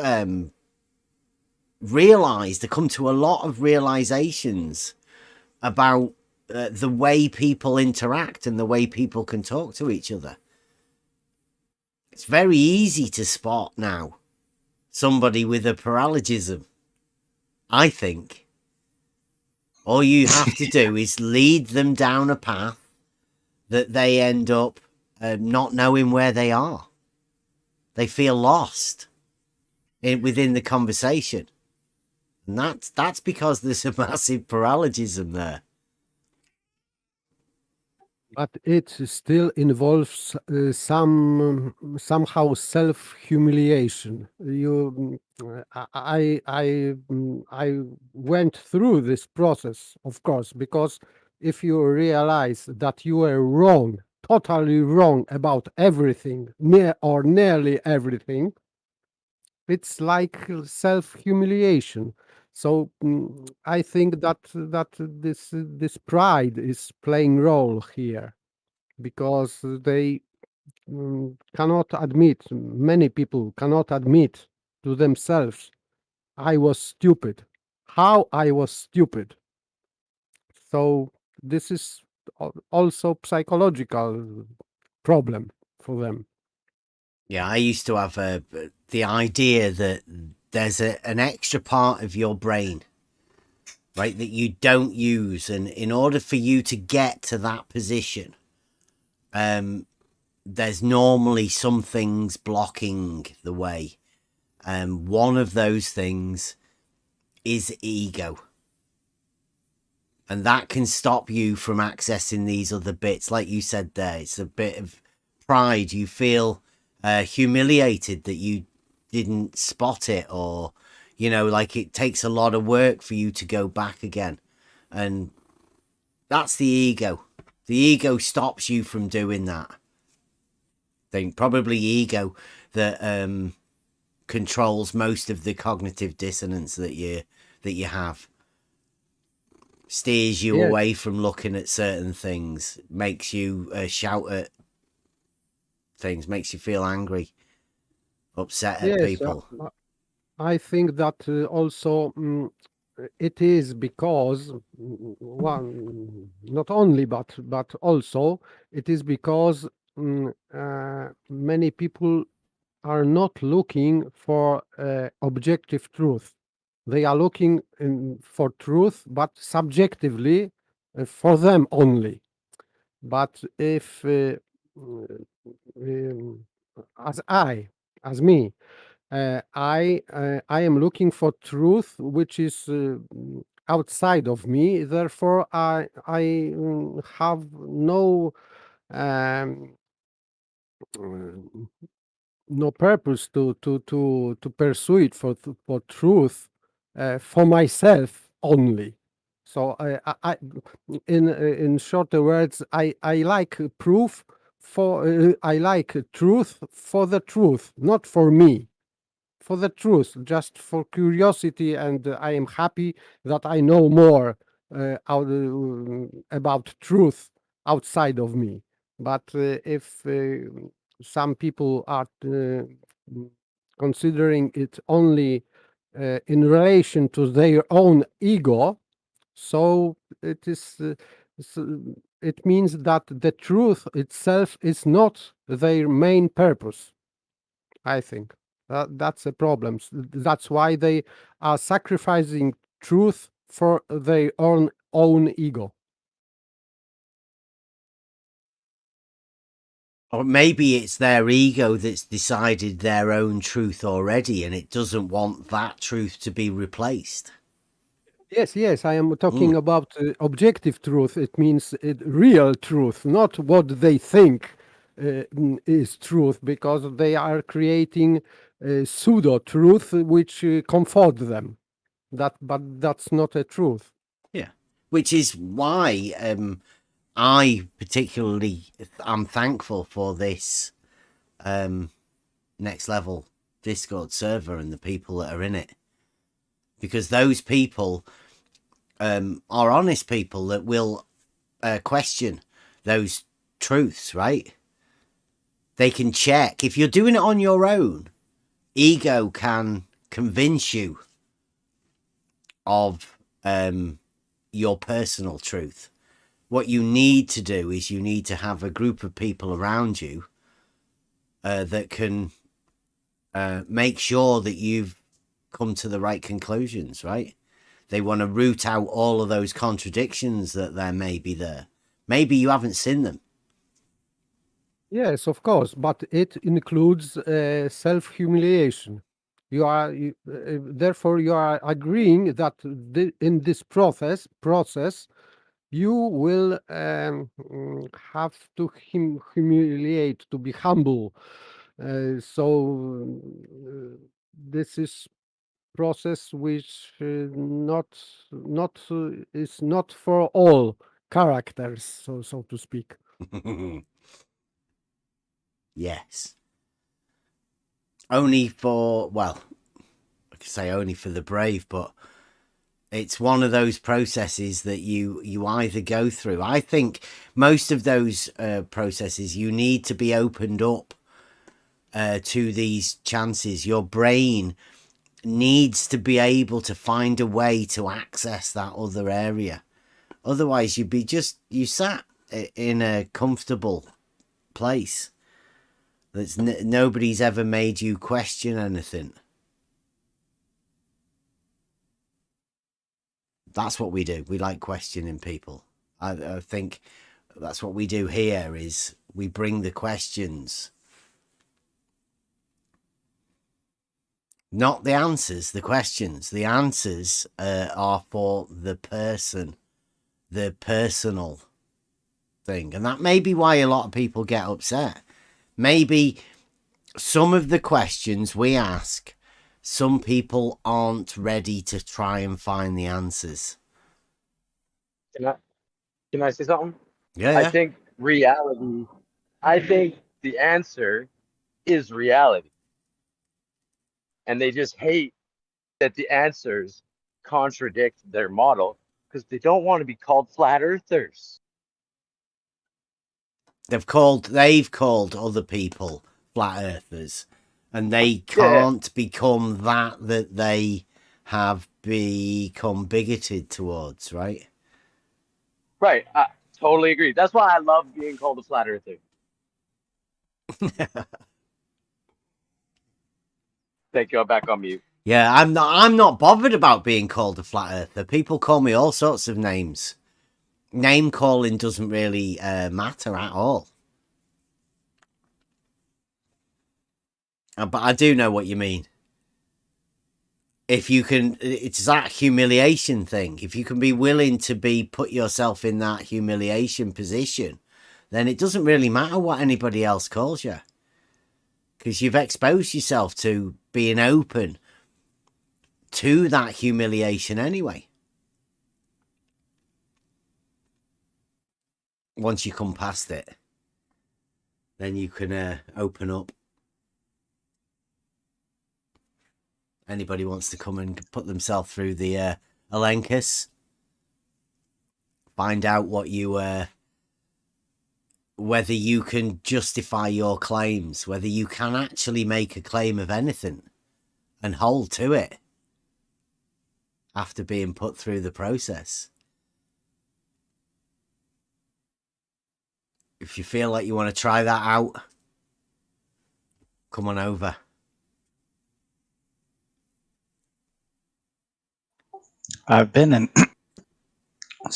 Speaker 5: realized, come to a lot of realizations about the way people interact and the way people can talk to each other. It's very easy to spot now somebody with a paralogism. I think all you have to do is lead them down a path that they end up not knowing where they are. They feel lost within the conversation. And that's because there's a massive paralogism there.
Speaker 7: But it still involves somehow self-humiliation. I went through this process, of course, because if you realize that you are wrong, totally wrong about everything, or nearly everything, it's like self-humiliation. So I think that this pride is playing role here, because they cannot admit, many people cannot admit to themselves, I was stupid. How I was stupid. So this is also psychological problem for them.
Speaker 5: Yeah, I used to have the idea that there's an extra part of your brain, right, that you don't use, and in order for you to get to that position, there's normally some things blocking the way. One of those things is ego, and that can stop you from accessing these other bits. Like you said there, it's a bit of pride, you feel humiliated that you didn't spot it, or like it takes a lot of work for you to go back again. And that's the ego. The ego stops you from doing that. I think probably ego that controls most of the cognitive dissonance that you have. Steers you
Speaker 7: Yeah.
Speaker 5: away from looking at certain things, makes you shout at things, makes you feel angry, upset at
Speaker 7: Yes,
Speaker 5: people.
Speaker 7: I think that also it is because one, not only but also it is because many people are not looking for objective truth. They are looking for truth, but subjectively for them only. But if as me, I am looking for truth which is outside of me. Therefore, I have no um, no purpose to pursue it for truth for myself only. So in shorter words, I like proof for I like truth for the truth, not for me, for the truth, just for curiosity, and I am happy that I know more about truth outside of me. But if some people are considering it only in relation to their own ego, so it is. It means that the truth itself is not their main purpose, I think. That's a problem. That's why they are sacrificing truth for their own ego.
Speaker 5: Or maybe it's their ego that's decided their own truth already, and it doesn't want that truth to be replaced.
Speaker 7: Yes, I am talking about objective truth. It means real truth, not what they think is truth, because they are creating pseudo truth which comfort them. But that's not a truth.
Speaker 5: Yeah, which is why I particularly am thankful for this next level Discord server and the people that are in it, because those people are honest people that will question those truths, right? They can check. If you're doing it on your own, ego can convince you of your personal truth. What you need to do is you need to have a group of people around you that can make sure that you've come to the right conclusions, right? They want to root out all of those contradictions that there may be there. Maybe you haven't seen them.
Speaker 7: Yes, of course, but it includes self-humiliation. Therefore you are agreeing that in this process you will have to humiliate, to be humble. So this is process which is not for all characters, so to speak.
Speaker 5: Yes. Only for, well, I could say only for the brave, but it's one of those processes that you either go through. I think most of those processes, you need to be opened up to these chances. Your brain needs to be able to find a way to access that other area. Otherwise, you sat in a comfortable place. That's nobody's ever made you question anything. That's what we do. We like questioning people. I think that's what we do here, is we bring the questions. Not the answers, the questions. The answers are for the person, the personal thing. And that may be why a lot of people get upset,
Speaker 1: maybe some of the questions we ask, some people aren't ready to try and find the answers.
Speaker 13: Can I say something?
Speaker 1: Yeah,
Speaker 13: I
Speaker 1: yeah.
Speaker 13: think reality, I think the answer is reality. And they just hate that the answers contradict their model because they don't want to be called flat earthers.
Speaker 1: They've called other people flat earthers, and they
Speaker 13: Yeah,
Speaker 1: can't become that they have become bigoted towards, right?
Speaker 13: right. I totally agree. That's why I love being called a flat earther. Thank you. I'm back on mute.
Speaker 1: Yeah, I'm not bothered about being called a flat earther. People call me all sorts of names. Name calling doesn't really matter at all. But I do know what you mean. If you can, it's that humiliation thing. If you can be willing to put yourself in that humiliation position, then it doesn't really matter what anybody else calls you, because you've exposed yourself to being open to that humiliation anyway. Once you come past it, then you can open up. Anybody wants to come and put themselves through the Elenchus, find out what you whether you can justify your claims, whether you can actually make a claim of anything and hold to it after being put through the process. If you feel like you want to try that out, come on over.
Speaker 11: I've been in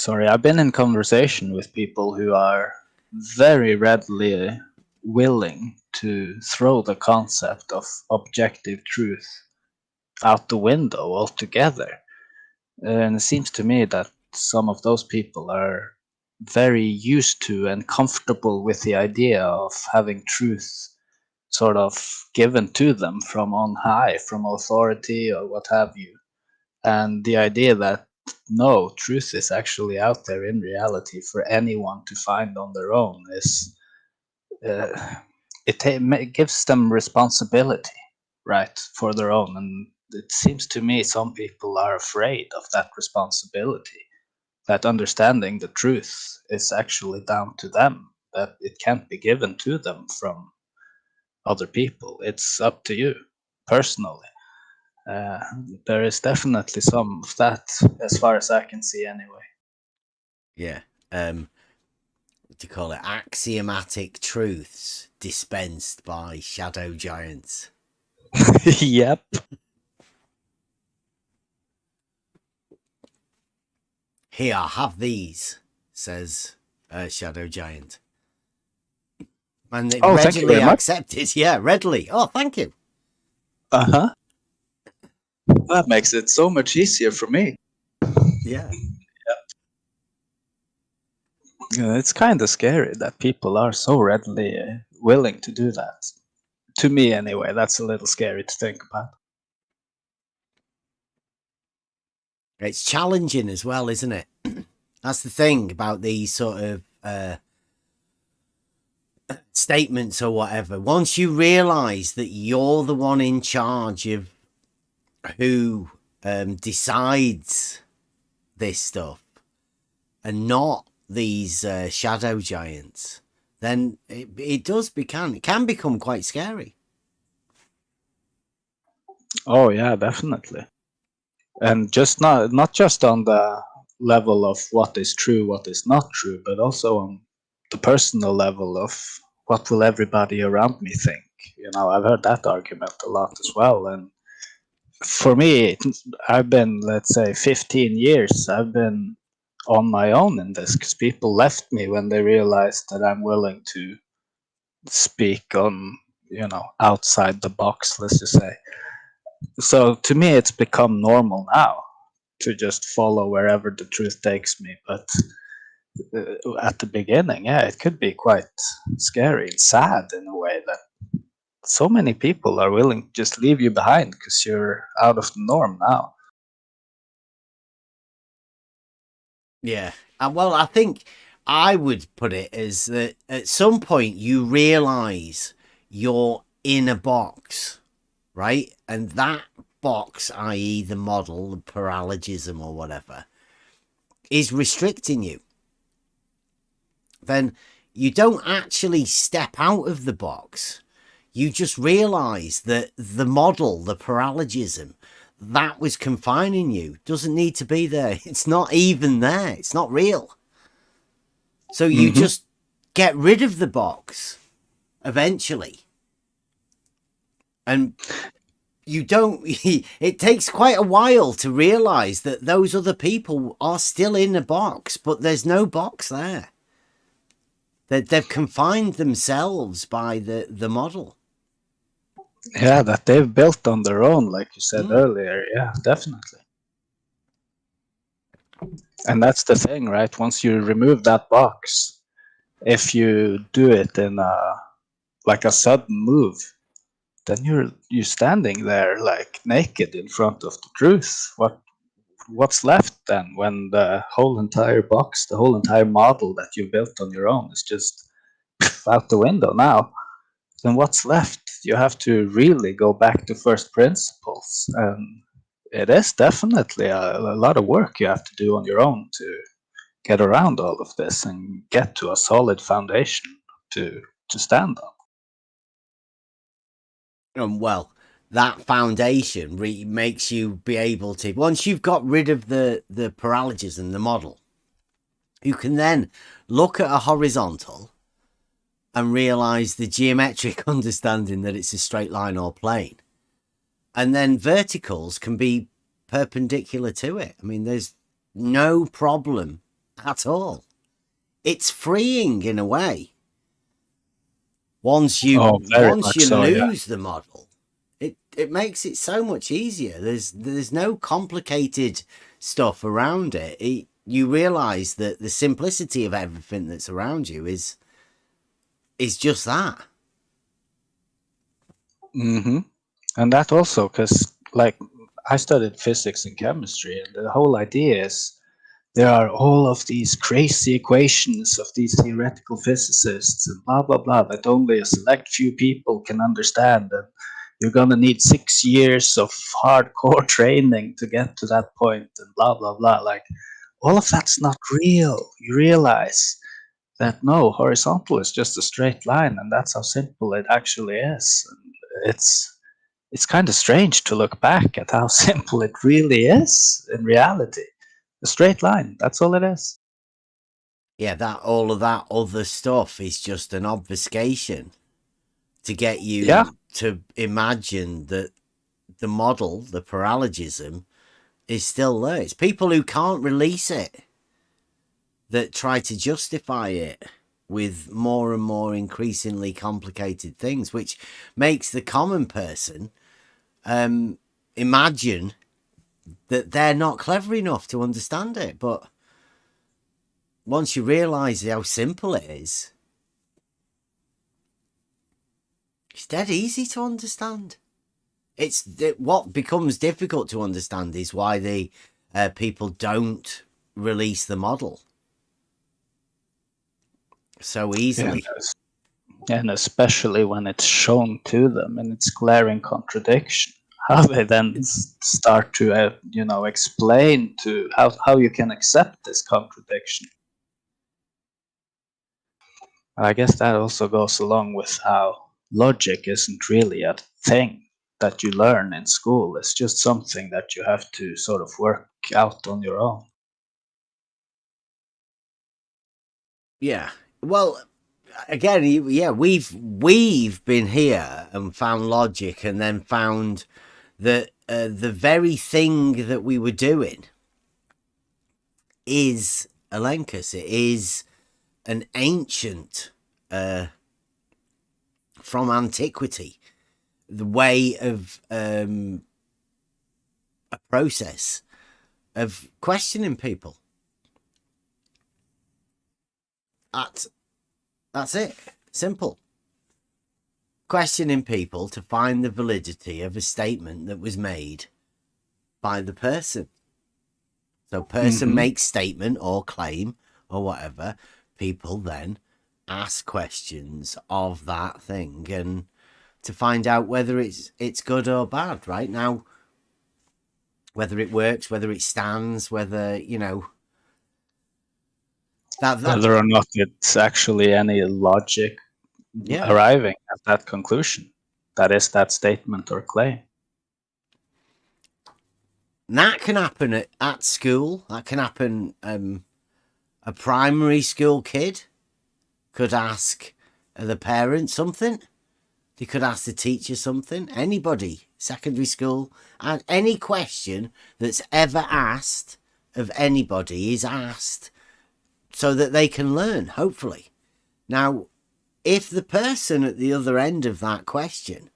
Speaker 11: I've been in conversation with people who are very readily willing to throw the concept of objective truth out the window altogether. And it seems to me that some of those people are very used to and comfortable with the idea of having truth sort of given to them from on high, from authority or what have you. And the idea that no, truth is actually out there in reality for anyone to find on their own is it gives them responsibility, right, for their own. And it seems to me some people are afraid of that responsibility, that understanding the truth is actually down to them, that it can't be given to them from other people. It's up to you personally. There is definitely some of that, as far as I can see, anyway.
Speaker 1: Yeah. What do you call it? Axiomatic truths dispensed by shadow giants.
Speaker 11: Yep.
Speaker 1: Here, have these, says Shadow Giant. And they
Speaker 11: Oh, thank you
Speaker 1: readily
Speaker 11: very much.
Speaker 1: accepted. Yeah, readily. Oh, thank you.
Speaker 11: Uh-huh. That makes it so much easier for me.
Speaker 1: Yeah.
Speaker 11: Yeah, it's kind of scary that people are so readily willing to do that. To me, anyway, that's a little scary to think about.
Speaker 1: It's challenging as well, isn't it? That's the thing about these sort of statements or whatever. Once you realize that you're the one in charge of who decides this stuff and not these shadow giants, then it can become quite scary.
Speaker 11: Oh yeah, definitely. And just not just on the level of what is true, what is not true, but also on the personal level of what will everybody around me think. You know, I've heard that argument a lot as well. And for me, I've been, let's say, 15 years, I've been on my own in this because people left me when they realized that I'm willing to speak on, you know, outside the box, let's just say. So to me, it's become normal now to just follow wherever the truth takes me. But at the beginning, yeah, it could be quite scary and sad in a way that so many people are willing to just leave you behind because you're out of the norm now.
Speaker 1: Yeah. Well, I think I would put it as that at some point you realize you're in a box, right? And that box, i.e., the model, the paralogism or whatever, is restricting you. Then you don't actually step out of the box. You just realize that the model, the paralogism, that was confining you doesn't need to be there. It's not even there. It's not real. So you just get rid of the box eventually. And you don't, it takes quite a while to realize that those other people are still in a box, but there's no box there. They've confined themselves by the model.
Speaker 11: Yeah, that they've built on their own, like you said earlier. Yeah, definitely. And that's the thing, right? Once you remove that box, if you do it in like a sudden move, then you're standing there like naked in front of the truth. What's left then when the whole entire box, the whole entire model that you built on your own is just out the window now? Then what's left? You have to really go back to first principles. And it is definitely a lot of work you have to do on your own to get around all of this and get to a solid foundation to stand on.
Speaker 1: Well, that foundation makes you be able to, once you've got rid of the paralogism, the model, you can then look at a horizontal and realize the geometric understanding that it's a straight line or plane. And then verticals can be perpendicular to it. I mean, there's no problem at all. It's freeing in a way. Once you lose the model, it makes it so much easier. There's no complicated stuff around it. You realize that the simplicity of everything that's around you is just that.
Speaker 11: And that also, because like I studied physics and chemistry, and the whole idea is there are all of these crazy equations of these theoretical physicists and blah blah blah that only a select few people can understand, and you're gonna need 6 years of hardcore training to get to that point, and blah blah blah. Like all of that's not real. You realize that no, horizontal is just a straight line, and that's how simple it actually is. And it's kind of strange to look back at how simple it really is in reality. A straight line, that's all it is.
Speaker 1: Yeah, all of that other stuff is just an obfuscation to get you to imagine that the model, the paralogism, is still there. It's people who can't release it that try to justify it with more and more increasingly complicated things, which makes the common person imagine that they're not clever enough to understand it. But once you realize how simple it is, it's dead easy to understand. What becomes difficult to understand is why the people don't release the model so easily.
Speaker 11: And especially when it's shown to them in its glaring contradiction. How they then start to, explain to how you can accept this contradiction. I guess that also goes along with how logic isn't really a thing that you learn in school. It's just something that you have to sort of work out on your own.
Speaker 1: Yeah. Well, again, yeah, we've been here and found logic, and then found that the very thing that we were doing is Elenchus. It is an ancient from antiquity, the way of a process of questioning people.
Speaker 5: That's it. Simple. Questioning people to find the validity of a statement that was made by the person. So person makes statement or claim or whatever. People then ask questions of that thing and to find out whether it's good or bad. Right now, whether it works, whether it stands, whether that
Speaker 11: Whether or not it's actually any logic arriving at that conclusion. That is that statement or claim.
Speaker 5: That can happen at school. That can happen. A primary school kid could ask the parent something. They could ask the teacher something. Anybody, secondary school, and any question that's ever asked of anybody is asked so that they can learn, hopefully. Now, if the person at the other end of that question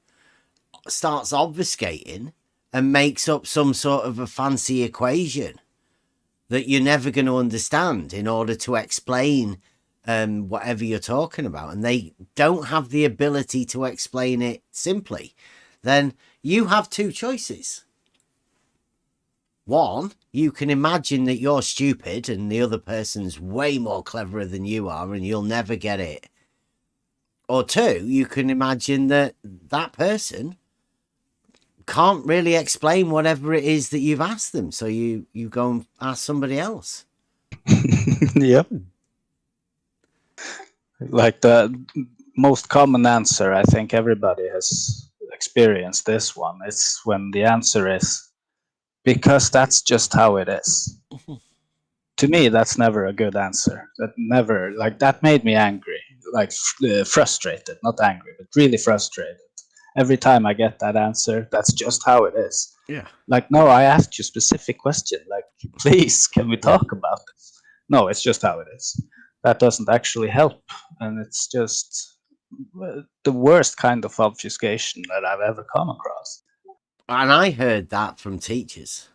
Speaker 5: starts obfuscating and makes up some sort of a fancy equation that you're never going to understand in order to explain whatever you're talking about, and they don't have the ability to explain it simply, then you have two choices. One, you can imagine that you're stupid and the other person's way more cleverer than you are and you'll never get it. Or two, you can imagine that that person can't really explain whatever it is that you've asked them. So you go and ask somebody else.
Speaker 11: Yep. Like the most common answer, I think everybody has experienced this one. It's when the answer is, because that's just how it is. To me, that's never a good answer. That made me angry, frustrated, not angry, but really frustrated. Every time I get that answer, that's just how it is.
Speaker 5: Yeah.
Speaker 11: Like, no, I asked you a specific question. Like, please, can we talk about this? No, it's just how it is. That doesn't actually help. And it's just the worst kind of obfuscation that I've ever come across.
Speaker 5: And I heard that from teachers.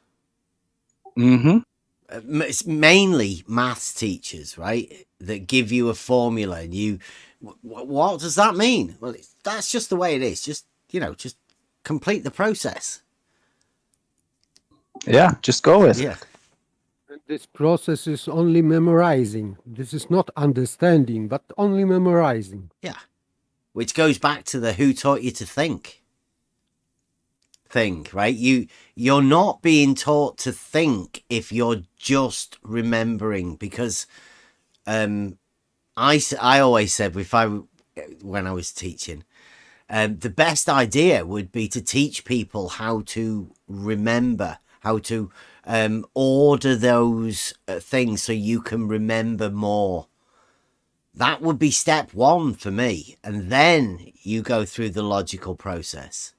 Speaker 5: It's mainly maths teachers, right? That give you a formula and you, what does that mean? Well, that's just the way it is. Just complete the process.
Speaker 11: Yeah, just go with it.
Speaker 5: Yeah.
Speaker 7: This process is only memorizing. This is not understanding, but only memorizing.
Speaker 5: Yeah. Which goes back to the who taught you to think thing, right? You're not being taught to think if you're just remembering, because I always said when I was teaching, the best idea would be to teach people how to remember, how to order those things so you can remember more. That would be step one for me. And then you go through the logical process.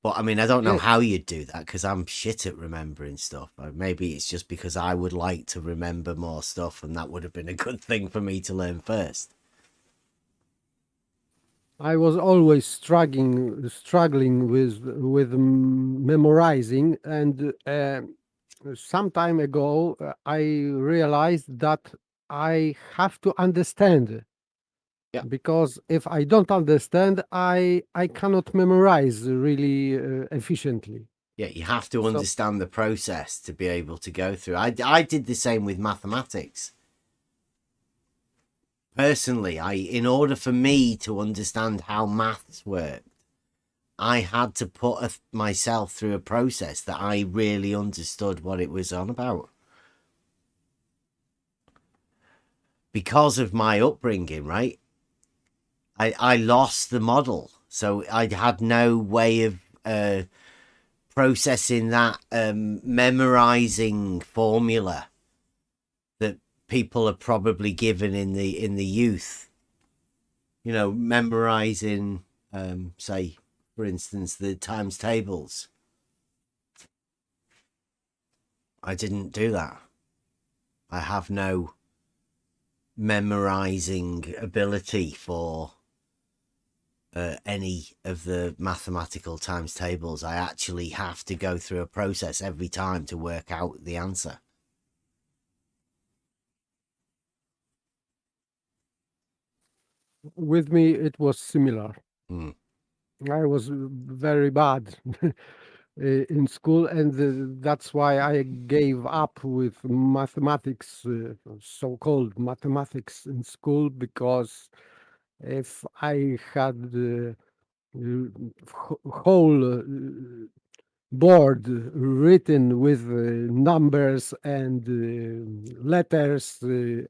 Speaker 5: But I mean, I don't know how you'd do that because I'm shit at remembering stuff. Maybe it's just because I would like to remember more stuff and that would have been a good thing for me to learn first.
Speaker 7: I was always struggling with memorizing, and some time ago I realized that I have to understand.
Speaker 5: Yeah.
Speaker 7: Because if I don't understand, I cannot memorize really efficiently.
Speaker 5: Yeah, you have to understand the process to be able to go through. I did the same with mathematics. Personally, in order for me to understand how maths worked, I had to put myself through a process that I really understood what it was on about. Because of my upbringing, right? I lost the model. So I had no way of processing that memorizing formula that people are probably given in the youth. Memorizing, say, for instance, the times tables. I didn't do that. I have no memorizing ability for any of the mathematical times tables. I actually have to go through a process every time to work out the answer.
Speaker 7: with me it was similar.
Speaker 1: Mm.
Speaker 7: I was very bad in school, and that's why I gave up with mathematics, so-called mathematics in school, because if I had whole board written with numbers and letters,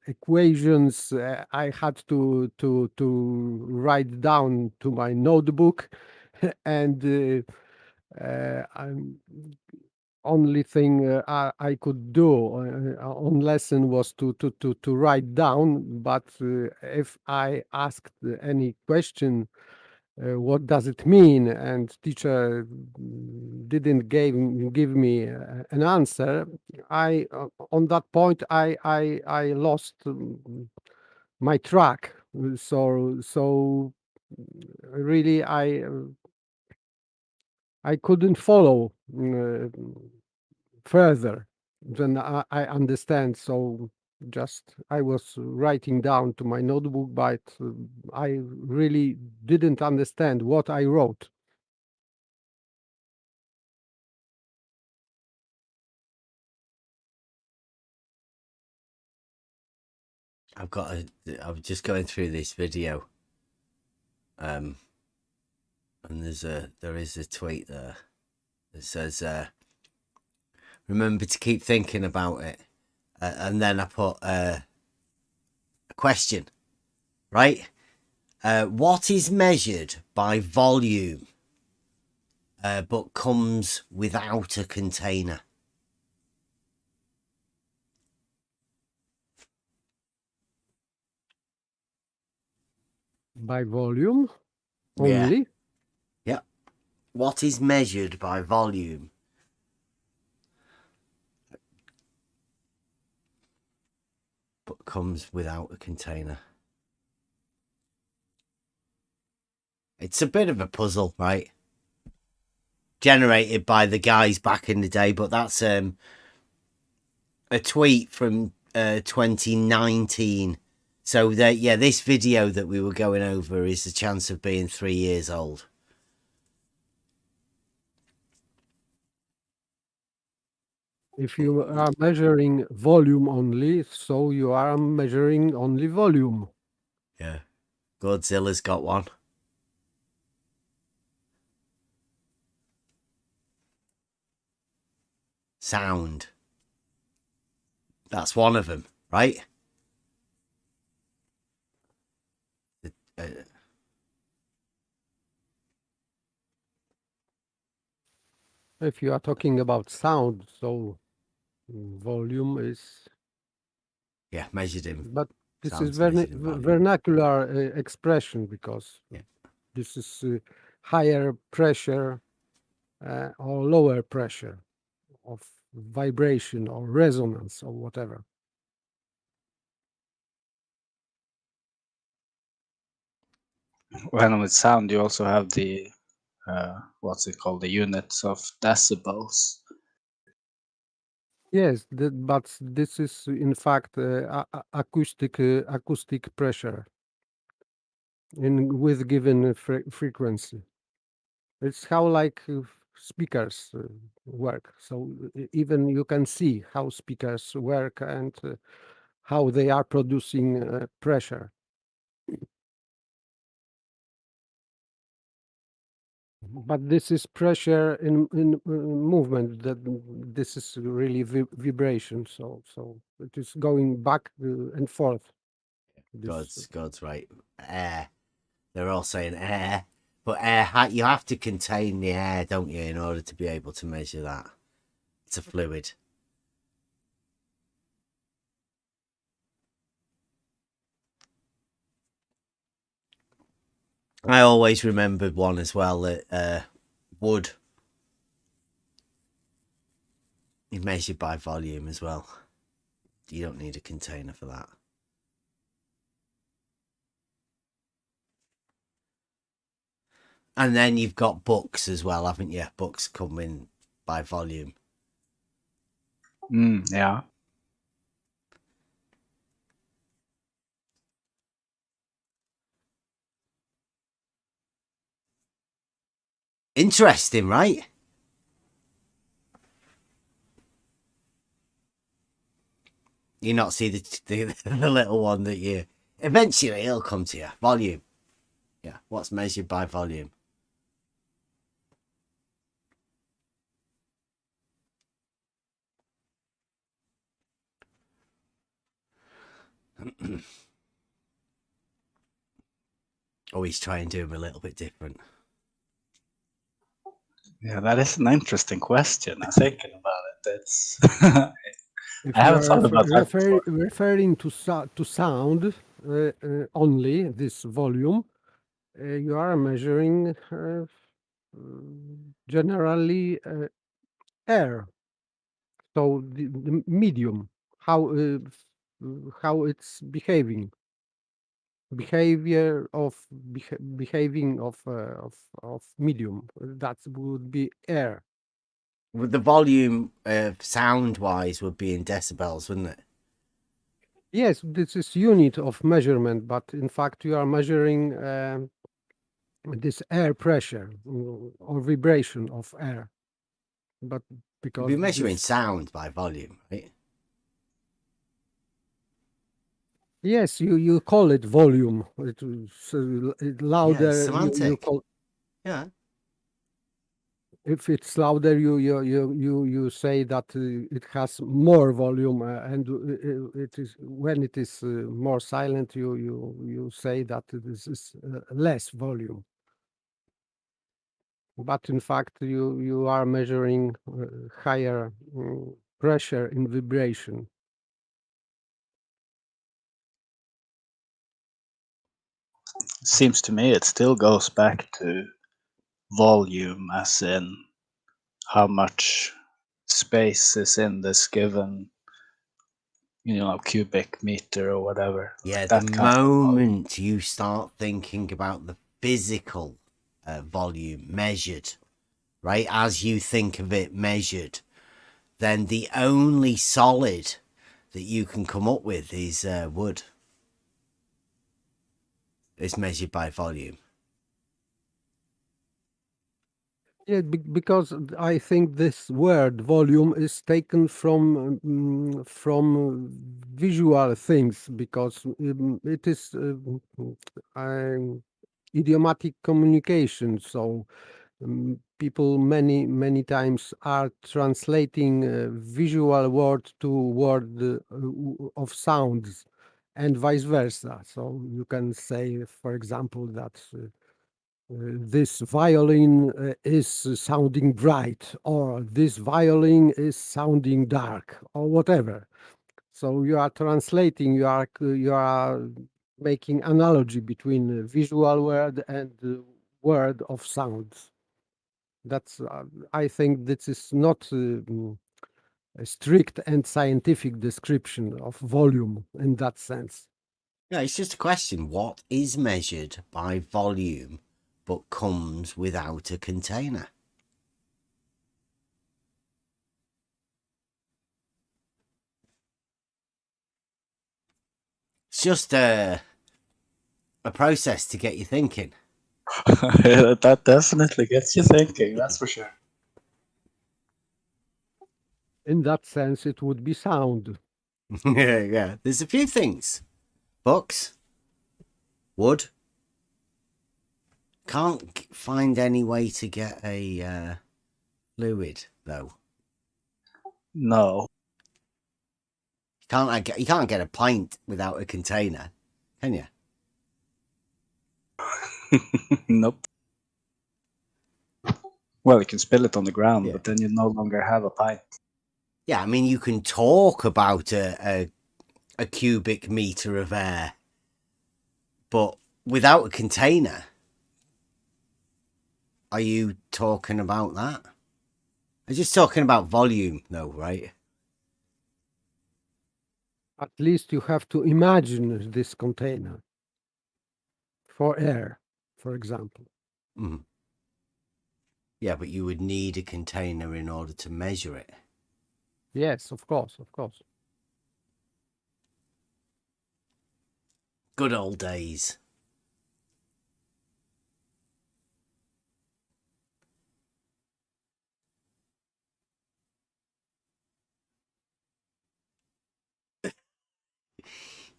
Speaker 7: equations, I had to write down to my notebook, and only thing I could do on lesson was to write down. But if I asked any question, what does it mean, and teacher didn't give me an answer, I on that point I lost my track. So really I couldn't follow further than I understand. So just I was writing down to my notebook, but I really didn't understand what I wrote.
Speaker 1: I'm just going through this video. And there is a tweet there that says, remember to keep thinking about it. And then I put a question, right? What is measured by volume, but comes without a container?
Speaker 7: By volume
Speaker 1: Yeah.
Speaker 7: only?
Speaker 1: Yeah. What is measured by volume, but comes without a container? It's a bit of a puzzle, right? Generated by the guys back in the day, but that's a tweet from 2019. So that, yeah, this video that we were going over is the chance of being 3 years old.
Speaker 7: If you are measuring volume only, so you are measuring only volume.
Speaker 1: Yeah. Godzilla's got one. Sound. That's one of them, right?
Speaker 7: If you are talking about sound, so volume is...
Speaker 1: Yeah, measured in.
Speaker 7: But this is
Speaker 1: Sounds measured in volume.
Speaker 7: vernacular expression, because
Speaker 1: Yeah.
Speaker 7: this is higher pressure or lower pressure of vibration or resonance or whatever.
Speaker 11: When with sound, you also have the what's it called, the units of decibels.
Speaker 7: Yes, but this is in fact acoustic pressure with given frequency. It's how like speakers work. So even you can see how speakers work and how they are producing pressure. But this is pressure in movement. That this is really vibration. So it is going back and forth.
Speaker 1: God's right. Air. They're all saying air, but air. You have to contain the air, don't you, in order to be able to measure that? It's a fluid. I always remembered one as well that wood is measured by volume as well. You don't need a container for that. And then you've got books as well, haven't you? Books come in by volume.
Speaker 11: Yeah.
Speaker 1: Interesting, right? You not see the little one that you... Eventually it'll come to you. Volume. Yeah, what's measured by volume? Always try and do them a little bit different.
Speaker 11: Yeah, that is an interesting question. I'm thinking about it. It's
Speaker 7: If
Speaker 11: I
Speaker 7: you
Speaker 11: haven't
Speaker 7: are
Speaker 11: thought about that before.
Speaker 7: referring to sound only, this volume, you are measuring generally air. So the medium, how it's behavior of behaving of medium. That would be air.
Speaker 1: With the volume sound-wise would be in decibels, wouldn't it?
Speaker 7: Yes, this is unit of measurement, but in fact you are measuring this air pressure or vibration of air. But
Speaker 1: You'd
Speaker 7: because
Speaker 1: be measuring
Speaker 7: this,
Speaker 1: sound by volume, right?
Speaker 7: yes, you call it volume. It is
Speaker 1: Yeah,
Speaker 7: louder.
Speaker 1: it's
Speaker 7: You
Speaker 1: semantic.
Speaker 7: call,
Speaker 1: Yeah.
Speaker 7: if it's louder, you say that it has more volume, and it is when it is more silent, you say that this is less volume. But in fact, you are measuring higher pressure in vibration.
Speaker 11: Seems to me it still goes back to volume, as in how much space is in this given, cubic meter or whatever.
Speaker 1: Yeah, the
Speaker 11: That kind of volume.
Speaker 1: moment you start thinking about the physical volume measured, right, as you think of it measured, then the only solid that you can come up with is wood. It's measured by volume.
Speaker 7: Yeah, because I think this word volume is taken from visual things, because it is idiomatic communication. So people many times are translating visual word to word of sounds, and vice versa. So you can say, for example, that this violin is sounding bright, or this violin is sounding dark, or whatever. So you are translating, you are making analogy between visual word and word of sounds. That's I think this is not a strict and scientific description of volume in that sense.
Speaker 1: Yeah, it's just a question. What is measured by volume but comes without a container? It's just a process to get you thinking.
Speaker 11: That definitely gets you thinking, that's for sure.
Speaker 7: In that sense, it would be sound.
Speaker 1: Yeah. There's a few things. Books, wood. Can't find any way to get a fluid though.
Speaker 11: No.
Speaker 1: You can't get a pint without a container, can you?
Speaker 11: Nope. Well, you can spill it on the ground,
Speaker 1: Yeah.
Speaker 11: but then you no longer have a pint.
Speaker 1: Yeah, I mean you can talk about a cubic meter of air, but without a container, are you talking about that? I'm just talking about volume, though, right?
Speaker 7: At least you have to imagine this container for air, for example.
Speaker 1: Mm. Yeah, but you would need a container in order to measure it.
Speaker 7: Yes, of course, of course.
Speaker 1: Good old days.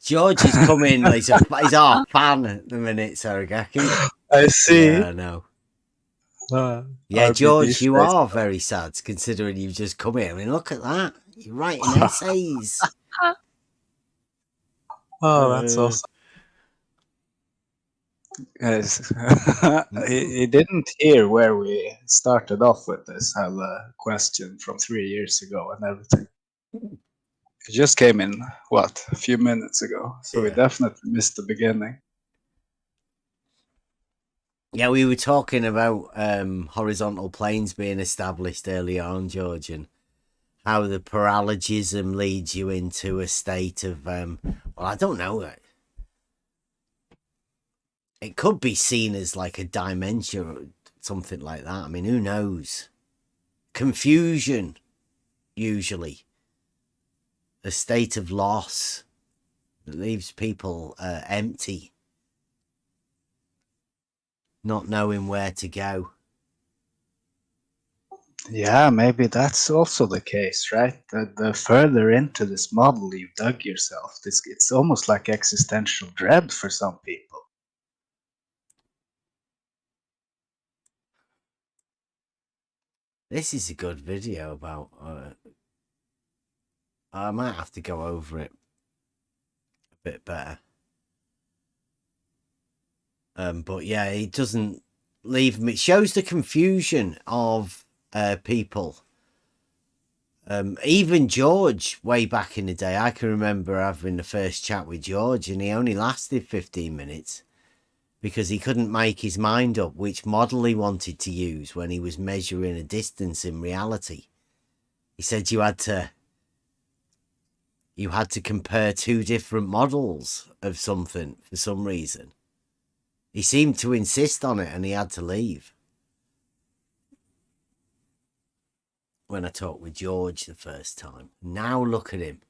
Speaker 5: George is coming. He's our fan at the minute, Saragaki.
Speaker 11: I see.
Speaker 5: Yeah, I know. Yeah,
Speaker 11: RBD
Speaker 5: George, you
Speaker 11: space.
Speaker 5: are very sad considering you've just come here. I mean, look at that. You're writing essays.
Speaker 11: Oh, that's awesome. Yes. He didn't hear where we started off with this. I have a question from 3 years ago and everything. It just came in, what, a few minutes ago. So we
Speaker 5: Yeah.
Speaker 11: definitely missed the beginning.
Speaker 5: Yeah, we were talking about horizontal planes being established earlier on, George, and how the paralogism leads you into a state of, well, I don't know. It could be seen as like a dimension or something like that. I mean, who knows? Confusion, usually. A state of loss that leaves people empty, not knowing where to go.
Speaker 11: Yeah, maybe that's also the case, right? The further into this model you've dug yourself, it's almost like existential dread for some people.
Speaker 5: This is a good video about... I might have to go over it a bit better. But yeah, it doesn't leave me... It shows the confusion of people. Even George, way back in the day, I can remember having the first chat with George and he only lasted 15 minutes because he couldn't make his mind up which model he wanted to use when he was measuring a distance in reality. He said you had to compare two different models of something for some reason. He seemed to insist on it and he had to leave. When I talked with George the first time. Now look at him.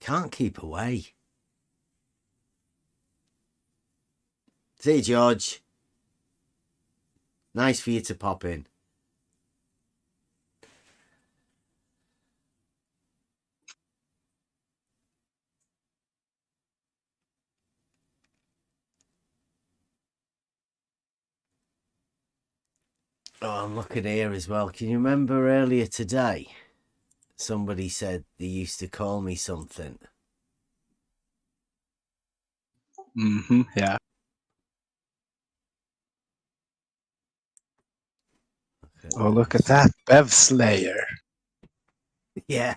Speaker 5: Can't keep away. See you, George. Nice for you to pop in. Oh, I'm looking here as well. Can you remember earlier today? Somebody said they used to call me something.
Speaker 11: Yeah. Oh, look at that, Bev Slayer.
Speaker 5: Yeah.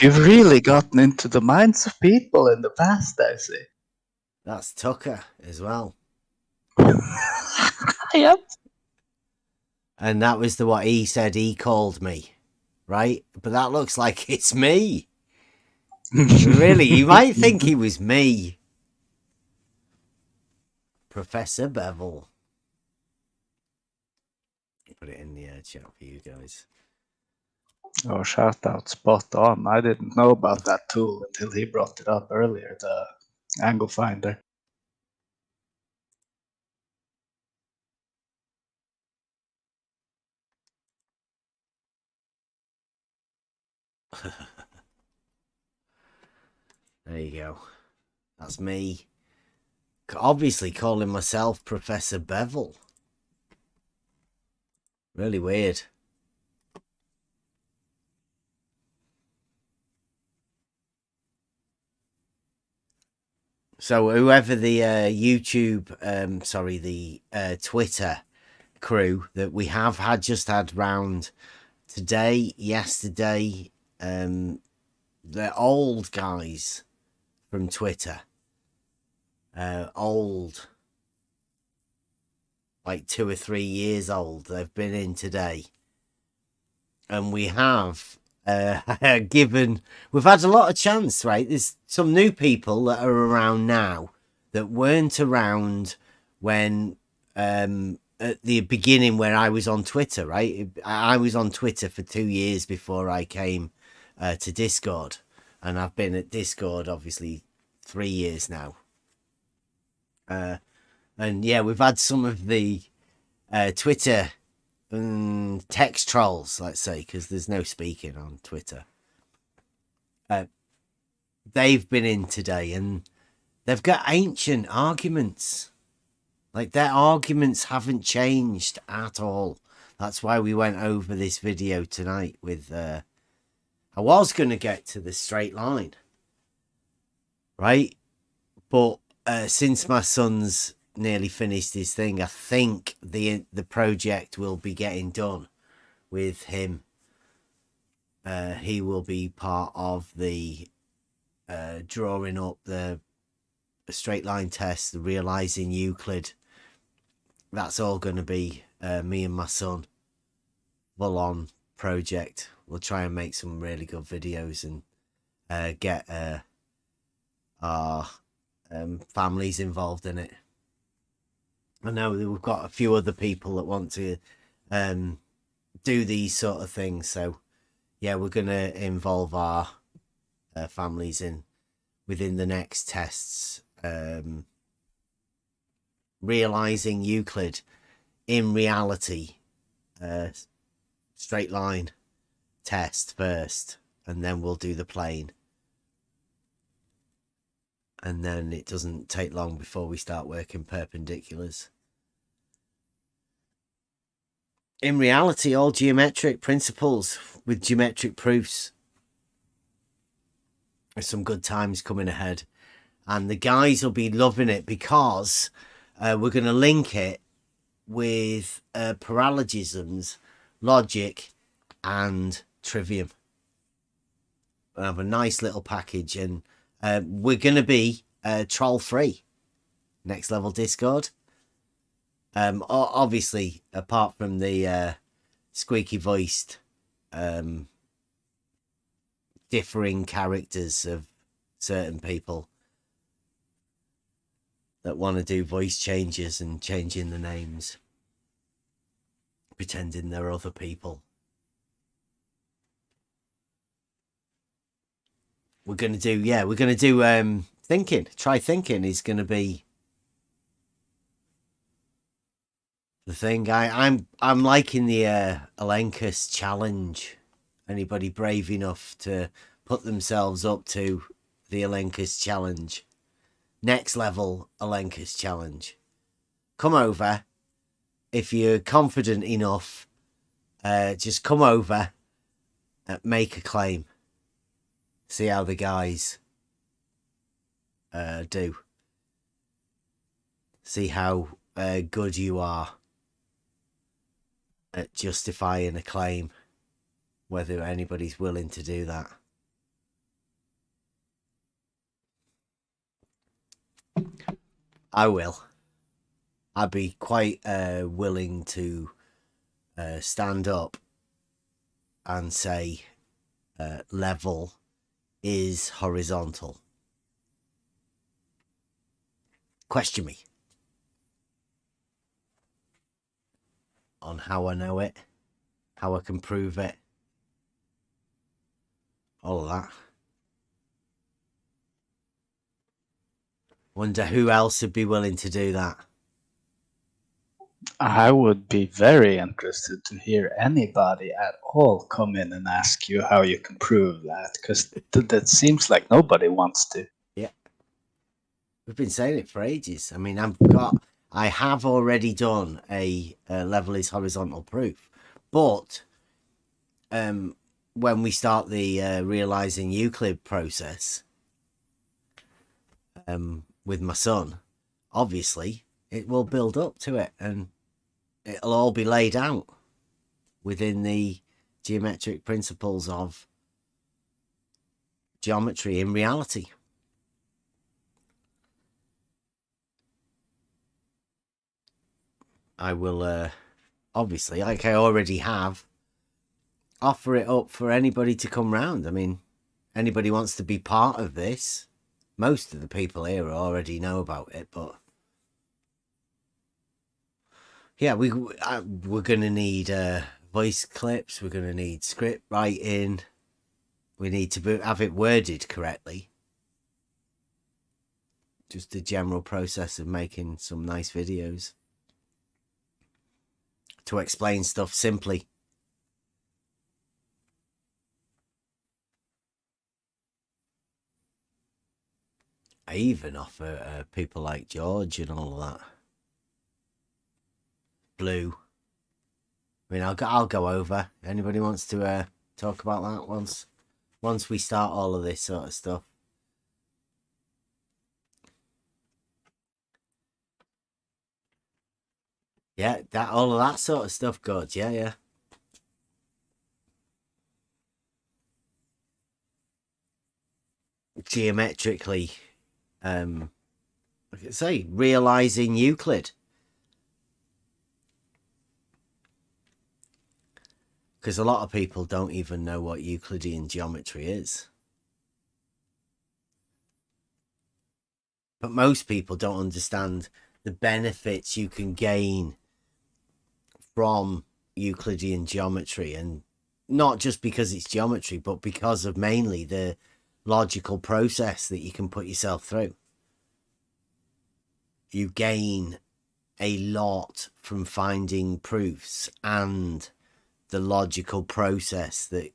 Speaker 11: You've really gotten into the minds of people in the past, I see.
Speaker 5: That's Tucker as well.
Speaker 11: Yep.
Speaker 5: And that was what he said he called me. Right? But that looks like it's me. Really, you might think he was me. Professor Bevel. Put it in the chat for you guys.
Speaker 11: Oh, shout out, spot on. I didn't know about that tool until he brought it up earlier, the angle finder.
Speaker 5: There you go. That's me. Obviously calling myself Professor Bevel. Really weird. So whoever the Twitter crew that we have just had round today, yesterday, they're old guys from Twitter. Old. Like 2 or 3 years old. They've been in today. And we have we've had a lot of chance, right? There's some new people that are around now that weren't around when at the beginning where I was on Twitter, right? I was on Twitter for 2 years before I came to Discord, and I've been at Discord obviously 3 years now. And yeah, we've had some of the Twitter text trolls, let's say, because there's no speaking on Twitter.
Speaker 1: they've been in today, and they've got ancient arguments. Like, their arguments haven't changed at all. That's why we went over this video tonight with, I was going to get to the straight line, right? But since my son's nearly finished his thing, I think the project will be getting done with him. He will be part of the drawing up the straight line test, the realizing Euclid. That's all going to be me and my son, full on project. We'll try and make some really good videos and get our families involved in it. I know we've got a few other people that want to do these sort of things, so yeah, we're going to involve our families in within the next tests. Realizing Euclid in reality, straight line test first, and then we'll do the plane. And then it doesn't take long before we start working perpendiculars. In reality, all geometric principles with geometric proofs. There's some good times coming ahead. And the guys will be loving it because we're going to link it with paralogisms, logic, and trivium. We'll have a nice little package, and we're going to be troll free. Next level Discord. Obviously, apart from the squeaky voiced differing characters of certain people that want to do voice changes and changing the names, pretending they're other people. We're going to do thinking. Try thinking is going to be the thing. I'm liking the Elenchus challenge. Anybody brave enough to put themselves up to the Elenchus challenge? Next level Elenchus challenge. Come over. If you're confident enough, just come over, make a claim. See how the guys do. See how good you are at justifying a claim, whether anybody's willing to do that. I will. I'd be quite willing to stand up and say level is horizontal. Question me on how I know it, how I can prove it, all of that. Wonder who else would be willing to do that.
Speaker 11: I would be very interested to hear anybody at all come in and ask you how you can prove that, because that seems like nobody wants to.
Speaker 1: Yeah. We've been saying it for ages. I mean, I have already done a level is horizontal proof, but when we start the realizing Euclid process with my son, obviously it will build up to it, and it'll all be laid out within the geometric principles of geometry in reality. I will, obviously, like I already have, offer it up for anybody to come round. I mean, anybody wants to be part of this. Most of the people here already know about it, but yeah, we're going to need voice clips. We're going to need script writing. We need to have it worded correctly. Just the general process of making some nice videos to explain stuff simply.
Speaker 5: Even offer people like George and all of that. Blue. I mean, I'll go over. Anybody wants to talk about that once we start all of this sort of stuff? Yeah, all of that sort of stuff good. Yeah. Geometrically, like I say, realizing Euclid. Because a lot of people don't even know what Euclidean geometry is. But most people don't understand the benefits you can gain from Euclidean geometry, and not just because it's geometry, but because of mainly the logical process that you can put yourself through. You gain a lot from finding proofs, and the logical process that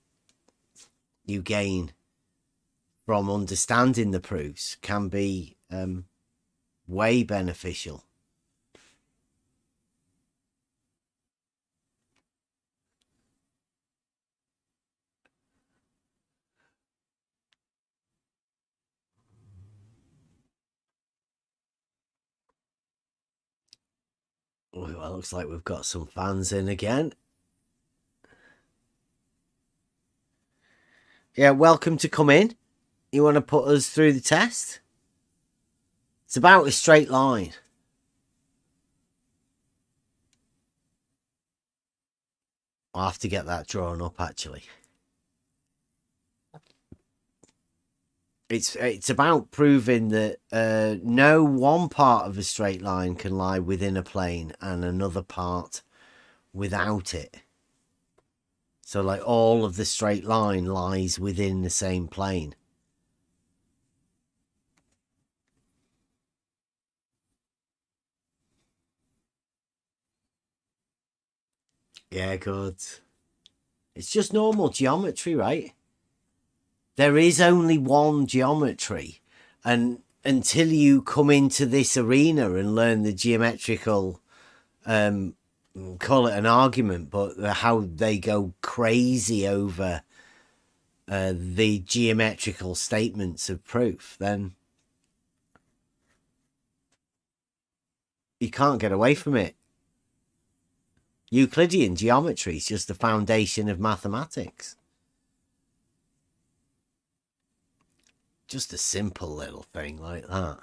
Speaker 5: you gain from understanding the proofs can be way beneficial. Well, it looks like we've got some fans in again. Yeah, welcome to come in. You want to put us through the test? It's about a straight line. I'll have to get that drawn up, actually. It's about proving that no one part of a straight line can lie within a plane and another part without it. So, like, all of the straight line lies within the same plane. Yeah, good. It's just normal geometry, right? There is only one geometry, and until you come into this arena and learn the geometrical, call it an argument, but how they go crazy over the geometrical statements of proof, then you can't get away from it. Euclidean geometry is just the foundation of mathematics. Just a simple little thing like that.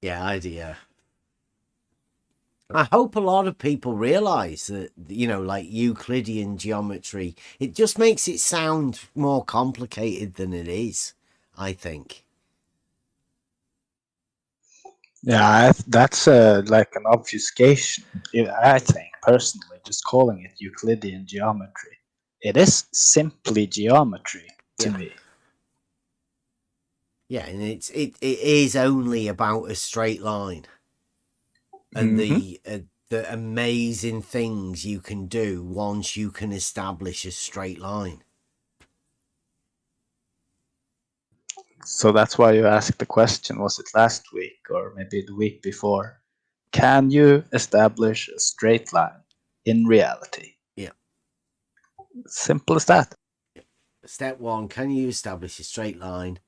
Speaker 5: Yeah, idea. I hope a lot of people realize that, you know, like Euclidean geometry, it just makes it sound more complicated than it is, I think.
Speaker 11: Yeah, that's like an obfuscation. I think personally, just calling it Euclidean geometry, it is simply geometry to me.
Speaker 5: Yeah, and it is only about a straight line, and the amazing things you can do once you can establish a straight line.
Speaker 11: So that's why you asked the question, was it last week or maybe the week before? Can you establish a straight line in reality?
Speaker 5: Yeah.
Speaker 11: Simple as that.
Speaker 5: Step 1, can you establish a straight line?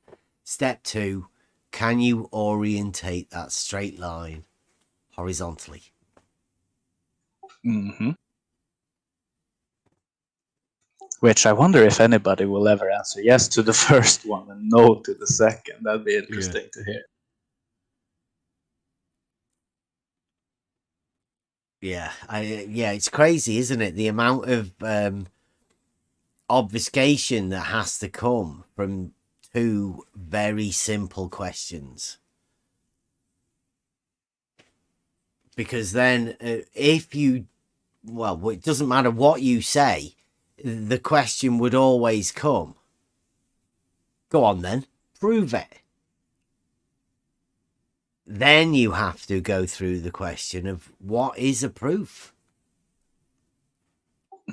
Speaker 5: Step 2, can you orientate that straight line horizontally?
Speaker 11: Which I wonder if anybody will ever answer yes to the first one and no to the second. That'd be interesting to hear.
Speaker 5: Yeah, it's crazy, isn't it? The amount of obfuscation that has to come from two very simple questions. Because then if you, well, it doesn't matter what you say, the question would always come. Go on then, prove it. Then you have to go through the question of what is a proof?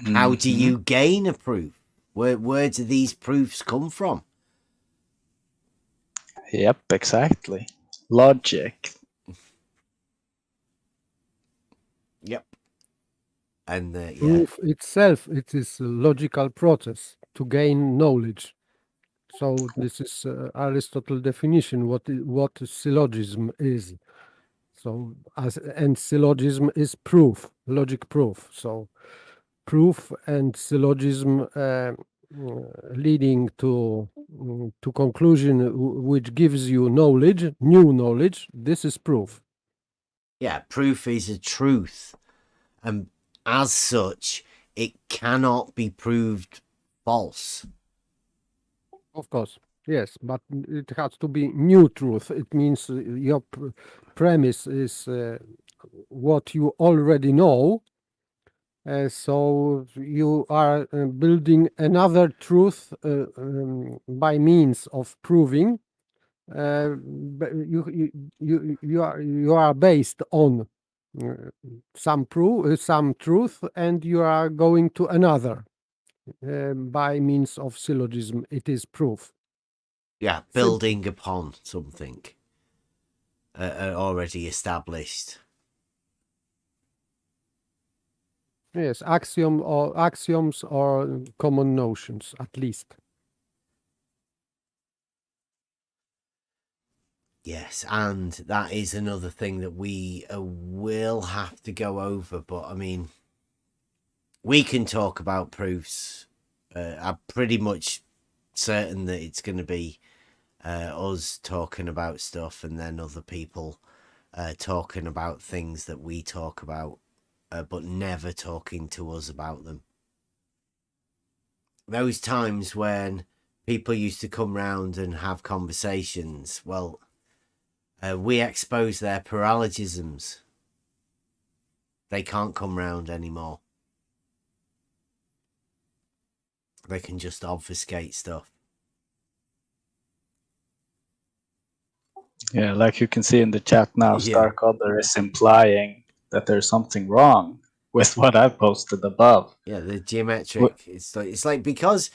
Speaker 1: How do
Speaker 11: Mhm.
Speaker 1: you gain a proof? Where do these proofs come from?
Speaker 11: Yep, exactly. Logic.
Speaker 1: Yep. And yeah,
Speaker 7: Proof itself, it is a logical process to gain knowledge. So this is Aristotle definition what syllogism is. So and syllogism is proof, logic proof. So proof and syllogism leading to conclusion which gives you knowledge, new knowledge. This is proof.
Speaker 1: yeah, proof is a truth, and as such, it cannot be proved false.
Speaker 7: Of course, yes, but it has to be new truth. It means your premise is what you already know. So you are building another truth by means of proving. But you are based on some some truth, and you are going to another by means of syllogism. It is proof.
Speaker 1: Yeah,
Speaker 7: Simple.
Speaker 1: building upon something already established.
Speaker 7: Yes, axioms or common notions at least.
Speaker 1: Yes, and that is another thing that we will have to go over. But I mean, we can talk about proofs. I'm pretty much certain that it's going to be us talking about stuff, and then other people talking about things that we talk about, but never talking to us about them. Those times when people used to come round and have conversations, well, we expose their paralogisms. They can't come round anymore. They can just obfuscate stuff.
Speaker 11: Yeah, like you can see in the chat now,
Speaker 1: Yeah.
Speaker 11: Stark Other is implying that there's something wrong with what I posted above.
Speaker 1: Yeah, the geometric. It's like because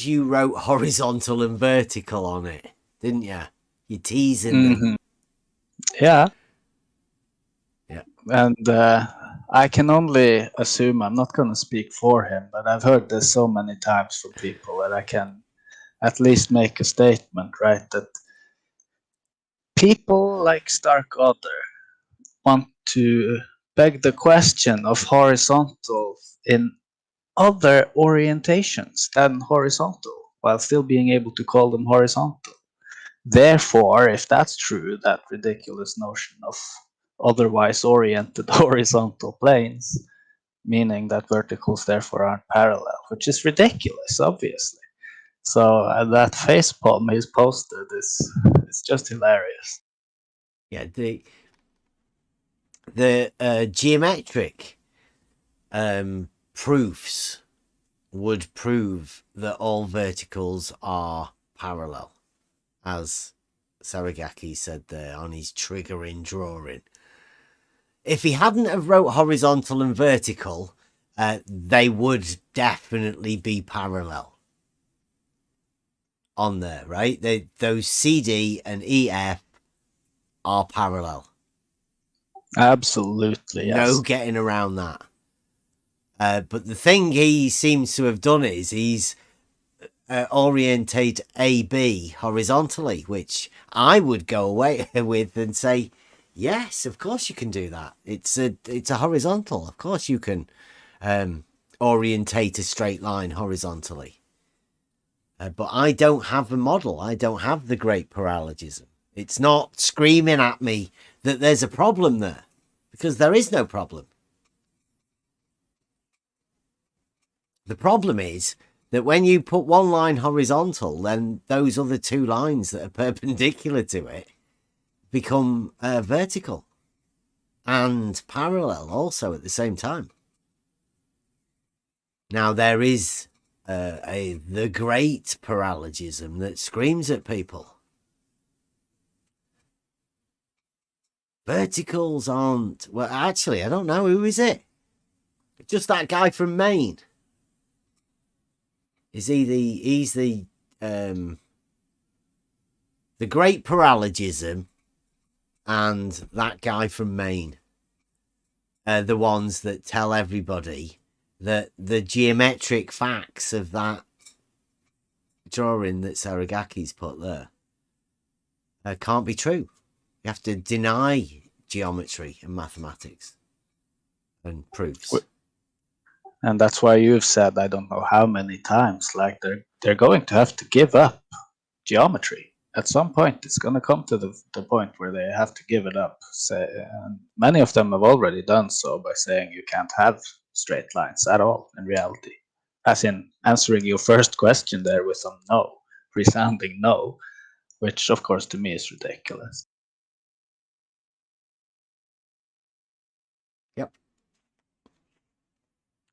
Speaker 1: you wrote horizontal and vertical on it, didn't you? You're teasing me.
Speaker 11: Mhm. Yeah.
Speaker 1: Yeah.
Speaker 11: And I can only assume, I'm not going to speak for him, but I've heard this so many times from people that I can at least make a statement, right? That people like Stark Other want to beg the question of horizontal in other orientations than horizontal, while still being able to call them horizontal. Therefore, if that's true, that ridiculous notion of otherwise oriented horizontal planes, meaning that verticals therefore aren't parallel, which is ridiculous, obviously. So that facepalm he's posted is just hilarious.
Speaker 1: Yeah, the geometric proofs would prove that all verticals are parallel, as Saragaki said there on his triggering drawing. If he hadn't have wrote horizontal and vertical, they would definitely be parallel on there, right? Those CD and EF are parallel.
Speaker 11: Absolutely, yes.
Speaker 1: No getting around that. But the thing he seems to have done is he's orientate AB horizontally, which I would go away with and say, yes, of course you can do that. It's a horizontal. Of course you can orientate a straight line horizontally. But I don't have a model. I don't have the great paralogism. It's not screaming at me that there's a problem there, because there is no problem. The problem is that when you put one line horizontal, then those other two lines that are perpendicular to it become vertical and parallel also at the same time. Now, there is the great paralogism that screams at people. Verticals aren't... Well, actually, I don't know. Who is it?
Speaker 5: Just that guy from Maine. He's the great paralogism and that guy from Maine are the ones that tell everybody that the geometric facts of that drawing that Saragaki's put there can't be true. You have to deny geometry and mathematics and proofs.
Speaker 11: And that's why you've said, I don't know how many times, like they're going to have to give up geometry. At some point, it's going to come to the point where they have to give it up. And many of them have already done so by saying you can't have straight lines at all in reality. As in answering your first question there with some no, resounding no, which of course to me is ridiculous.
Speaker 5: Yep.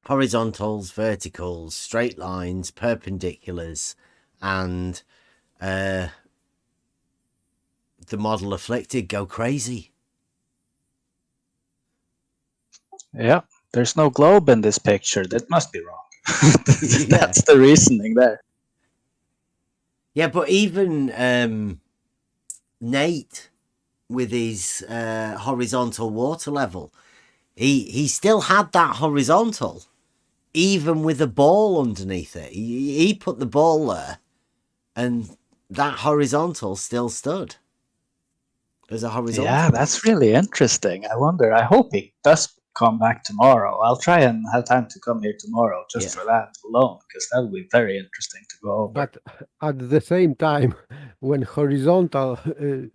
Speaker 5: Horizontals, verticals, straight lines, perpendiculars, and the model afflicted go crazy.
Speaker 11: Yeah, there's no globe in this picture. That must be wrong. That's the reasoning there.
Speaker 5: Yeah, but even Nate with his horizontal water level, he still had that horizontal, even with a ball underneath it. He put the ball there, and that horizontal still stood as a horizontal.
Speaker 11: Yeah, that's really interesting. I wonder. I hope he does come back tomorrow. I'll try and have time to come here tomorrow just for that alone, because that will be very interesting to go over.
Speaker 7: But at the same time, when horizontal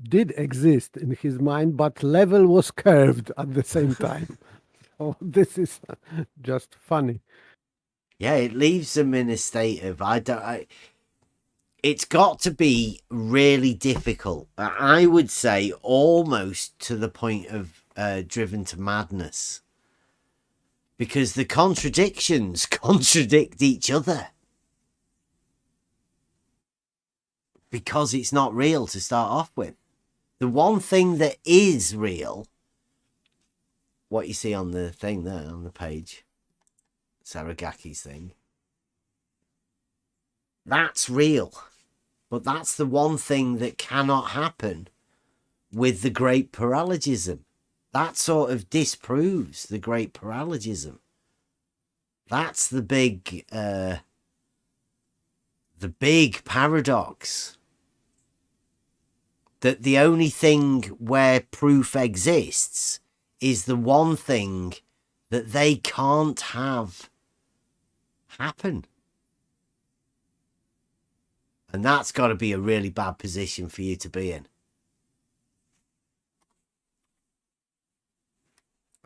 Speaker 7: did exist in his mind, but level was curved at the same time. So this is just funny.
Speaker 5: Yeah, it leaves them in a state of it's got to be really difficult. I would say almost to the point of driven to madness. Because the contradictions contradict each other. Because it's not real to start off with. The one thing that is real, what you see on the thing there, on the page, Saragaki's thing, that's real. But that's the one thing that cannot happen with the great paralogism. That sort of disproves the great paralogism. That's the big paradox. That the only thing where proof exists is the one thing that they can't have happen. And that's got to be a really bad position for you to be in.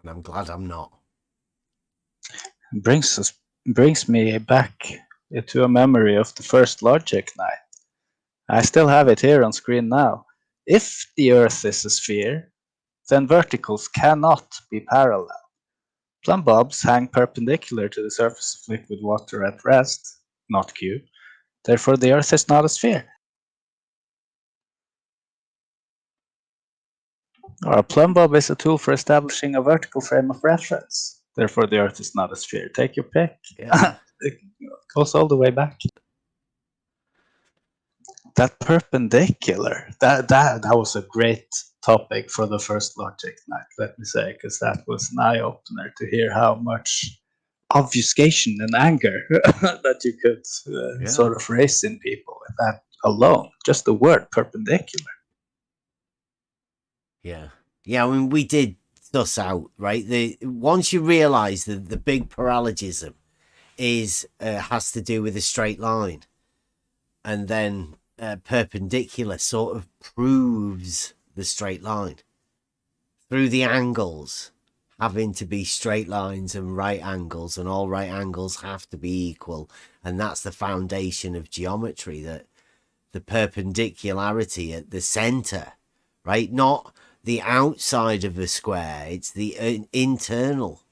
Speaker 5: And I'm glad I'm not.
Speaker 11: Brings me back to a memory of the first logic night. I still have it here on screen now. If the Earth is a sphere, then verticals cannot be parallel. Plumb bobs hang perpendicular to the surface of liquid water at rest, not Q. Therefore, the Earth is not a sphere. Or a plumb bob is a tool for establishing a vertical frame of reference. Therefore, the Earth is not a sphere. Take your pick.
Speaker 5: Yeah.
Speaker 11: It goes all the way back. That perpendicular, that was a great topic for the first logic night, let me say, because that was an eye-opener to hear how much obfuscation and anger that you could sort of raise in people with that alone, just the word perpendicular.
Speaker 5: Yeah. I mean, we did suss out, right? Once you realize that the big paralogism is has to do with a straight line, and then perpendicular sort of proves the straight line through the angles having to be straight lines and right angles, and all right angles have to be equal, and that's the foundation of geometry, that the perpendicularity at the center, right? Not the outside of a square, it's the internal.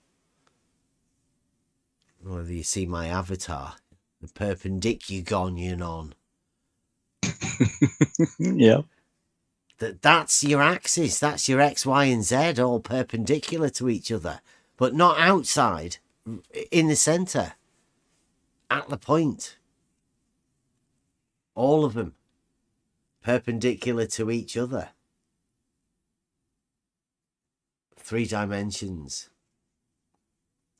Speaker 5: Whether you see my avatar, the perpendicular.
Speaker 11: Yeah.
Speaker 5: That's your axis, that's your X, Y, and Z all perpendicular to each other, but not outside. in the center, at the point. All of them perpendicular to each other. 3 dimensions.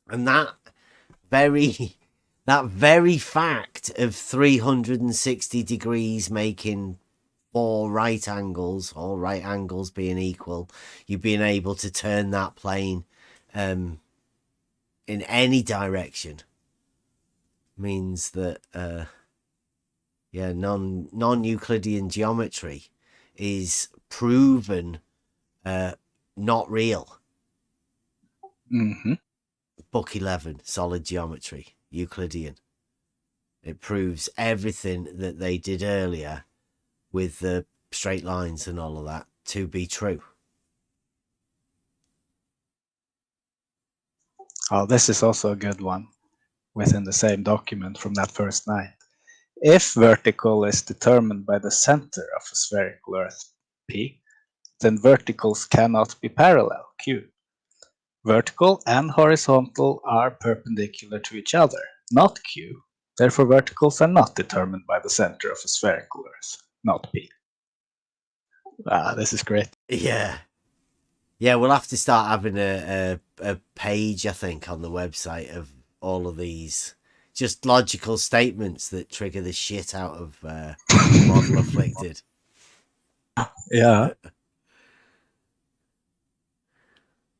Speaker 5: And that very fact of 360 degrees making 4 right angles, all right angles being equal, you being able to turn that plane in any direction means that non-Euclidean geometry is proven not real.
Speaker 11: Mm-hmm.
Speaker 5: Book 11, solid geometry, Euclidean. It proves everything that they did earlier with the straight lines and all of that to be true.
Speaker 11: Oh, this is also a good one within the same document from that first night. If vertical is determined by the center of a spherical Earth, P, then verticals cannot be parallel, Q. Vertical and horizontal are perpendicular to each other, not Q. Therefore, verticals are not determined by the center of a spherical Earth, not P. Ah, this is great.
Speaker 5: Yeah. Yeah, we'll have to start having a page, I think, on the website of all of these just logical statements that trigger the shit out of model afflicted.
Speaker 11: Yeah.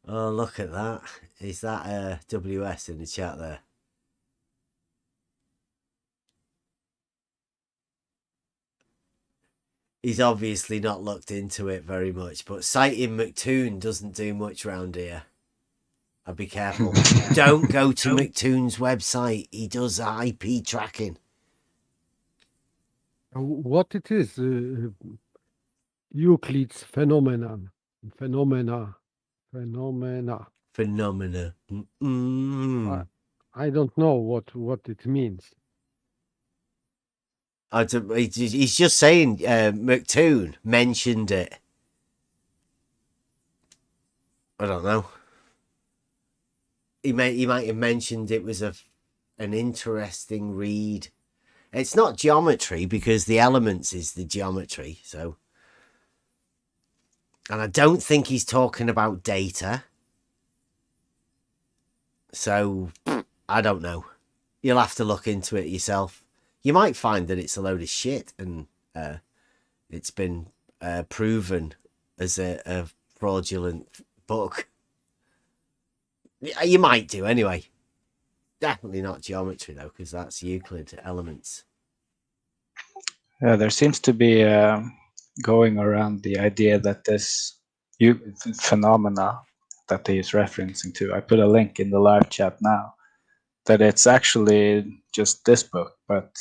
Speaker 5: Oh, look at that. Is that WS in the chat there? He's obviously not looked into it very much, but citing McToon doesn't do much round here. I'd be careful. Don't go to McToon's website. He does IP tracking.
Speaker 7: What it is, Euclid's phenomenon, phenomena.
Speaker 5: Phenomena. Mm-mm.
Speaker 7: I don't know what it means.
Speaker 5: He's just saying McToon mentioned it. I don't know. He might have mentioned it was an interesting read. It's not geometry because the elements is the geometry. So, and I don't think he's talking about data. So I don't know. You'll have to look into it yourself. You might find that it's a load of shit and it's been proven as a fraudulent book. You might do anyway. Definitely not geometry though, because that's Euclid elements.
Speaker 11: Yeah, there seems to be going around the idea that this phenomena that he is referencing to, I put a link in the live chat now, that it's actually just this book, but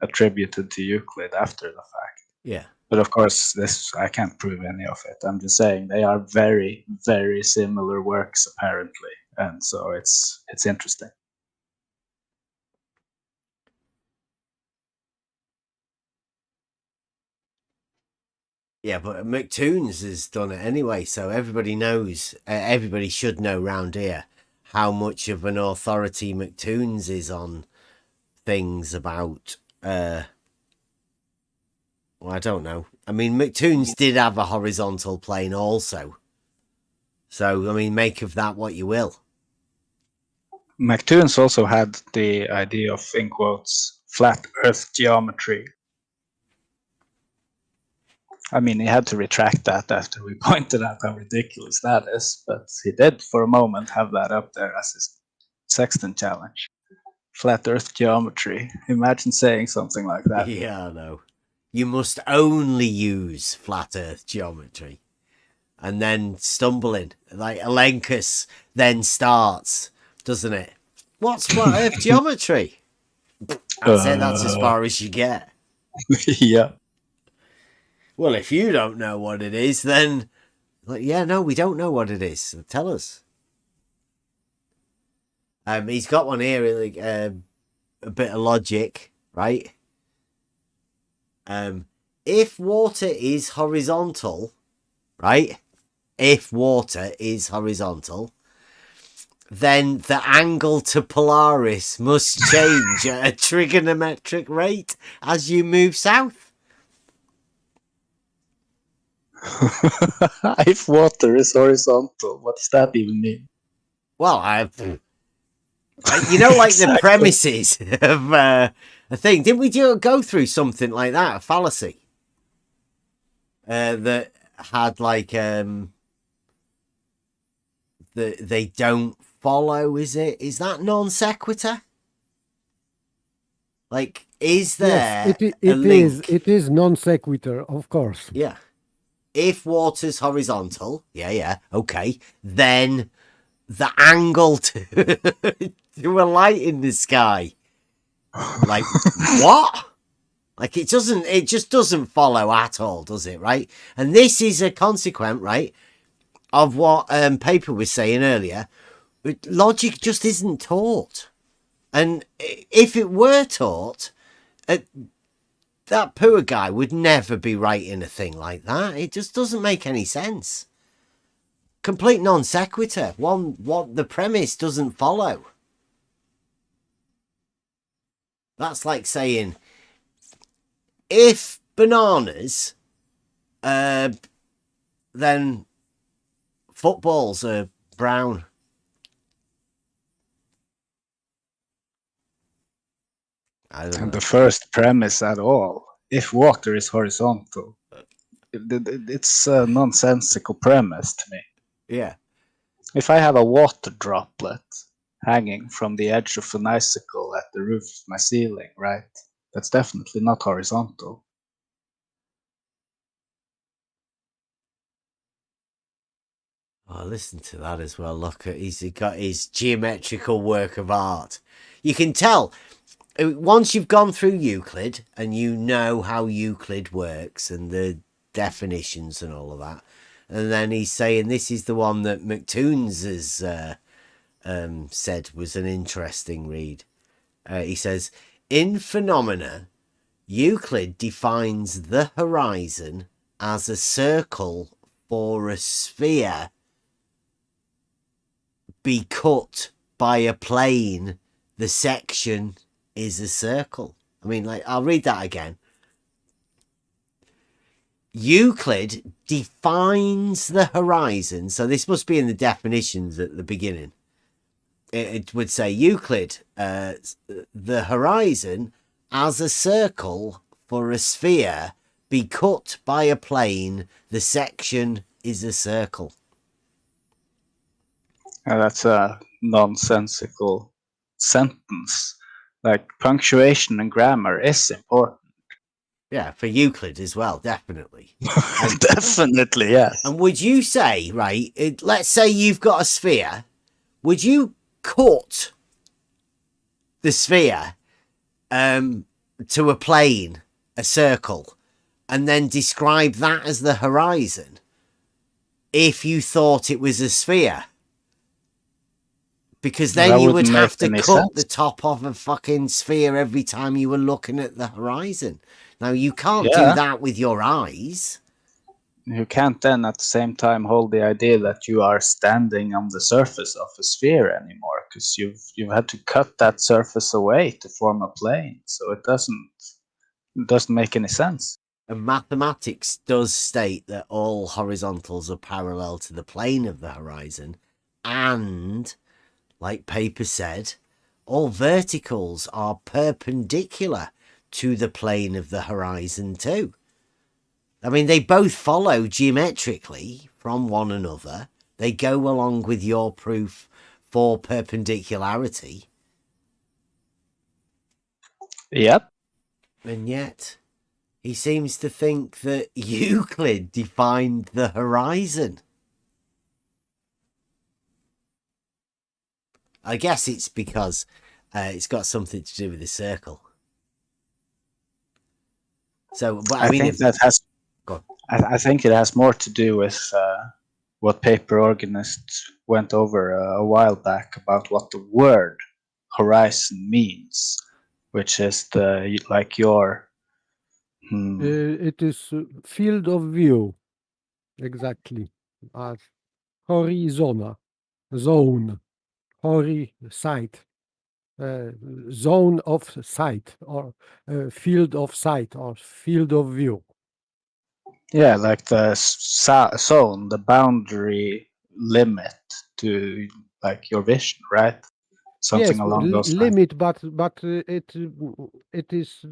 Speaker 11: attributed to Euclid after the fact.
Speaker 5: Yeah.
Speaker 11: But of course, this I can't prove any of it. I'm just saying they are very, very similar works apparently, and so it's interesting.
Speaker 5: Yeah, but McToon's has done it anyway, so everybody knows. Everybody should know round here how much of an authority McToon's is on things about. Well, I don't know. I mean, McToon's did have a horizontal plane also. So, I mean, make of that what you will.
Speaker 11: McToon's also had the idea of, in quotes, flat Earth geometry. I mean, he had to retract that after we pointed out how ridiculous that is, but he did for a moment have that up there as his Sexton challenge. Flat Earth geometry. Imagine saying something like that.
Speaker 5: Yeah, I know. You must only use flat Earth geometry. And then stumbling. Like Elenchus then starts, doesn't it? What's flat Earth geometry? I'd say that's as far as you get.
Speaker 11: Yeah.
Speaker 5: Well, if you don't know what it is, then... Like, yeah, no, we don't know what it is. So tell us. He's got one here, like a bit of logic, right? If water is horizontal, right? If water is horizontal, then the angle to Polaris must change at a trigonometric rate as you move south.
Speaker 11: If water is horizontal, what does that even mean?
Speaker 5: Well, you know, like the
Speaker 11: Exactly.
Speaker 5: premises of a thing. Didn't we go through something like that, a fallacy? That had like they don't follow. Is that non sequitur? Like, is there
Speaker 7: Yes, it
Speaker 5: a link?
Speaker 7: It is non sequitur, of course.
Speaker 5: Yeah. If water's horizontal, yeah, okay, then the angle to to a light in the sky, like what? Like it just doesn't follow at all, does it? Right? And this is a consequence, right, of what Paper was saying earlier. Logic just isn't taught, and if it were taught, that poor guy would never be writing a thing like that. It just doesn't make any sense. Complete non sequitur. What the premise doesn't follow. That's like saying, if bananas, then footballs are brown. I don't
Speaker 11: And
Speaker 5: know.
Speaker 11: the first premise at all, if water is horizontal, it's a nonsensical premise to me.
Speaker 5: Yeah.
Speaker 11: If I have a water droplet hanging from the edge of an icicle at the roof of my ceiling, right? That's definitely not horizontal.
Speaker 5: Oh, listen to that as well. Look at he's got his geometrical work of art. You can tell once you've gone through Euclid and you know how Euclid works and the definitions and all of that, and then he's saying this is the one that McToons has said was an interesting read. He says, in phenomena, Euclid defines the horizon as a circle for a sphere be cut by a plane. The section is a circle. I mean, like, I'll read that again. Euclid defines the horizon. So this must be in the definitions at the beginning. It would say Euclid, the horizon as a circle for a sphere be cut by a plane. The section is a circle.
Speaker 11: That's a nonsensical sentence. Like punctuation and grammar is important.
Speaker 5: Yeah, for Euclid as well, definitely.
Speaker 11: Definitely, yes.
Speaker 5: And would you say, right, let's say you've got a sphere, would you cut the sphere to a plane, a circle, and then describe that as the horizon if you thought it was a sphere? Because then you would have to cut the top of a fucking sphere every time you were looking at the horizon. Now, you can't do that with your eyes.
Speaker 11: You can't then at the same time hold the idea that you are standing on the surface of a sphere anymore, because you've had to cut that surface away to form a plane. So it doesn't make any sense.
Speaker 5: And mathematics does state that all horizontals are parallel to the plane of the horizon, and, like Paper said, all verticals are perpendicular to the plane of the horizon too. I mean, they both follow geometrically from one another. They go along with your proof for perpendicularity.
Speaker 11: Yep.
Speaker 5: And yet, he seems to think that Euclid defined the horizon. I guess it's because it's got something to do with the circle. So, but I mean,
Speaker 11: think that has. I think it has more to do with what Paper Organist went over a while back about what the word horizon means, which is your.
Speaker 7: It is field of view, exactly, as horizona, zone, hori sight, zone of sight, or field of sight, or field of view.
Speaker 11: Yeah, like the zone, the boundary limit to like your vision, right? Something
Speaker 7: Yes,
Speaker 11: along those lines.
Speaker 7: limit, but it is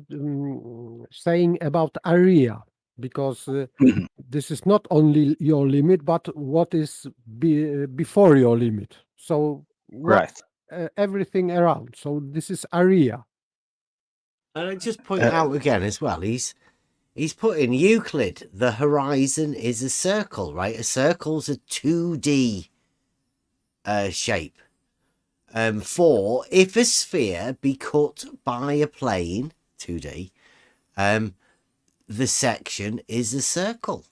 Speaker 7: saying about area, because
Speaker 11: Mhm.
Speaker 7: this is not only your limit, but what is before your limit. So what
Speaker 11: Right.
Speaker 7: everything around. So this is area.
Speaker 5: And I just point
Speaker 11: Uh,
Speaker 5: out again as well, he's put in Euclid, the horizon is a circle, right? A circle's a 2D shape. For if a sphere be cut by a plane, 2D, the section is a circle.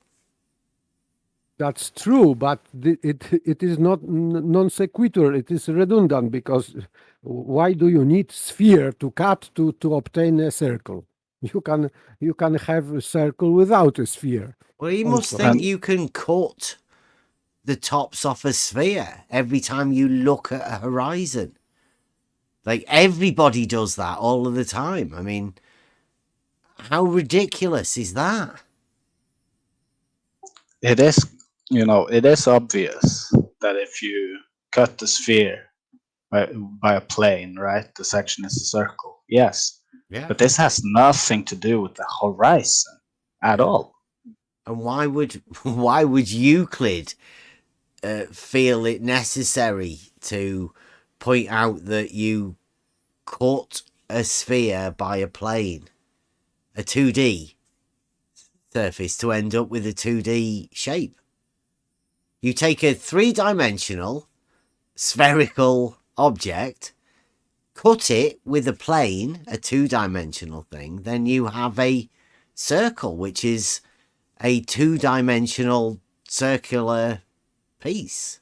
Speaker 7: That's true, but it is not non sequitur. It is redundant, because why do you need sphere to cut to obtain a circle? You can have a circle without a sphere.
Speaker 5: Well, you must
Speaker 7: Also.
Speaker 5: think
Speaker 11: And-
Speaker 5: you can cut the tops off a sphere every time you look at a horizon. Like, everybody does that all of the time. I mean, how ridiculous is that?
Speaker 11: it is, it is obvious that if you cut the sphere by a plane, right, the section is a circle. Yes,
Speaker 5: Yeah.
Speaker 11: but this has nothing to do with the horizon at all.
Speaker 5: And why would Euclid feel it necessary to point out that you cut a sphere by a plane, a 2D surface, to end up with a 2D shape? You take a 3-dimensional spherical object, cut it with a plane, a 2-dimensional thing, then you have a circle, which is a 2-dimensional circular piece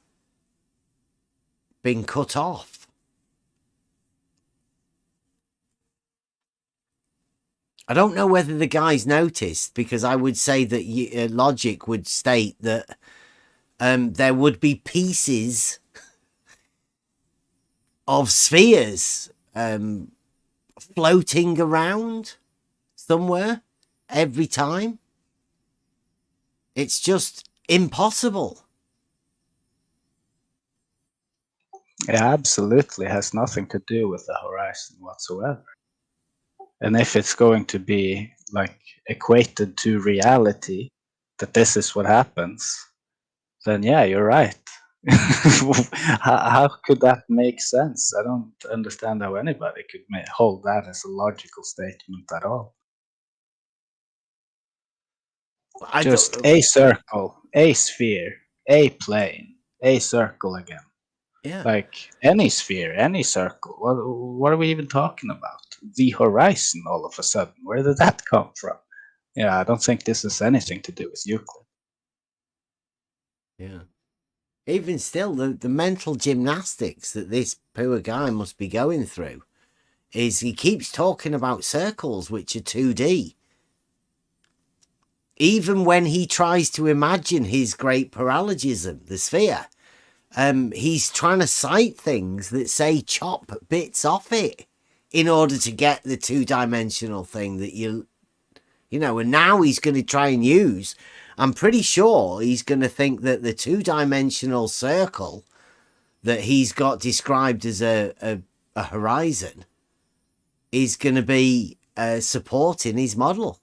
Speaker 5: being cut off. I don't know whether the guys noticed, because I would say that logic would state that there would be pieces of spheres floating around somewhere every time. It's just impossible.
Speaker 11: It absolutely has nothing to do with the horizon whatsoever. And if it's going to be like equated to reality, that this is what happens, then yeah, you're right. How could that make sense? I don't understand how anybody could hold that as a logical statement at all. Just a circle, a sphere, a plane, a circle again.
Speaker 5: Yeah.
Speaker 11: Like any sphere, any circle. What are we even talking about? The horizon all of a sudden. Where did that come from? Yeah, I don't think this has anything to do with Euclid.
Speaker 5: Yeah. Even still, the mental gymnastics that this poor guy must be going through is he keeps talking about circles, which are 2D. Even when he tries to imagine his great paralogism, the sphere, he's trying to cite things that say chop bits off it in order to get the 2-dimensional thing that you know, and now he's going to try and use, I'm pretty sure he's going to think that the 2-dimensional circle that he's got described as a horizon is going to be supporting his model.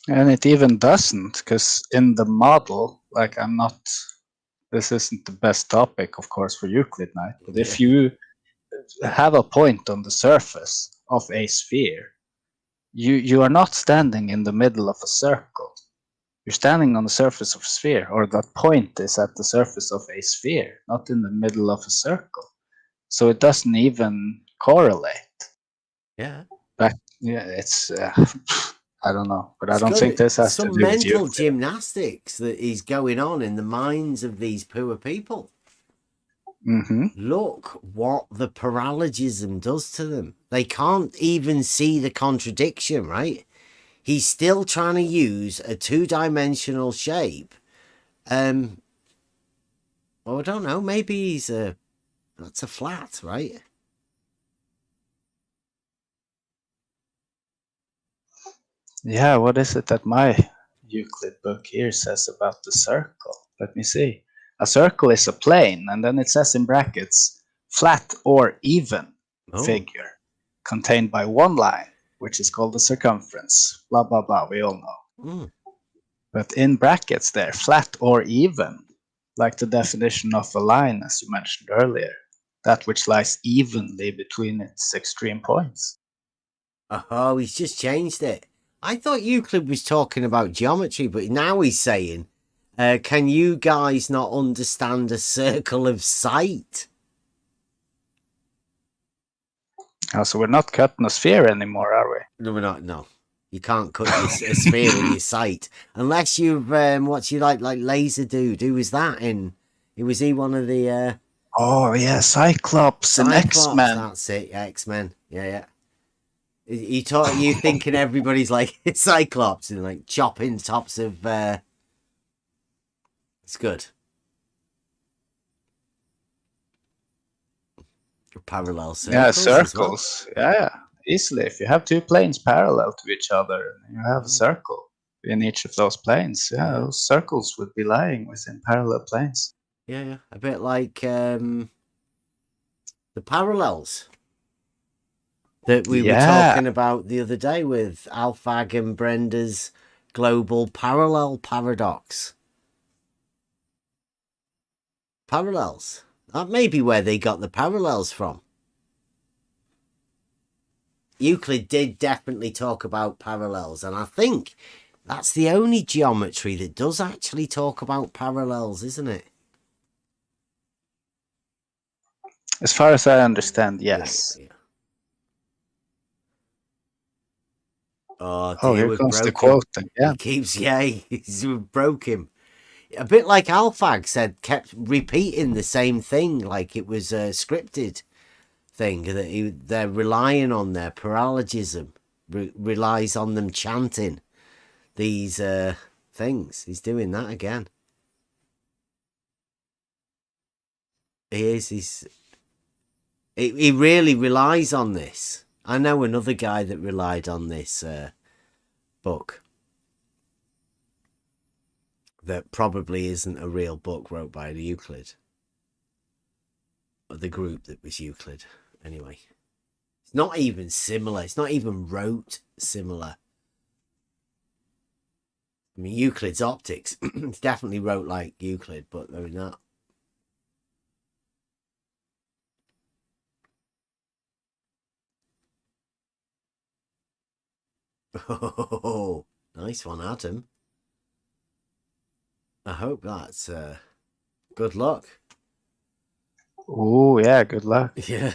Speaker 11: And it even doesn't, because in the model, like this isn't the best topic, of course, for Euclid Night, but if you have a point on the surface of a sphere, you are not standing in the middle of a circle. You're standing on the surface of a sphere, or that point is at the surface of a sphere, not in the middle of a circle. So it doesn't even correlate.
Speaker 5: Yeah.
Speaker 11: But yeah, it's I don't know, but I don't think this has to
Speaker 5: some
Speaker 11: do with
Speaker 5: mental
Speaker 11: Euclid.
Speaker 5: gymnastics that is going on in the minds of these poor people.
Speaker 11: Mm-hmm.
Speaker 5: Look what the paralogism does to them. They can't even see the contradiction, right? He's still trying to use a 2-dimensional shape Well, I don't know. Maybe that's a flat, right?
Speaker 11: Yeah, what is it that my Euclid book here says about the circle? Let me see. A circle is a plane, and then it says in brackets, flat or even figure contained by one line, which is called the circumference. Blah, blah, blah, we all know.
Speaker 5: Mm.
Speaker 11: But in brackets there, flat or even, like the definition of a line, as you mentioned earlier, that which lies evenly between its extreme points.
Speaker 5: Oh, he's just changed it. I thought Euclid was talking about geometry, but now he's saying, can you guys not understand a circle of sight?
Speaker 11: Oh, so we're not cutting a sphere anymore, are we?
Speaker 5: No, we're not. No, you can't cut a sphere with your sight unless you've what you like Laser Dude. Who was that in? Was he one of the
Speaker 11: Oh yeah, Cyclops and X-Men.
Speaker 5: That's it, X-Men. Yeah. He taught you thinking everybody's like Cyclops and like chopping tops of. It's good. Parallel circles.
Speaker 11: Yeah, circles.
Speaker 5: As well.
Speaker 11: Yeah, easily. If you have two planes parallel to each other, and you have a circle in each of those planes. Yeah, those circles would be lying within parallel planes.
Speaker 5: Yeah. A bit like the parallels that we were talking about the other day with Alfag and Brenda's global parallel paradox. Parallels. That may be where they got the parallels from. Euclid did definitely talk about parallels, and I think that's the only geometry that does actually talk about parallels, isn't it?
Speaker 11: As far as I understand, yes.
Speaker 5: Yeah. Oh,
Speaker 11: here comes the quote again.
Speaker 5: He's broke him. A bit like Alfag said, kept repeating the same thing like it was a scripted thing that they're relying on. Their paralogism relies on them chanting these things. He's doing that again. He is. He really relies on this. I know another guy that relied on this book that probably isn't a real book wrote by Euclid. Or the group that was Euclid. Anyway. It's not even similar. It's not even wrote similar. I mean, Euclid's optics. It's definitely wrote like Euclid, but they're not. Oh, nice one, Adam. I hope that's good luck.
Speaker 11: Oh, yeah, good luck.
Speaker 5: Yeah.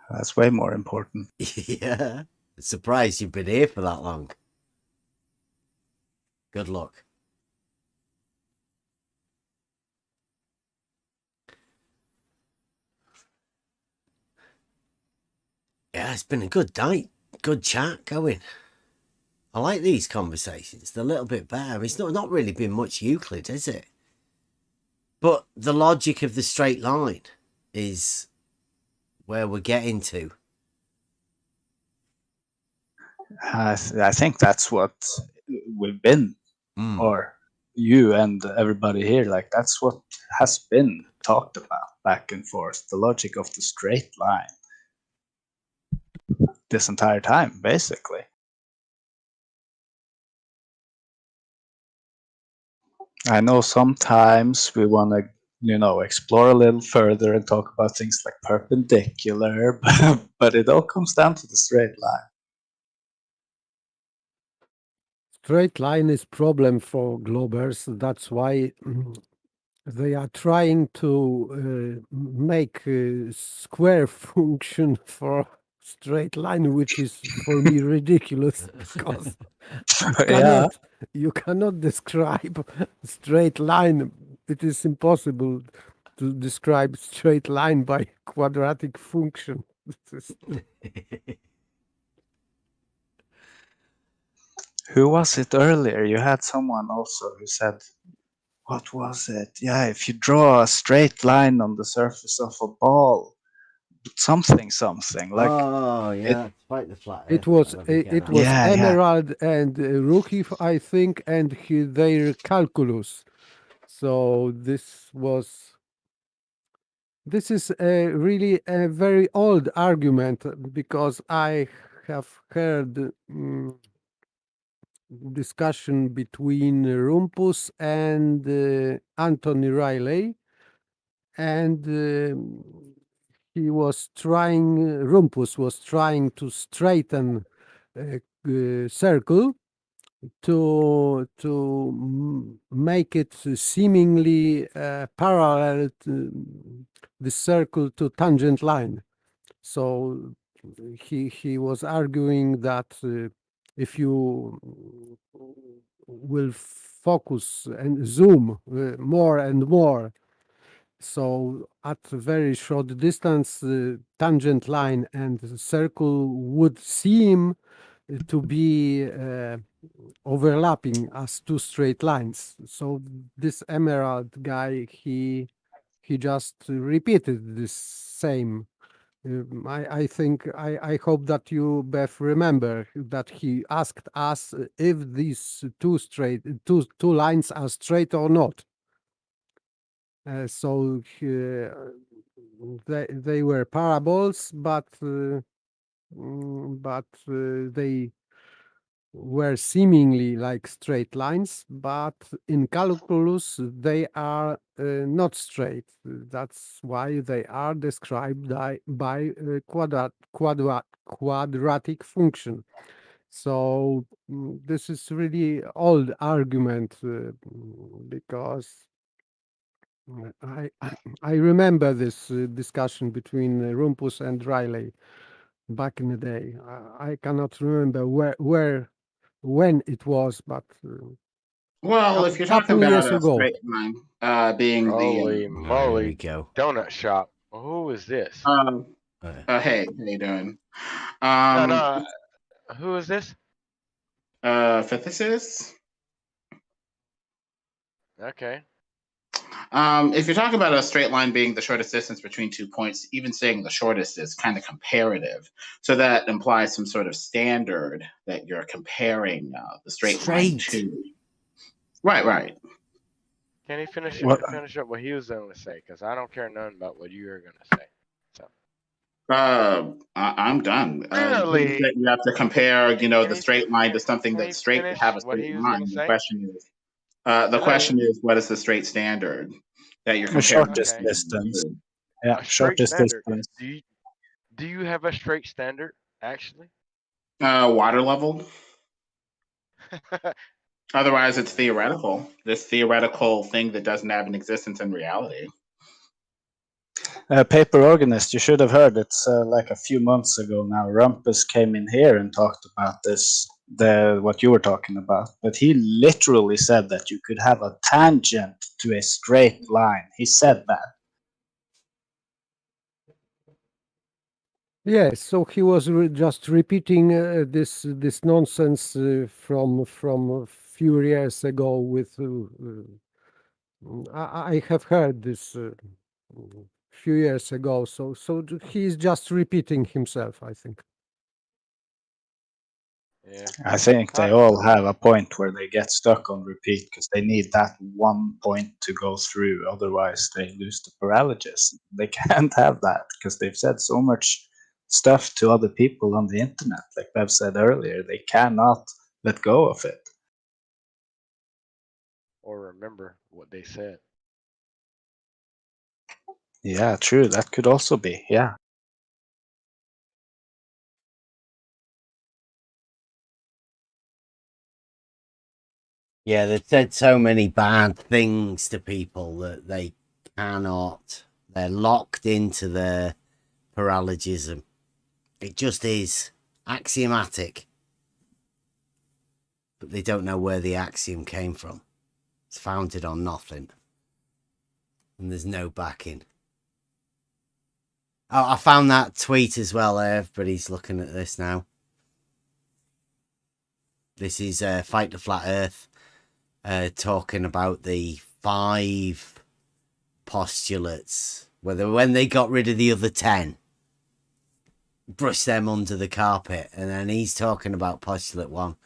Speaker 11: That's way more important.
Speaker 5: Yeah. Surprised you've been here for that long. Good luck. Yeah, it's been a good night. Good chat going. I like these conversations. They're a little bit better. It's not really been much Euclid, is it? But the logic of the straight line is where we're getting to.
Speaker 11: I think that's what we've been, or you and everybody here, like that's what has been talked about back and forth, the logic of the straight line this entire time, basically. I know sometimes we want to, explore a little further and talk about things like perpendicular, but it all comes down to the straight line.
Speaker 7: Straight line is problem for Globers. That's why they are trying to make a square function for straight line, which is for me ridiculous because you cannot describe straight line. It is impossible to describe straight line by quadratic function.
Speaker 11: Who was it earlier? You had someone also who said what was it? Yeah, if you draw a straight line on the surface of a ball, something, like
Speaker 5: Oh
Speaker 11: it.
Speaker 5: yeah, fight the flat
Speaker 7: It
Speaker 5: Earth.
Speaker 7: was
Speaker 5: Whatever, get
Speaker 7: it
Speaker 5: out.
Speaker 7: was
Speaker 11: Yeah, yeah.
Speaker 7: Emerald and Rookie, I think, and their calculus. So this is really a very old argument because I have heard discussion between Rumpus and Anthony Riley, and Rumpus was trying to straighten a circle to make it seemingly parallel to the circle to tangent line. So he was arguing that if you will focus and zoom more and more, so at a very short distance, tangent line and circle would seem to be overlapping as two straight lines. So this Emerald guy, he just repeated this same. I think I hope that you, Beth, remember that he asked us if these two lines are straight or not. So they were parables, but they were seemingly like straight lines, but in calculus they are not straight. That's why they are described by a quadratic function. So this is really old argument because I remember this discussion between Rumpus and Riley back in the day. I cannot remember when it was, but
Speaker 14: Well, if you're talking
Speaker 7: couple
Speaker 14: about
Speaker 7: years
Speaker 14: a
Speaker 7: ago.
Speaker 14: straight line, being the
Speaker 13: Holy
Speaker 5: Oh, here we
Speaker 13: moly,
Speaker 5: go.
Speaker 13: donut shop. Who is this?
Speaker 14: hey, how you doing?
Speaker 13: No, who is this?
Speaker 14: Physicist.
Speaker 13: Okay.
Speaker 14: If you're talking about a straight line being the shortest distance between 2 points, even saying the shortest is kind of comparative. So that implies some sort of standard that you're comparing the straight line to. Right.
Speaker 13: Can he finish
Speaker 11: What?
Speaker 13: up what he was going to say? Because I don't care nothing about what you're going to say. So.
Speaker 14: I'm done.
Speaker 13: Really?
Speaker 14: That you have to compare, the
Speaker 13: he-
Speaker 14: straight line to something
Speaker 13: Can he
Speaker 14: that's straight to
Speaker 13: finish
Speaker 14: have a
Speaker 13: what
Speaker 14: straight
Speaker 13: he was going
Speaker 14: line.
Speaker 13: to
Speaker 14: The
Speaker 13: say?
Speaker 14: question is, what is the straight standard that you're
Speaker 11: The
Speaker 14: comparing?
Speaker 11: shortest
Speaker 13: Okay.
Speaker 11: distance. Yeah,
Speaker 13: A straight
Speaker 11: shortest
Speaker 13: standard.
Speaker 11: distance.
Speaker 13: Do you have a straight standard, actually?
Speaker 14: Water level. Otherwise, it's theoretical. This theoretical thing that doesn't have an existence in reality.
Speaker 11: Paper Organist, you should have heard it's like a few months ago now. Rumpus came in here and talked about this, what you were talking about. But he literally said that you could have a tangent to a straight line. He said that.
Speaker 7: Yes, so he was just repeating this nonsense from a few years ago. With I have heard this few years ago. So he's just repeating himself, I think.
Speaker 13: Yeah.
Speaker 11: I think they all have a point where they get stuck on repeat because they need that one point to go through. Otherwise, they lose the paralogism. They can't have that because they've said so much stuff to other people on the internet. Like Bev said earlier, they cannot let go of it.
Speaker 13: Or remember what they said.
Speaker 11: Yeah, true. That could also be. Yeah.
Speaker 5: Yeah, they've said so many bad things to people that they cannot. They're locked into their paralogism. It just is axiomatic. But they don't know where the axiom came from. It's founded on nothing. And there's no backing. Oh, I found that tweet as well. Everybody's looking at this now. This is Fight the Flat Earth talking about the
Speaker 1: 5 postulates, when they got rid of the other 10, brushed them under the carpet, and then he's talking about postulate 1.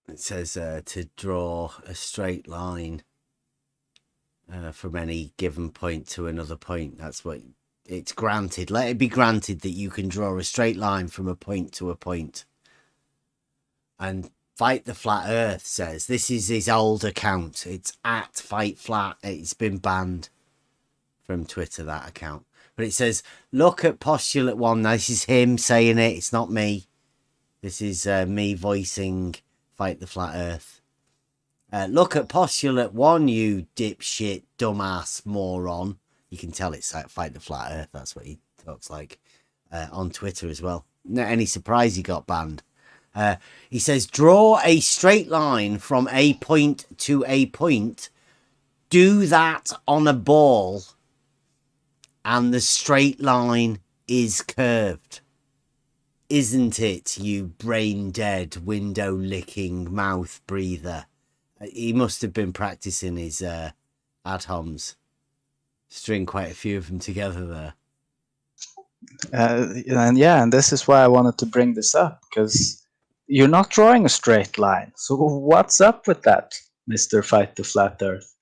Speaker 1: It says to draw a straight line from any given point to another point. That's what it's granted. Let it be granted that you can draw a straight line from a point to a point. And Fight the Flat Earth says, this is his old account. It's at Fight Flat. It's been banned from Twitter, that account. But it says, look at postulate 1. This is him saying it. It's not me. This is me voicing Fight the Flat Earth. Look at postulate 1, you dipshit, dumbass, moron. You can tell it's like Fight the Flat Earth. That's what he talks like on Twitter as well. Not any surprise he got banned. He says, draw a straight line from a point to a point. Do that on a ball, and the straight line is curved. Isn't it, you brain-dead, window-licking mouth breather? He must have been practicing his ad homs. String quite a few of them together there.
Speaker 11: And this is why I wanted to bring this up, because you're not drawing a straight line. So what's up with that, Mr. Fight the Flat Earth?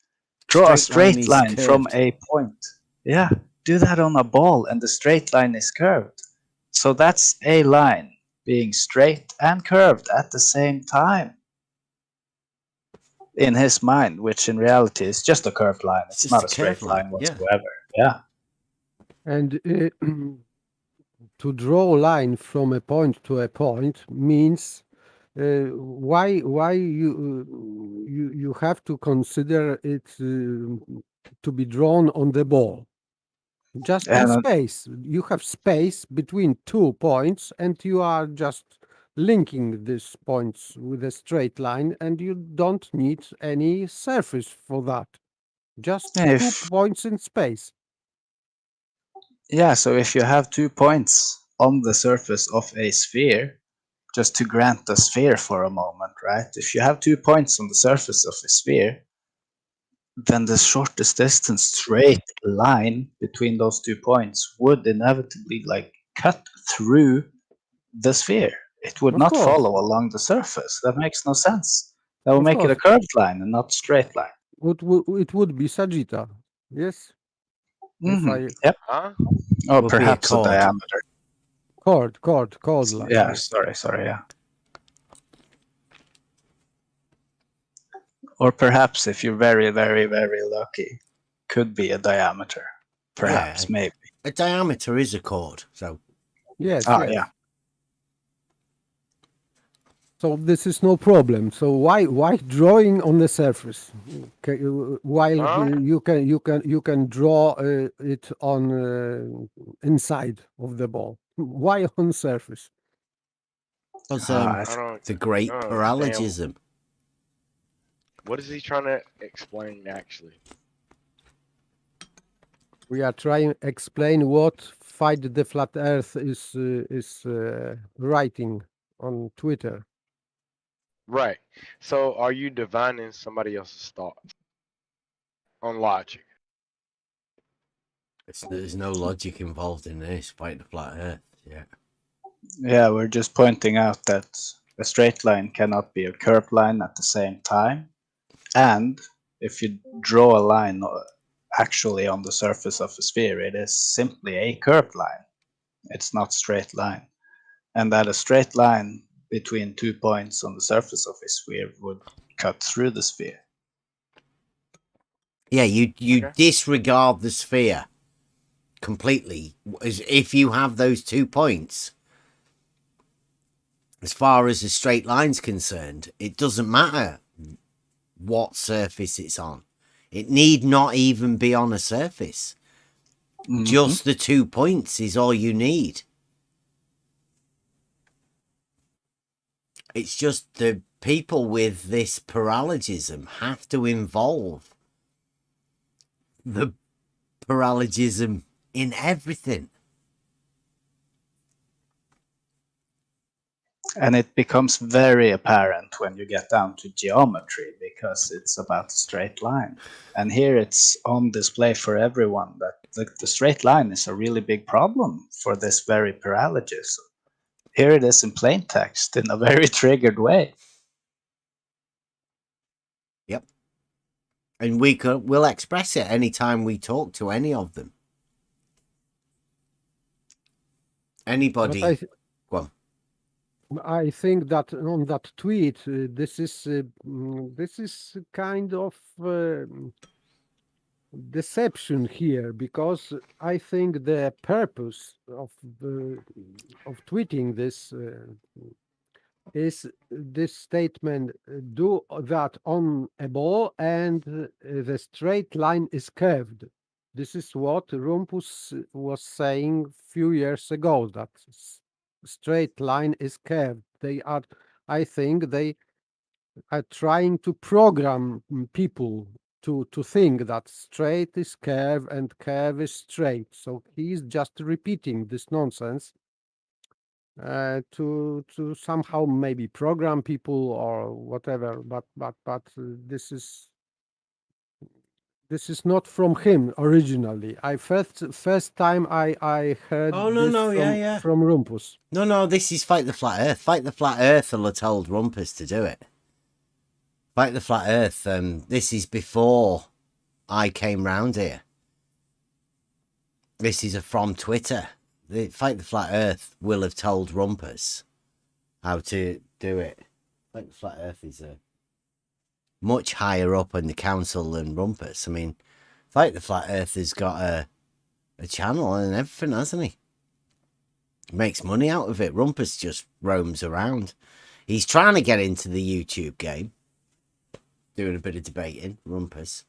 Speaker 11: Draw a straight line from a point. Yeah, do that on a ball, and the straight line is curved. So that's a line being straight and curved at the same time. In his mind, which in reality is just a curved line. It's not a straight line whatsoever. Yeah.
Speaker 7: And to draw a line from a point to a point means why you have to consider it to be drawn on the ball. Just in space. You have space between 2 points, and you are just linking these points with a straight line, and you don't need any surface for that. Just 2 points in space.
Speaker 11: Yeah, so if you have 2 points on the surface of a sphere, just to grant the sphere for a moment, right? If you have 2 points on the surface of a sphere, then the shortest distance straight line between those 2 points would inevitably cut through the sphere. It would not follow along the surface. That makes no sense. That would make it a curved line and not a straight line.
Speaker 7: It would be Sagitta, yes?
Speaker 11: Yep.
Speaker 13: Huh?
Speaker 11: Or perhaps a diameter.
Speaker 7: Chord line.
Speaker 11: Yeah, sorry, yeah. Or perhaps, if you're very, very, very lucky, could be a diameter. Perhaps, maybe.
Speaker 1: A diameter is a chord, so.
Speaker 7: Yes.
Speaker 11: Yeah.
Speaker 7: So this is no problem. So why drawing on the surface while you can draw it on inside of the ball? Why on surface?
Speaker 1: Because the great
Speaker 13: I don't
Speaker 1: paralogism.
Speaker 13: What is he trying to explain actually?
Speaker 7: We are trying to explain what Fight the Flat Earth is writing on Twitter.
Speaker 13: Right. So are you divining somebody else's thoughts on logic?
Speaker 1: There's no logic involved in this, Fight the Flat Earth. Yeah.
Speaker 11: Yeah, we're just pointing out that a straight line cannot be a curved line at the same time. And if you draw a line actually on the surface of a sphere, it is simply a curved line. It's not straight line. And that a straight line between 2 points on the surface of a sphere would cut through the sphere.
Speaker 1: Yeah, you disregard the sphere completely. As if you have those 2 points, as far as a straight line's concerned, it doesn't matter what surface it's on. It need not even be on a surface. Just the 2 points is all you need. It's just the people with this paralogism have to involve the paralogism in everything.
Speaker 11: And it becomes very apparent when you get down to geometry because it's about a straight line. And here it's on display for everyone that the straight line is a really big problem for this very paralogism. Here it is in plain text in a very triggered way.
Speaker 5: Yep. And we'll express it anytime we talk to any of them. Anybody. Go on.
Speaker 7: I think that on that tweet, this is kind of deception here, because I think the purpose of tweeting this is this statement: do that on a ball and the straight line is curved. This is what Rumpus was saying a few years ago, that straight line is curved. I think they are trying to program people to think that straight is curve and curve is straight. So he's just repeating this nonsense to somehow maybe program people or whatever. But this is not from him originally. First time I heard from Rumpus.
Speaker 5: No, this is Fight the Flat Earth. Fight the Flat Earth will have told Rumpus to do it. Fight the Flat Earth, this is before I came round here. This is from Twitter. Fight the Flat Earth will have told Rumpus how to do it. Fight the Flat Earth is much higher up in the council than Rumpus. I mean, Fight the Flat Earth has got a channel and everything, hasn't he? Makes money out of it. Rumpus just roams around. He's trying to get into the YouTube game, doing a bit of debating, Rumpus.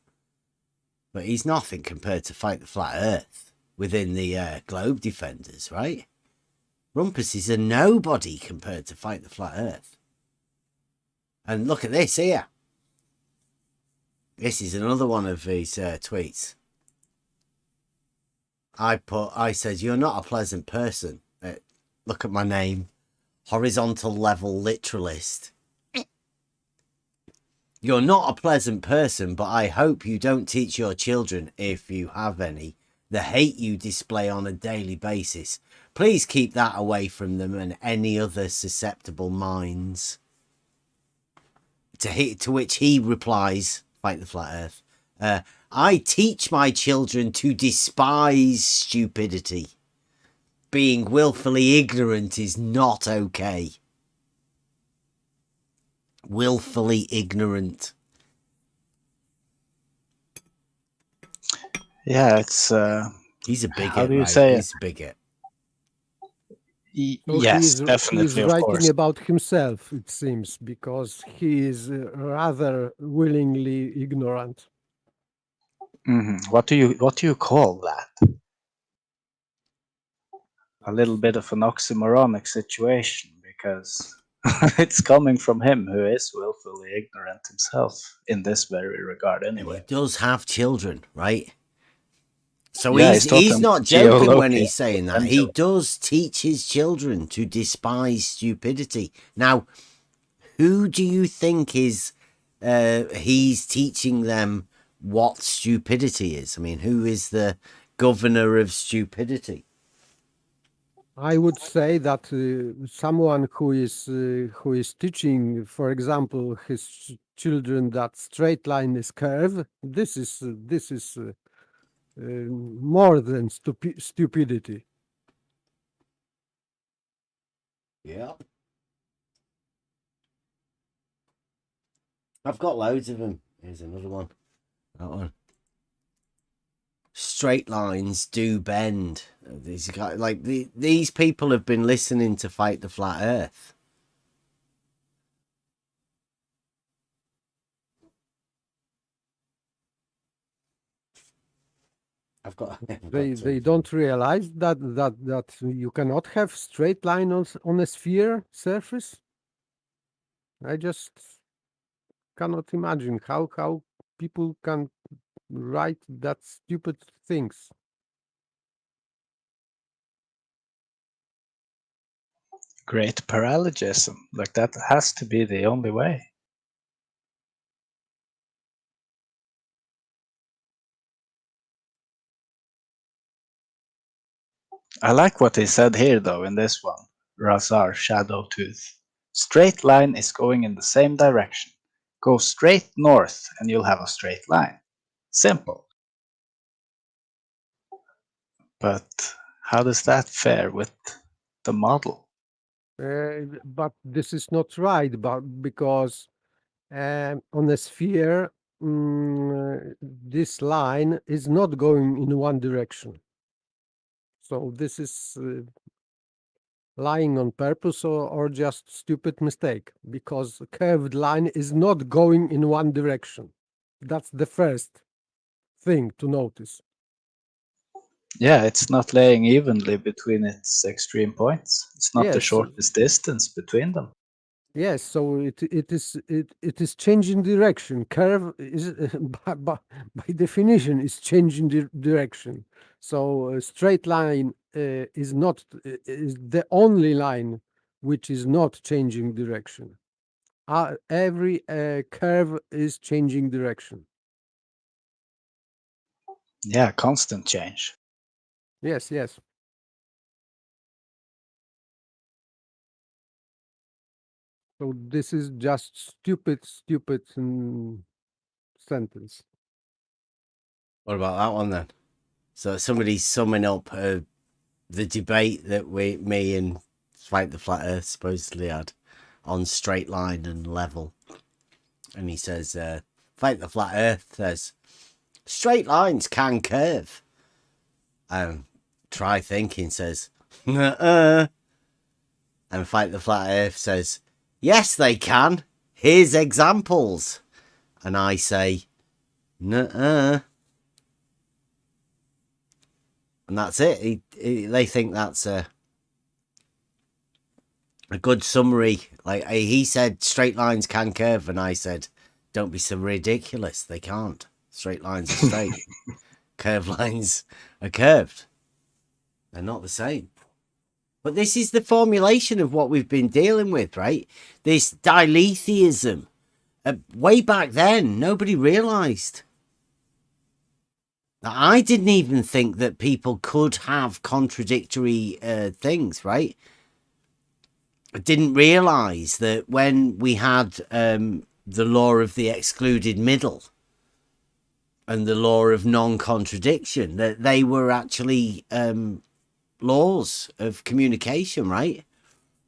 Speaker 5: But he's nothing compared to Fight the Flat Earth within the Globe Defenders, right? Rumpus is a nobody compared to Fight the Flat Earth. And look at this here. This is another one of his tweets. I said, you're not a pleasant person. Look at my name. Horizontal level literalist. You're not a pleasant person, but I hope you don't teach your children, if you have any, the hate you display on a daily basis. Please keep that away from them and any other susceptible minds. To which he replies, Fight the Flat Earth, I teach my children to despise stupidity. Being willfully ignorant is not okay. Willfully ignorant.
Speaker 11: Yeah, it's
Speaker 5: he's a bigot.
Speaker 11: How do you
Speaker 5: right?
Speaker 11: say
Speaker 5: He's a bigot.
Speaker 11: Yes, definitely.
Speaker 7: He's writing about himself, it seems, because he is rather willingly ignorant.
Speaker 11: Mm-hmm. What do you call that? A little bit of an oxymoronic situation, because it's coming from him who is willfully ignorant himself in this very regard anyway.
Speaker 5: And he does have children, right? So
Speaker 11: yeah,
Speaker 5: he's not joking when he's saying that. He does teach his children to despise stupidity. Now, who do you think is he's teaching them what stupidity is? I mean, who is the governor of stupidity?
Speaker 7: I would say that someone who is teaching, for example, his children that straight line is curve. This is more than stupidity.
Speaker 5: Yeah. I've got loads of them. Here's another one. That one. Straight lines do bend. These guys, these people have been listening to Fight the Flat Earth.
Speaker 7: They don't realize that you cannot have straight line on a sphere surface. I just cannot imagine how people can write that stupid things.
Speaker 11: Great paralogism. Like that has to be the only way. I like what he said here though in this one. Razar Shadow Tooth. Straight line is going in the same direction. Go straight north and you'll have a straight line. Simple. But how does that fare with the model?
Speaker 7: But this is not right, but because on a sphere, this line is not going in one direction. So this is lying on purpose or just stupid mistake, because a curved line is not going in one direction. That's the first thing to notice.
Speaker 11: Yeah, it's not laying evenly between its extreme points. It's not the
Speaker 7: Yes,
Speaker 11: shortest distance between them.
Speaker 7: yes. So it is changing direction. Curve is by definition is changing direction. So a straight line is not is the only line which is not changing direction. Every curve is changing direction.
Speaker 11: Yeah, constant change.
Speaker 7: Yes, yes. So this is just stupid sentence.
Speaker 5: What about that one then? So somebody's summing up the debate that me and Fight the Flat Earth supposedly had on straight line and level. And he says, Fight the Flat Earth says, straight lines can curve. Try Thinking says, nuh-uh. And Fight the Flat Earth says, yes, they can. Here's examples. And I say, nuh-uh. And that's it. They think that's a good summary. Like he said, straight lines can curve, and I said, don't be so ridiculous. They can't. Straight lines are straight. Curved lines are curved. They're not the same. But this is the formulation of what we've been dealing with, right? This diletheism. Way back then, nobody realised. I didn't even think that people could have contradictory things, right? I didn't realise that when we had the law of the excluded middle and the law of non-contradiction, that they were actually laws of communication, right?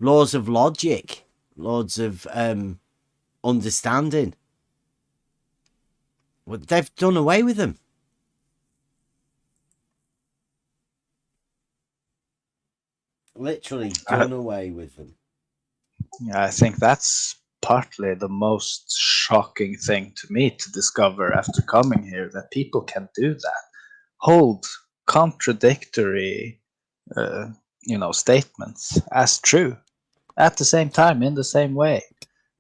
Speaker 5: Laws of logic, laws of understanding. Well, they've done away with them. Literally done away with them.
Speaker 11: Yeah, I think that's partly the most shocking thing to me to discover after coming here, that people can do that. Hold contradictory, statements as true at the same time, in the same way.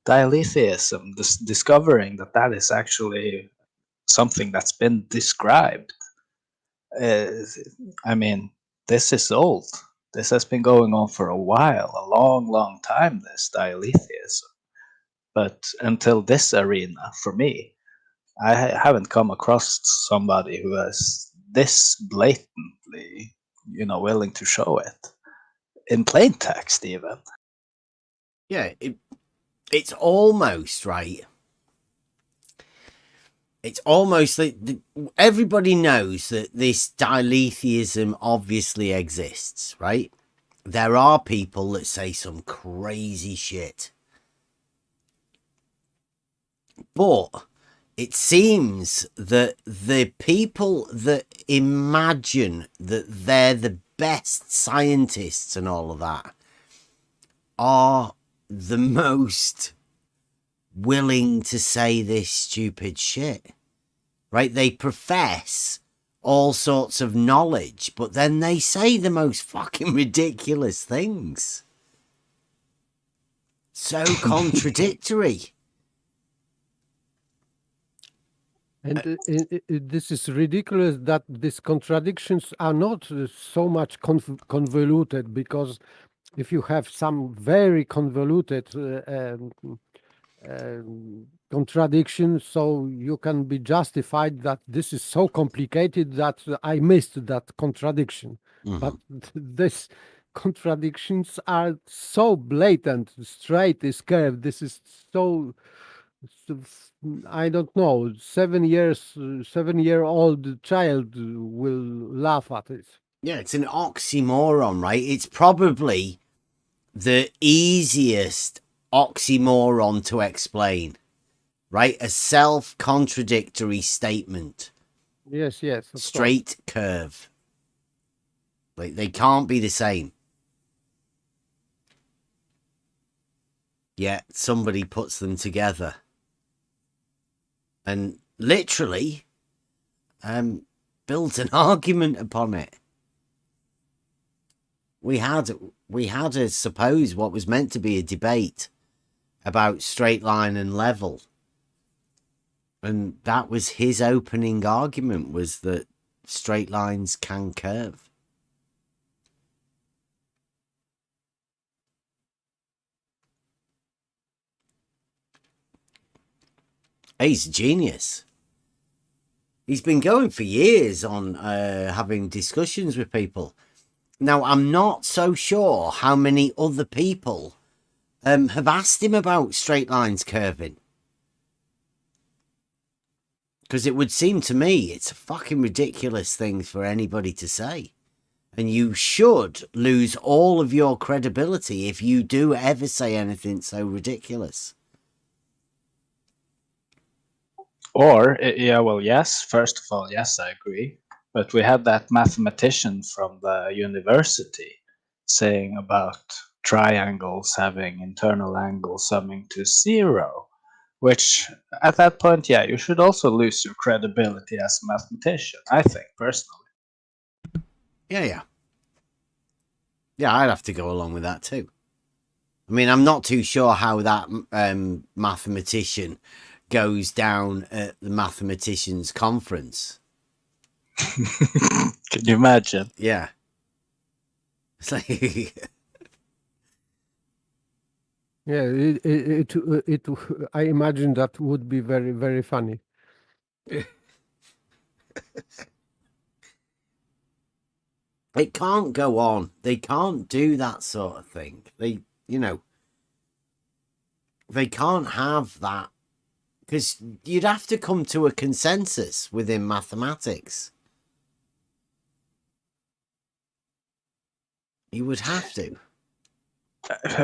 Speaker 11: Dialetheism, discovering that is actually something that's been described. I mean, this is old. This has been going on for a while, a long, long time, this dialetheism. But until this arena, for me, I haven't come across somebody who is this blatantly, willing to show it in plain text, even.
Speaker 5: Yeah, it's almost right. It's almost like everybody knows that this diletheism obviously exists, right? There are people that say some crazy shit. But it seems that the people that imagine that they're the best scientists and all of that are the most willing to say this stupid shit, right? They profess all sorts of knowledge, but then they say the most fucking ridiculous things. So contradictory.
Speaker 7: And this is ridiculous that these contradictions are not so much convoluted, because if you have some very convoluted contradiction, so you can be justified that this is so complicated that I missed that contradiction. But these contradictions are so blatant. Straight is curved. This is so I don't know. 7-year-old child will laugh at it.
Speaker 1: Yeah, it's an oxymoron, right? It's probably the easiest oxymoron to explain, right? A self-contradictory statement.
Speaker 7: Yes, yes. Of
Speaker 1: Straight curve. Like, they can't be the same. Yet somebody puts them together. And literally built an argument upon it. We had to suppose what was meant to be a debate about straight line and level. And that was his opening argument, was that straight lines can curve. He's a genius. He's been going for years on having discussions with people. Now, I'm not so sure how many other people have asked him about straight lines curving. Because it would seem to me it's a fucking ridiculous thing for anybody to say. And you should lose all of your credibility if you do ever say anything so ridiculous.
Speaker 11: Or, yeah, well, yes, first of all, yes, I agree. But we had that mathematician from the university saying about triangles having internal angles summing to 0, which at that point, yeah, you should also lose your credibility as a mathematician, I think, personally.
Speaker 1: Yeah. Yeah, I'd have to go along with that too. I mean, I'm not too sure how that mathematician goes down at the mathematicians conference.
Speaker 11: Can you imagine?
Speaker 1: Yeah. It's like
Speaker 7: Yeah, it I imagine that would be very, very funny.
Speaker 1: it can't go on. They can't do that sort of thing. They can't have that, because you'd have to come to a consensus within mathematics. You would have to.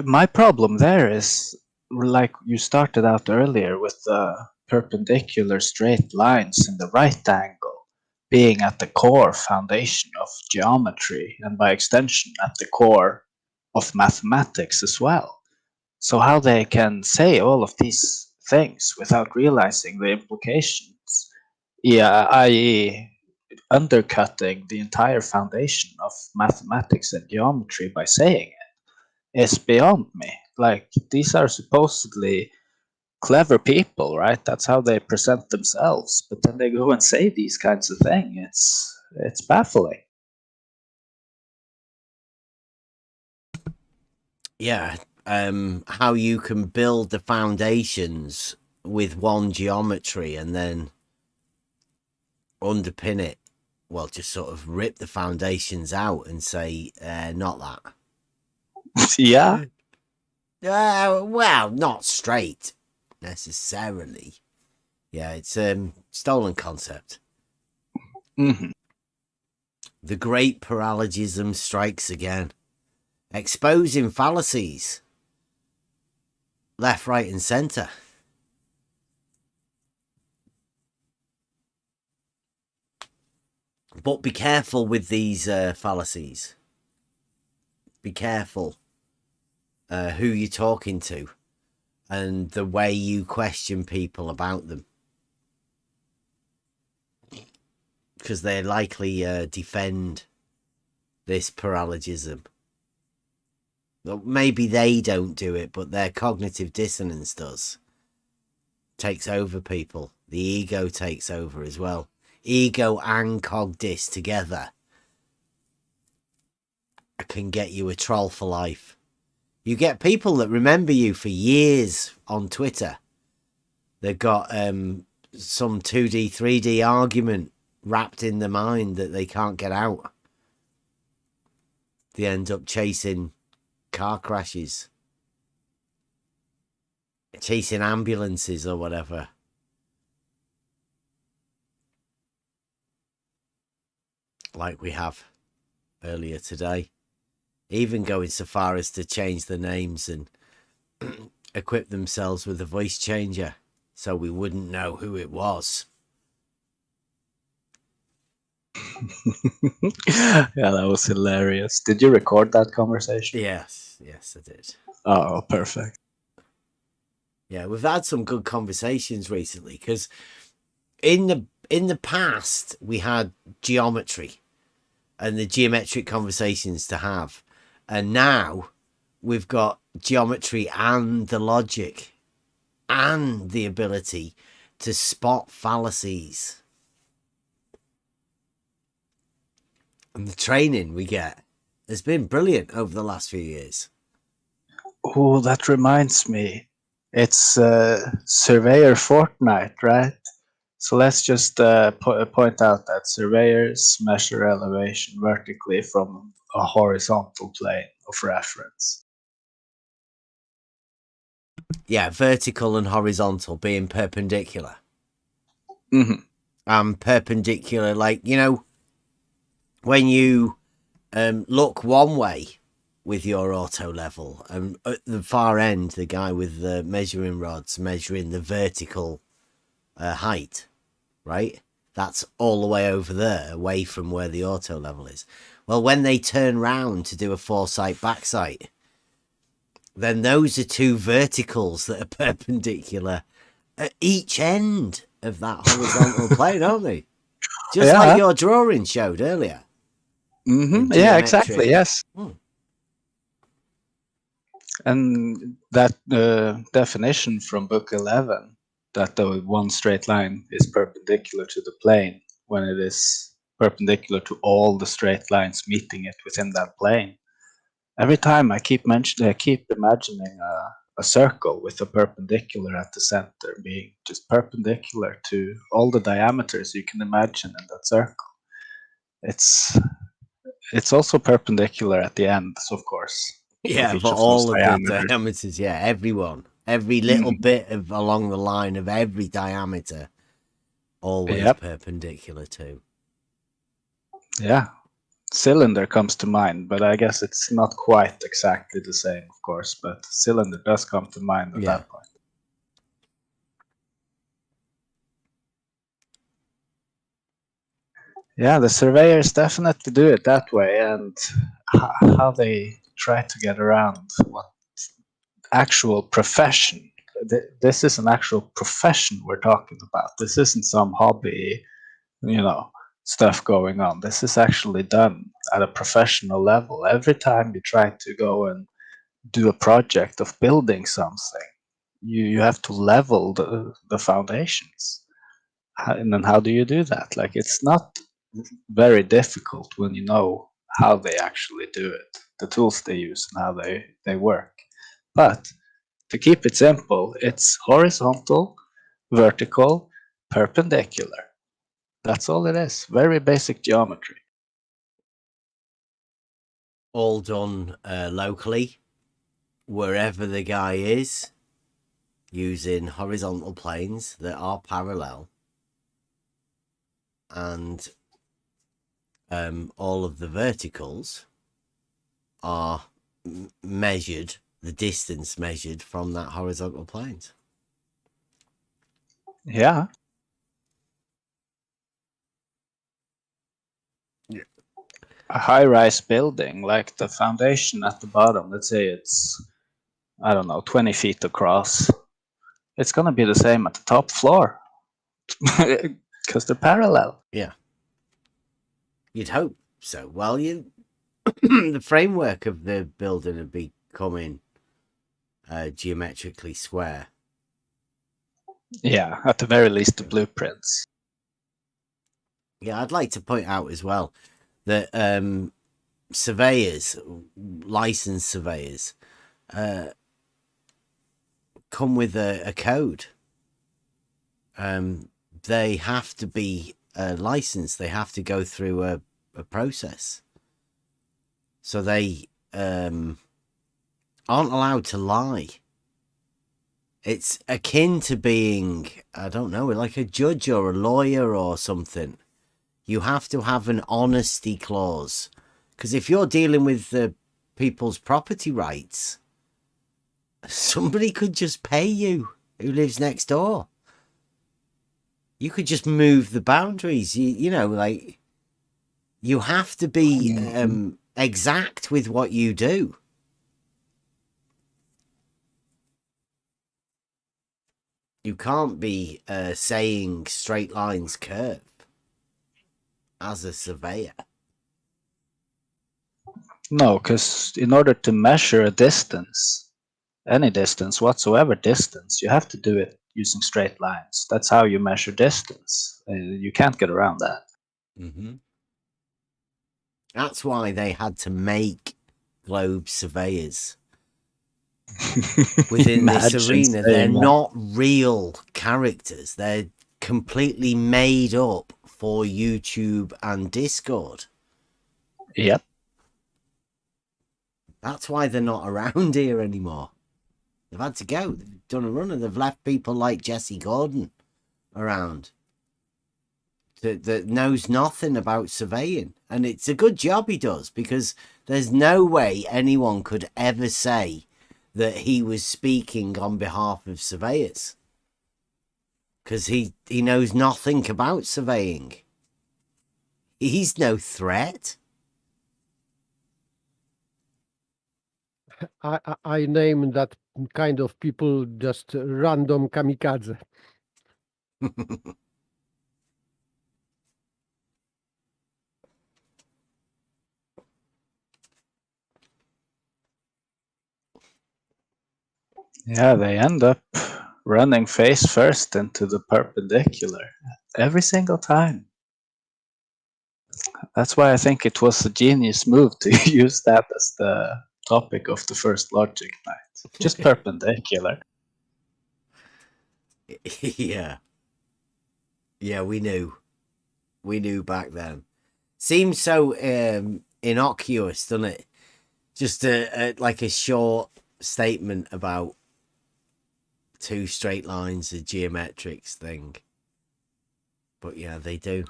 Speaker 11: My problem there is, like you started out earlier, with the perpendicular straight lines in the right angle being at the core foundation of geometry, and by extension at the core of mathematics as well. So how they can say all of these things without realizing the implications, i.e. undercutting the entire foundation of mathematics and geometry by saying it, is beyond me. Like, these are supposedly clever people, right? That's how they present themselves. But then they go and say these kinds of things. It's baffling.
Speaker 1: Yeah. How you can build the foundations with one geometry and then underpin it. Well, just sort of rip the foundations out and say, not that.
Speaker 11: Yeah.
Speaker 1: Well, not straight necessarily. Yeah, it's stolen concept.
Speaker 11: Mm-hmm.
Speaker 1: The great paralogism strikes again, exposing fallacies left, right, and center. But be careful with these fallacies. Be careful who you're talking to and the way you question people about them, because they likely defend this paralogism. Well, maybe they don't do it, but their cognitive dissonance does. Takes over people. The ego takes over as well. Ego and cogdis together can get you a troll for life.
Speaker 5: You get people that remember you for years on Twitter. They've got some 2D, 3D argument wrapped in their mind that they can't get out. They end up chasing car crashes, chasing ambulances or whatever. Like we have earlier today. Even going so far as to change the names and equip themselves with a voice changer so we wouldn't know who it was.
Speaker 11: Yeah, that was hilarious. Did you record that conversation?
Speaker 5: Yes, I did.
Speaker 11: Oh, perfect.
Speaker 5: Yeah, we've had some good conversations recently because in the past we had geometry and the geometric conversations to have, and now we've got geometry and the logic and the ability to spot fallacies. And the training we get has been brilliant over the last few years.
Speaker 11: Oh, that reminds me. It's Surveyor Fortnight, right? So let's just point out that surveyors measure elevation vertically from a horizontal plane of reference.
Speaker 5: Yeah, vertical and horizontal being perpendicular.
Speaker 11: Mm-hmm.
Speaker 5: Perpendicular, like, you know, when you look one way with your auto level, and at the far end, the guy with the measuring rods measuring the vertical height, right? That's all the way over there, away from where the auto level is. Well, when they turn round to do a foresight backsight, then those are two verticals that are perpendicular at each end of that horizontal plane, aren't they? Just like your drawing showed earlier.
Speaker 11: Mm-hmm. Yeah, exactly. Yes.
Speaker 5: Hmm.
Speaker 11: And that definition from book 11, that the one straight line is perpendicular to the plane when it is perpendicular to all the straight lines meeting it within that plane. Every time I keep imagining a circle with a perpendicular at the center being just perpendicular to all the diameters you can imagine in that circle. It's also perpendicular at the ends, of course.
Speaker 5: Yeah, for all of the diameters. Yeah, everyone. Every little bit of along the line of every diameter, always perpendicular to.
Speaker 11: Yeah. Cylinder comes to mind, but I guess it's not quite exactly the same, of course, but cylinder does come to mind at that point. Yeah, the surveyors definitely do it that way, and how they try to get around what actual profession. This is an actual profession we're talking about. This isn't some hobby, stuff going on. This is actually done at a professional level. Every time you try to go and do a project of building something, you have to level the foundations. And then how do you do that? Like, it's not very difficult when you know how they actually do it, the tools they use and how they work. But to keep it simple, it's horizontal, vertical, perpendicular. That's all it is. Very basic geometry.
Speaker 5: All done locally, wherever the guy is, using horizontal planes that are parallel. And all of the verticals are measured, the distance measured from that horizontal planes.
Speaker 11: Yeah. A high-rise building, like the foundation at the bottom, let's say it's, 20 feet across. It's going to be the same at the top floor because they're parallel.
Speaker 5: Yeah. You'd hope so. Well, the framework of the building would be becoming geometrically square.
Speaker 11: Yeah, at the very least, the blueprints.
Speaker 5: Yeah, I'd like to point out as well that surveyors, licensed surveyors, come with a code. They have to be licensed. They have to go through a process. So they aren't allowed to lie. It's akin to being, I don't know, like a judge or a lawyer or something. You have to have an honesty clause. Because if you're dealing with people's property rights, somebody could just pay you who lives next door. You could just move the boundaries. You know, like, you have to be exact with what you do. You can't be saying straight lines curve as a surveyor.
Speaker 11: No, because in order to measure a distance, any distance whatsoever distance, you have to do it using straight lines. That's how you measure distance. You can't get around that.
Speaker 5: Mm-hmm. That's why they had to make globe surveyors within this arena. They're not real characters. They're completely made up for YouTube and Discord.
Speaker 11: Yep.
Speaker 5: That's why they're not around here anymore. They've had to go. They've done a run and they've left people like Jesse Gordon around that knows nothing about surveying. And it's a good job he does, because there's no way anyone could ever say that he was speaking on behalf of surveyors, because he knows nothing about surveying. He's no threat.
Speaker 7: I name that kind of people just random kamikaze.
Speaker 11: Yeah, they end up running face first into the perpendicular every single time. That's why I think it was a genius move to use that as the topic of the first logic night. Just perpendicular.
Speaker 5: Yeah. Yeah, we knew. We knew back then. Seems so innocuous, doesn't it? Just like a short statement about two straight lines, a geometrics thing. But yeah, they do.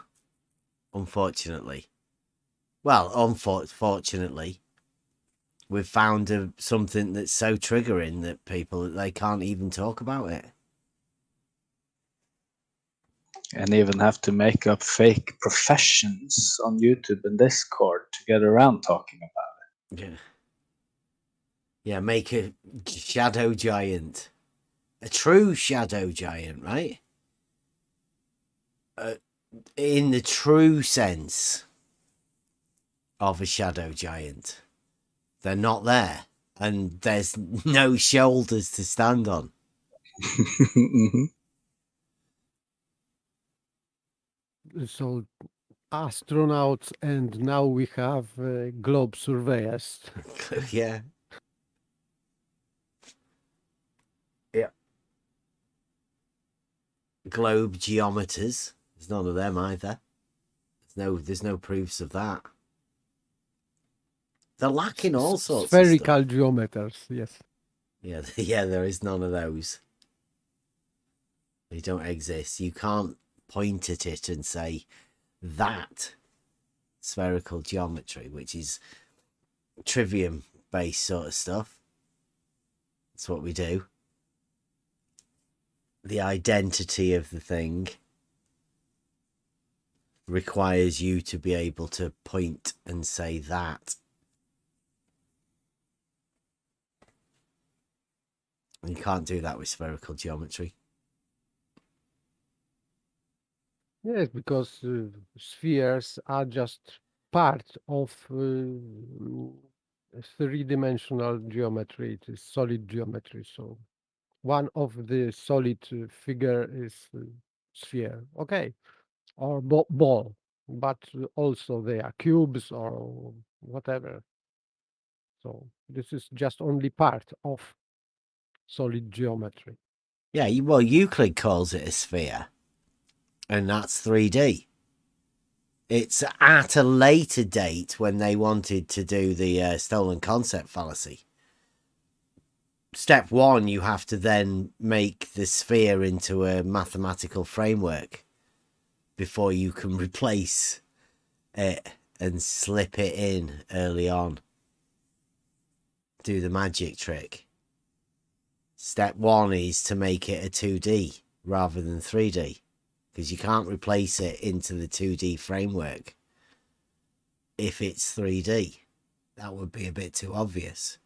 Speaker 5: Unfortunately. Well, unfortunately, we've found something that's so triggering that people, they can't even talk about it.
Speaker 11: And even have to make up fake professions on YouTube and Discord to get around talking about
Speaker 5: Yeah. Yeah, make a shadow giant. A true shadow giant, right? In the true sense of a shadow giant. They're not there. And there's no shoulders to stand on.
Speaker 11: it.
Speaker 7: So astronauts, and now we have globe surveyors.
Speaker 5: Yeah. Yeah. Globe geometers. There's none of them either. There's no proofs of that. They're lacking all sorts
Speaker 7: Spherical
Speaker 5: of stuff.
Speaker 7: geometers, yes.
Speaker 5: Yeah, yeah, there is none of those. They don't exist. You can't point at it and say that spherical geometry, which is trivium based sort of stuff. That's what we do. The identity of the thing requires you to be able to point and say that. You can't do that with spherical geometry.
Speaker 7: Yes, because spheres are just part of three-dimensional geometry. It is solid geometry. So one of the solid figure is sphere. Okay, or ball, but also they are cubes or whatever. So this is just only part of solid geometry.
Speaker 1: Yeah, well, Euclid calls it a sphere, and that's 3D. It's at a later date when they wanted to do the stolen concept fallacy. Step one, you have to then make the sphere into a mathematical framework before you can replace it and slip it in early on. Do the magic trick. Step one is to make it a 2D rather than 3D, because you can't replace it into the 2D framework if it's 3D. That would be a bit too obvious.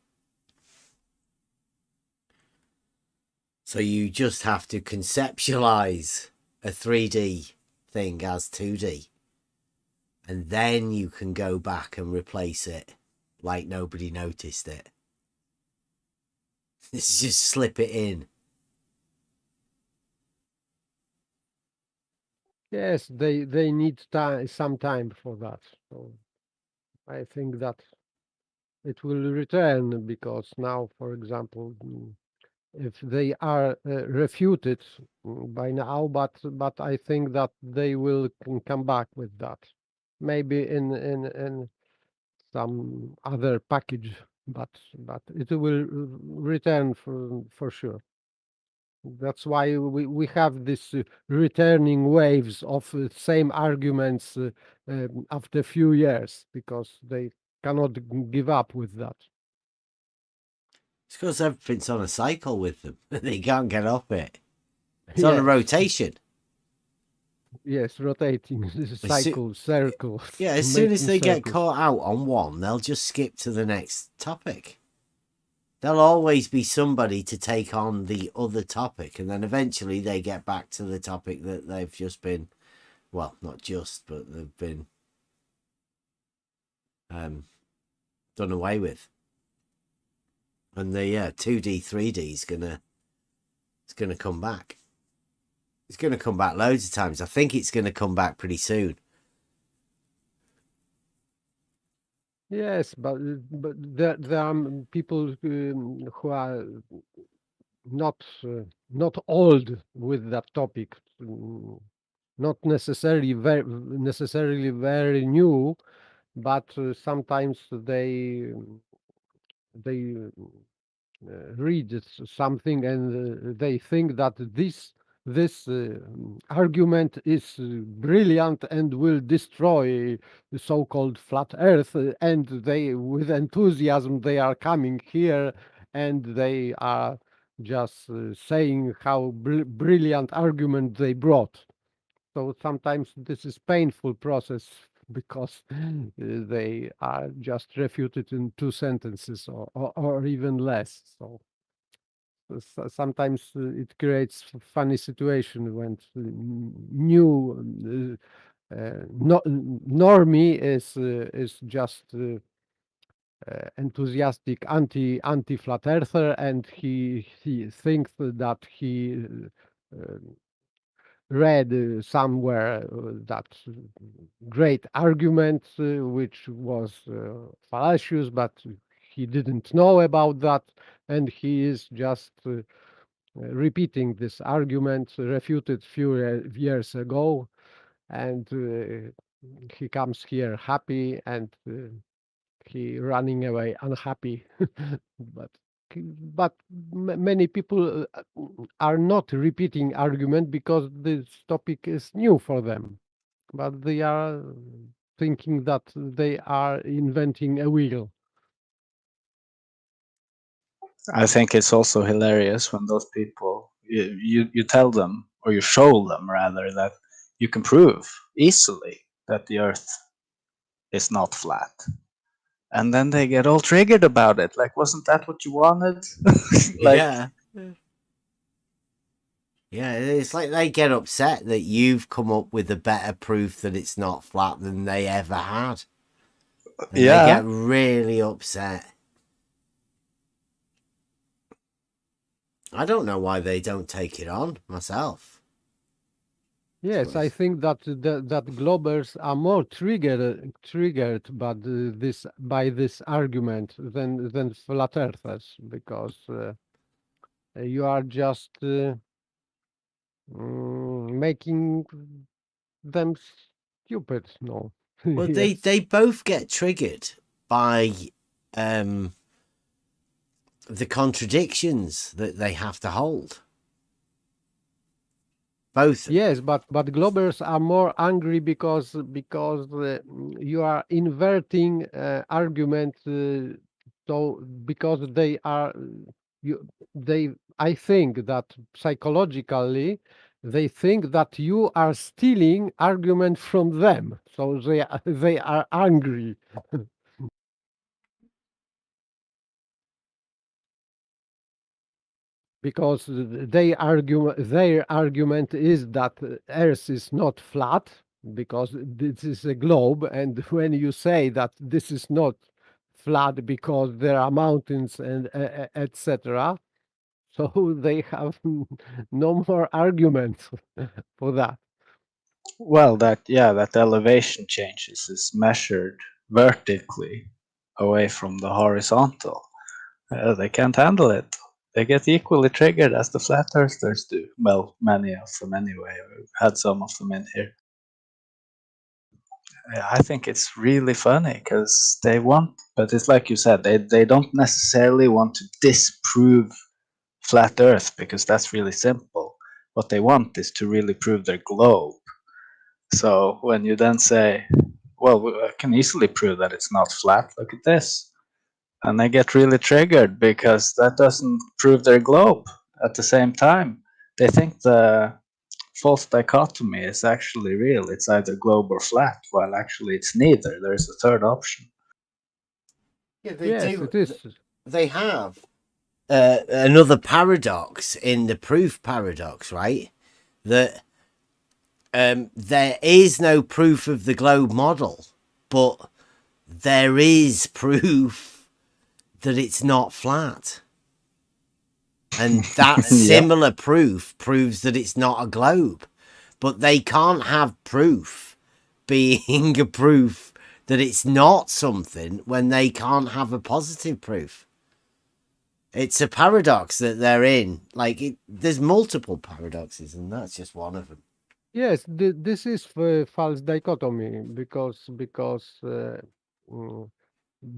Speaker 1: So you just have to conceptualize a 3D thing as 2D. And then you can go back and replace it like nobody noticed it. It's just slip it in.
Speaker 7: Yes, they need some time for that. So I think that it will return, because now, for example, if they are refuted by now, but I think that they will come back with that, maybe in some other package, but it will return for sure. That's why we have this returning waves of same arguments after a few years, because they cannot give up with that.
Speaker 1: It's because everything's on a cycle with them. They can't get off it. It's on a rotation.
Speaker 7: Yes, rotating cycles, circles.
Speaker 1: Yeah, as soon as they
Speaker 7: making
Speaker 1: get caught out on one, they'll just skip to the next topic. There'll always be somebody to take on the other topic, and then eventually they get back to the topic that they've just been, well, not just, but they've been done away with. And the 2D, 3D is gonna come back. It's gonna come back loads of times. I think it's gonna come back pretty soon.
Speaker 7: Yes, but there are people who are not old with that topic, not necessarily very new, but sometimes they read something and they think that this argument is brilliant and will destroy the so-called flat earth, and they, with enthusiasm, they are coming here and they are just saying how brilliant argument they brought. So sometimes this is painful process, because they are just refuted in 2 sentences or even less. So sometimes it creates funny situation when new normie is just enthusiastic anti flat earther, and he thinks that he read somewhere that great argument which was fallacious, but he didn't know about that, and he is just repeating this argument refuted few years ago, and he comes here happy, and he running away unhappy. but many people are not repeating argument because this topic is new for them, but they are thinking that they are inventing a wheel.
Speaker 11: I think it's also hilarious when those people, you tell them, or you show them rather, that you can prove easily that the earth is not flat. And then they get all triggered about it. Like, wasn't that what you wanted? Like,
Speaker 1: yeah. Yeah, it's like they get upset that you've come up with a better proof that it's not flat than they ever had. And
Speaker 11: yeah.
Speaker 1: they get really upset. I don't know why they don't take it on myself.
Speaker 7: Yes, I think that that globbers are more triggered by this argument than flat earthers, because you are just making them stupid. No.
Speaker 1: Well,
Speaker 7: Yes.
Speaker 1: they both get triggered by the contradictions that they have to hold. Both.
Speaker 7: Yes, but globbers are more angry because you are inverting argument. So because they are you they I think that psychologically they think that you are stealing argument from them. So they are angry. Because their argument is that Earth is not flat because this is a globe, and when you say that this is not flat because there are mountains and etc., so they have no more arguments for that.
Speaker 11: Well, that elevation changes is measured vertically away from the horizontal. They can't handle it. They get equally triggered as the flat earthers do. Well, many of them anyway. We've had some of them in here. I think it's really funny because they want, but it's like you said, they don't necessarily want to disprove flat Earth because that's really simple. What they want is to really prove their globe. So when you then say, well, I can easily prove that it's not flat, look at this. And they get really triggered because that doesn't prove their globe at the same time. They think the false dichotomy is actually real. It's either globe or flat, while actually it's neither. There's a third option.
Speaker 1: Yeah, they
Speaker 7: Yes,
Speaker 1: do.
Speaker 7: it is.
Speaker 1: They have another paradox in the proof paradox, right? That there is no proof of the globe model, but there is proof that it's not flat. And that similar proof proves that it's not a globe. But they can't have proof being a proof that it's not something when they can't have a positive proof. It's a paradox that they're in. Like, there's multiple paradoxes, and that's just one of them.
Speaker 7: Yes, this is false dichotomy because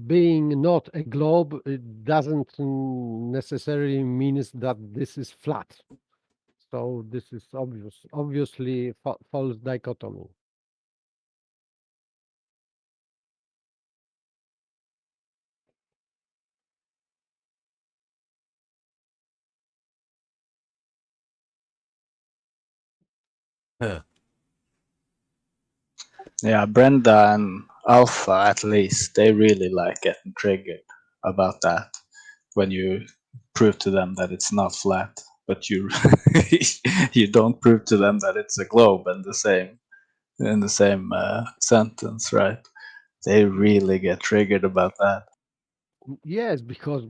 Speaker 7: being not a globe, it doesn't necessarily means that this is flat. So this is obviously false dichotomy.
Speaker 1: Huh.
Speaker 11: Yeah, Brenda and Alpha, at least, they really like getting triggered about that when you prove to them that it's not flat, but you you don't prove to them that it's a globe in the same sentence, right? They really get triggered about that.
Speaker 7: Yes, because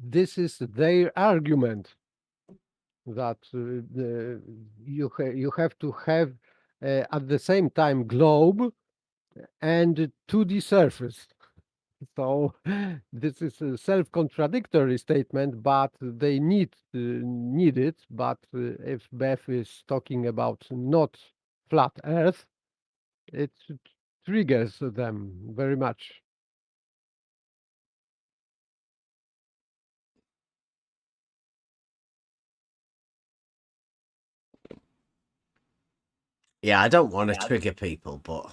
Speaker 7: this is their argument that you have to have at the same time globe and 2D surface. So this is a self-contradictory statement, but they need it. But if Beth is talking about not flat Earth, it triggers them very much.
Speaker 1: Yeah, I don't want to trigger people, but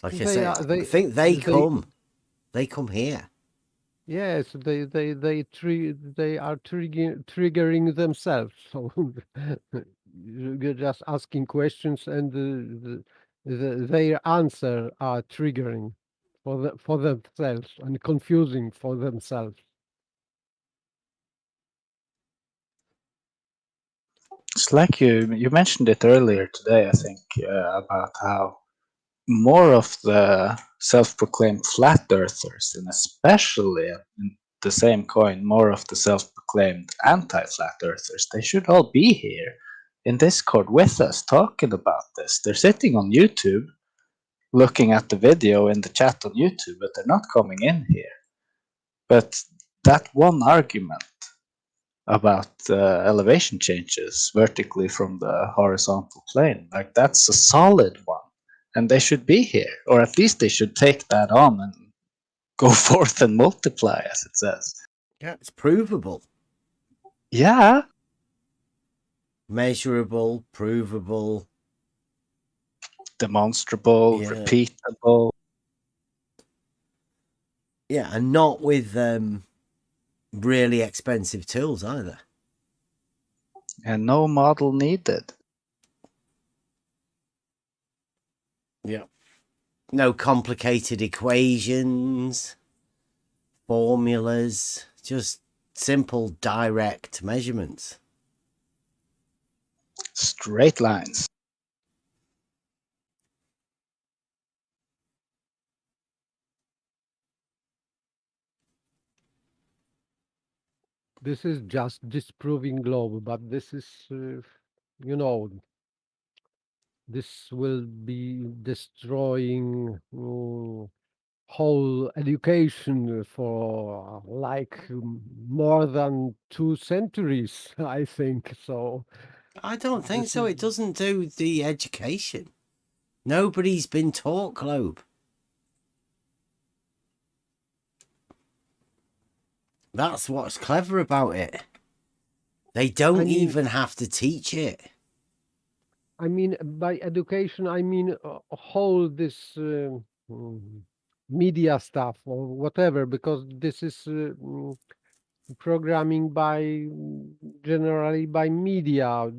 Speaker 1: like I say, I think they come here.
Speaker 7: Yes, they are triggering themselves. So you're just asking questions, and their answer are triggering for themselves and confusing for themselves.
Speaker 11: It's like you mentioned it earlier today, I think, about how more of the self-proclaimed flat earthers, and especially in the same coin, more of the self-proclaimed anti-flat earthers, they should all be here in Discord with us talking about this. They're sitting on YouTube, looking at the video in the chat on YouTube, but they're not coming in here. But that one argument about elevation changes vertically from the horizontal plane, like that's a solid one, and they should be here, or at least they should take that on and go forth and multiply, as it says.
Speaker 1: Yeah, it's provable.
Speaker 11: Yeah,
Speaker 1: Measurable, provable.
Speaker 11: demonstrable,
Speaker 1: Yeah.
Speaker 11: repeatable.
Speaker 1: Yeah, and not with really expensive tools either.
Speaker 11: And no model needed.
Speaker 1: Yeah. No complicated equations, formulas, just simple direct measurements.
Speaker 11: Straight lines.
Speaker 7: This is just disproving globe, but this is, you know, this will be destroying whole education for like more than 2 centuries, I think. So
Speaker 1: I don't think
Speaker 7: this
Speaker 1: so.
Speaker 7: is-
Speaker 1: It doesn't do the education. Nobody's been taught globe. That's what's clever about it. They don't
Speaker 7: I mean-
Speaker 1: even have to teach it.
Speaker 7: I mean, by education, I mean whole this media stuff or whatever, because this is programming by generally by media,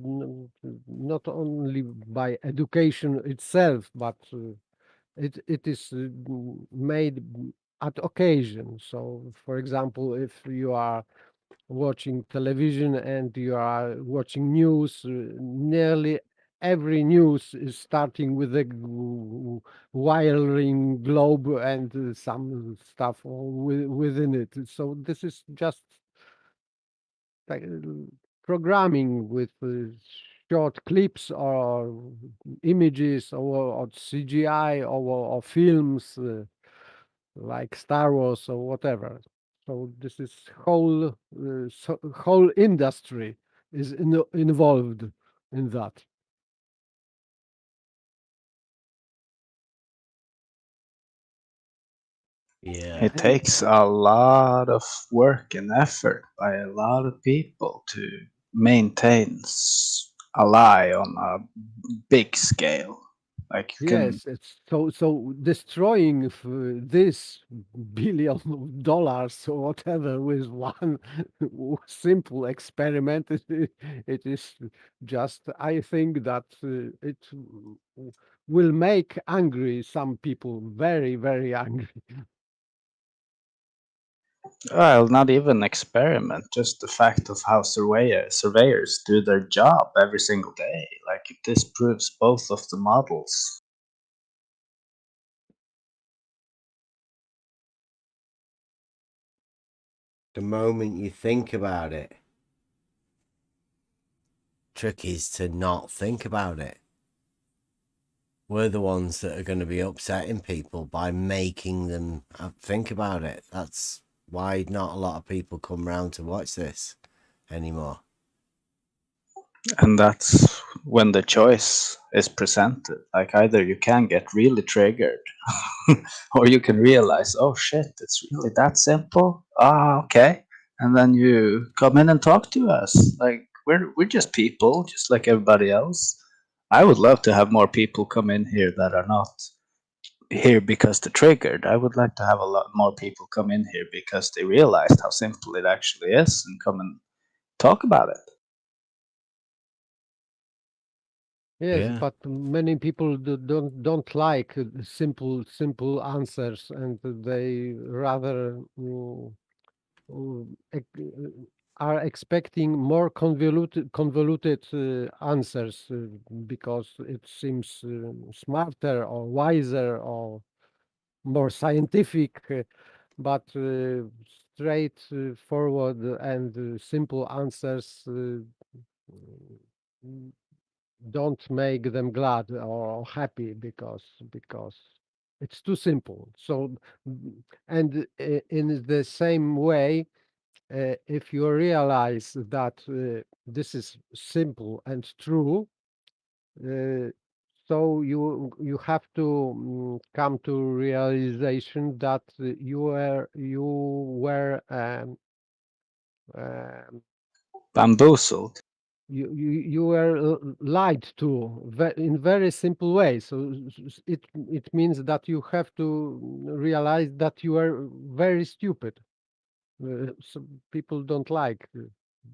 Speaker 7: not only by education itself, but it is made at occasion. So, for example, if you are watching television and you are watching news, nearly every news is starting with a wiring globe and some stuff within it. So this is just like programming with short clips or images or CGI or films like Star Wars or whatever. So this is whole industry is involved in that.
Speaker 1: Yeah.
Speaker 11: It takes a lot of work and effort by a lot of people to maintain a lie on a big scale. Like you can,
Speaker 7: Yes, it's so destroying this $1 billion or whatever with one simple experiment. It is just, I think that it will make angry some people, very, very angry.
Speaker 11: well, not even experiment, just the fact of how surveyors do their job every single day. Like it disproves both of the models.
Speaker 1: The moment you think about it, trick is to not think about it. We're the ones that are going to be upsetting people by making them think about it. That's why not a lot of people come round to watch this anymore.
Speaker 11: And that's when the choice is presented. Like either you can get really triggered or you can realize, oh shit, it's really that simple. Ah, okay. And then you come in and talk to us. Like we're just people, just like everybody else. I would love to have more people come in here that are not here because they're triggered. I would like to have a lot more people come in here because they realized how simple it actually is and come and talk about it.
Speaker 7: Yes,
Speaker 1: Yeah.
Speaker 7: but many people don't like simple answers, and they rather are expecting more convoluted answers because it seems smarter or wiser or more scientific. But straight forward and simple answers don't make them glad or happy because it's too simple. So, and in the same way, if you realize that this is simple and true, uh, so you have to come to realization that you were
Speaker 11: Bamboozled.
Speaker 7: you were lied to in very simple way. So it means that you have to realize that you are very stupid. So people don't like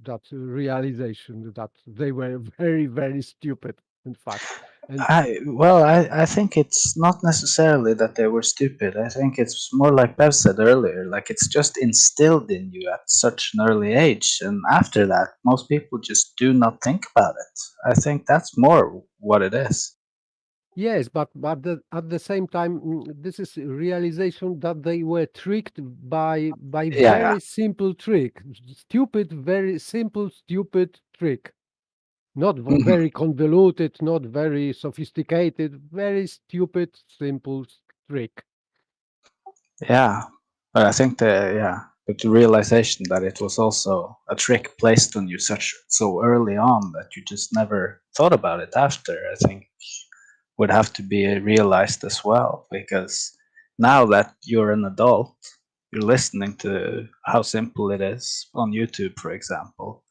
Speaker 7: that realization that they were very, very stupid, in fact. And
Speaker 11: I think it's not necessarily that they were stupid. I think it's more like Bev said earlier, like it's just instilled in you at such an early age, and after that, most people just do not think about it. I think that's more what it is.
Speaker 7: yes, but at the same time, this is a realization that they were tricked by
Speaker 11: Yeah, yeah.
Speaker 7: very simple trick, stupid, very simple, stupid trick. Not
Speaker 11: Mhm.
Speaker 7: very convoluted, not very sophisticated, very stupid, simple trick.
Speaker 11: Yeah, but I think but the realization that it was also a trick placed on you such so early on that you just never thought about it after, I think would have to be realized as well, because now that you're an adult, you're listening to how simple it is on YouTube, for example.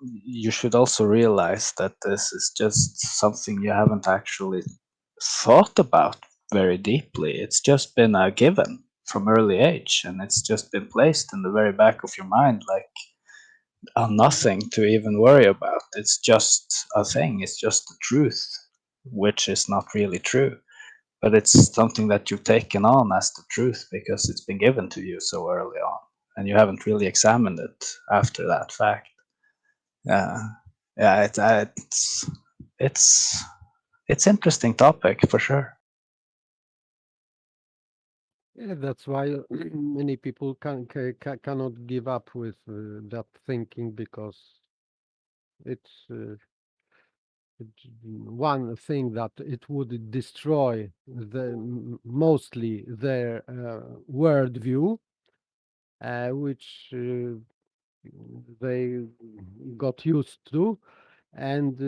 Speaker 11: You should also realize that this is just something you haven't actually thought about very deeply. It's just been a given from early age, and it's just been placed in the very back of your mind like nothing to even worry about. It's just a thing, it's just the truth, which is not really true. But it's something that you've taken on as the truth because it's been given to you so early on, and you haven't really examined it after that fact. Yeah, yeah, it's it's interesting topic for sure.
Speaker 7: Yeah, that's why many people cannot give up with that thinking because it's one thing that it would destroy mostly their worldview, which they got used to, and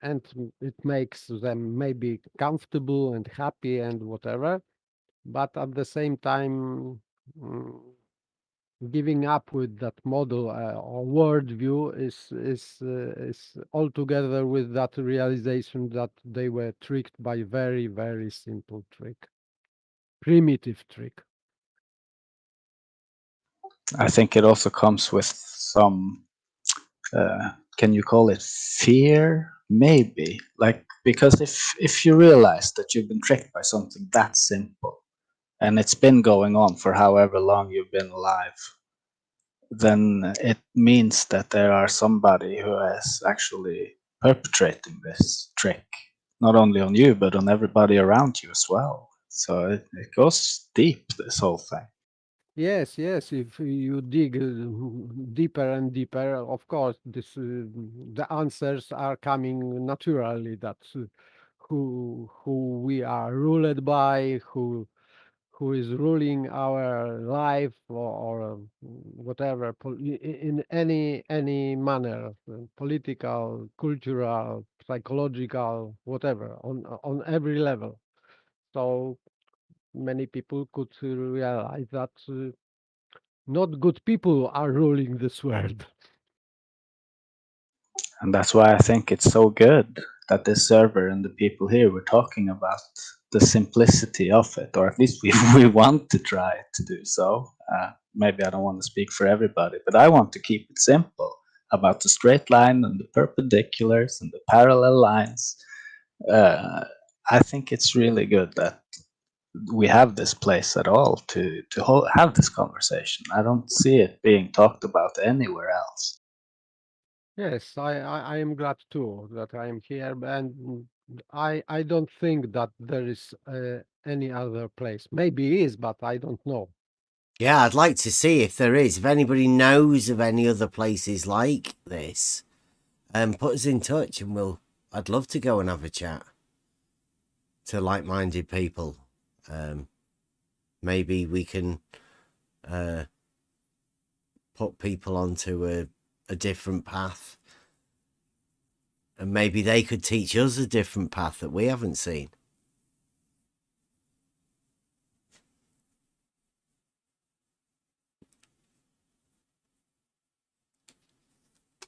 Speaker 7: it makes them maybe comfortable and happy and whatever, but at the same time. Giving up with that model or worldview is altogether with that realization that they were tricked by very, very simple trick, primitive trick.
Speaker 11: I think it also comes with some can you call it fear, maybe, like, because if you realize that you've been tricked by something that simple and it's been going on for however long you've been alive, then it means that there are somebody who is actually perpetrating this trick, not only on you, but on everybody around you as well. So it goes deep, this whole thing.
Speaker 7: Yes, yes. If you dig deeper and deeper, of course, the answers are coming naturally. That who we are ruled by, who is ruling our life or whatever in any manner, political, cultural, psychological, whatever, on every level. So many people could realize that not good people are ruling this world.
Speaker 11: And that's why I think it's so good that this server and the people here were talking about the simplicity of it, or at least we want to try to do so. Maybe I don't want to speak for everybody, but I want to keep it simple about the straight line and the perpendiculars and the parallel lines. I think it's really good that we have this place at all to have this conversation. I don't see it being talked about anywhere else.
Speaker 7: Yes, I am glad too that I am here, and I don't think that there is any other place. Maybe is, but I don't know.
Speaker 1: Yeah, I'd like to see if there is. If anybody knows of any other places like this, put us in touch, and I'd love to go and have a chat to like-minded people. Maybe we can put people onto a different path, and maybe they could teach us a different path that we haven't seen.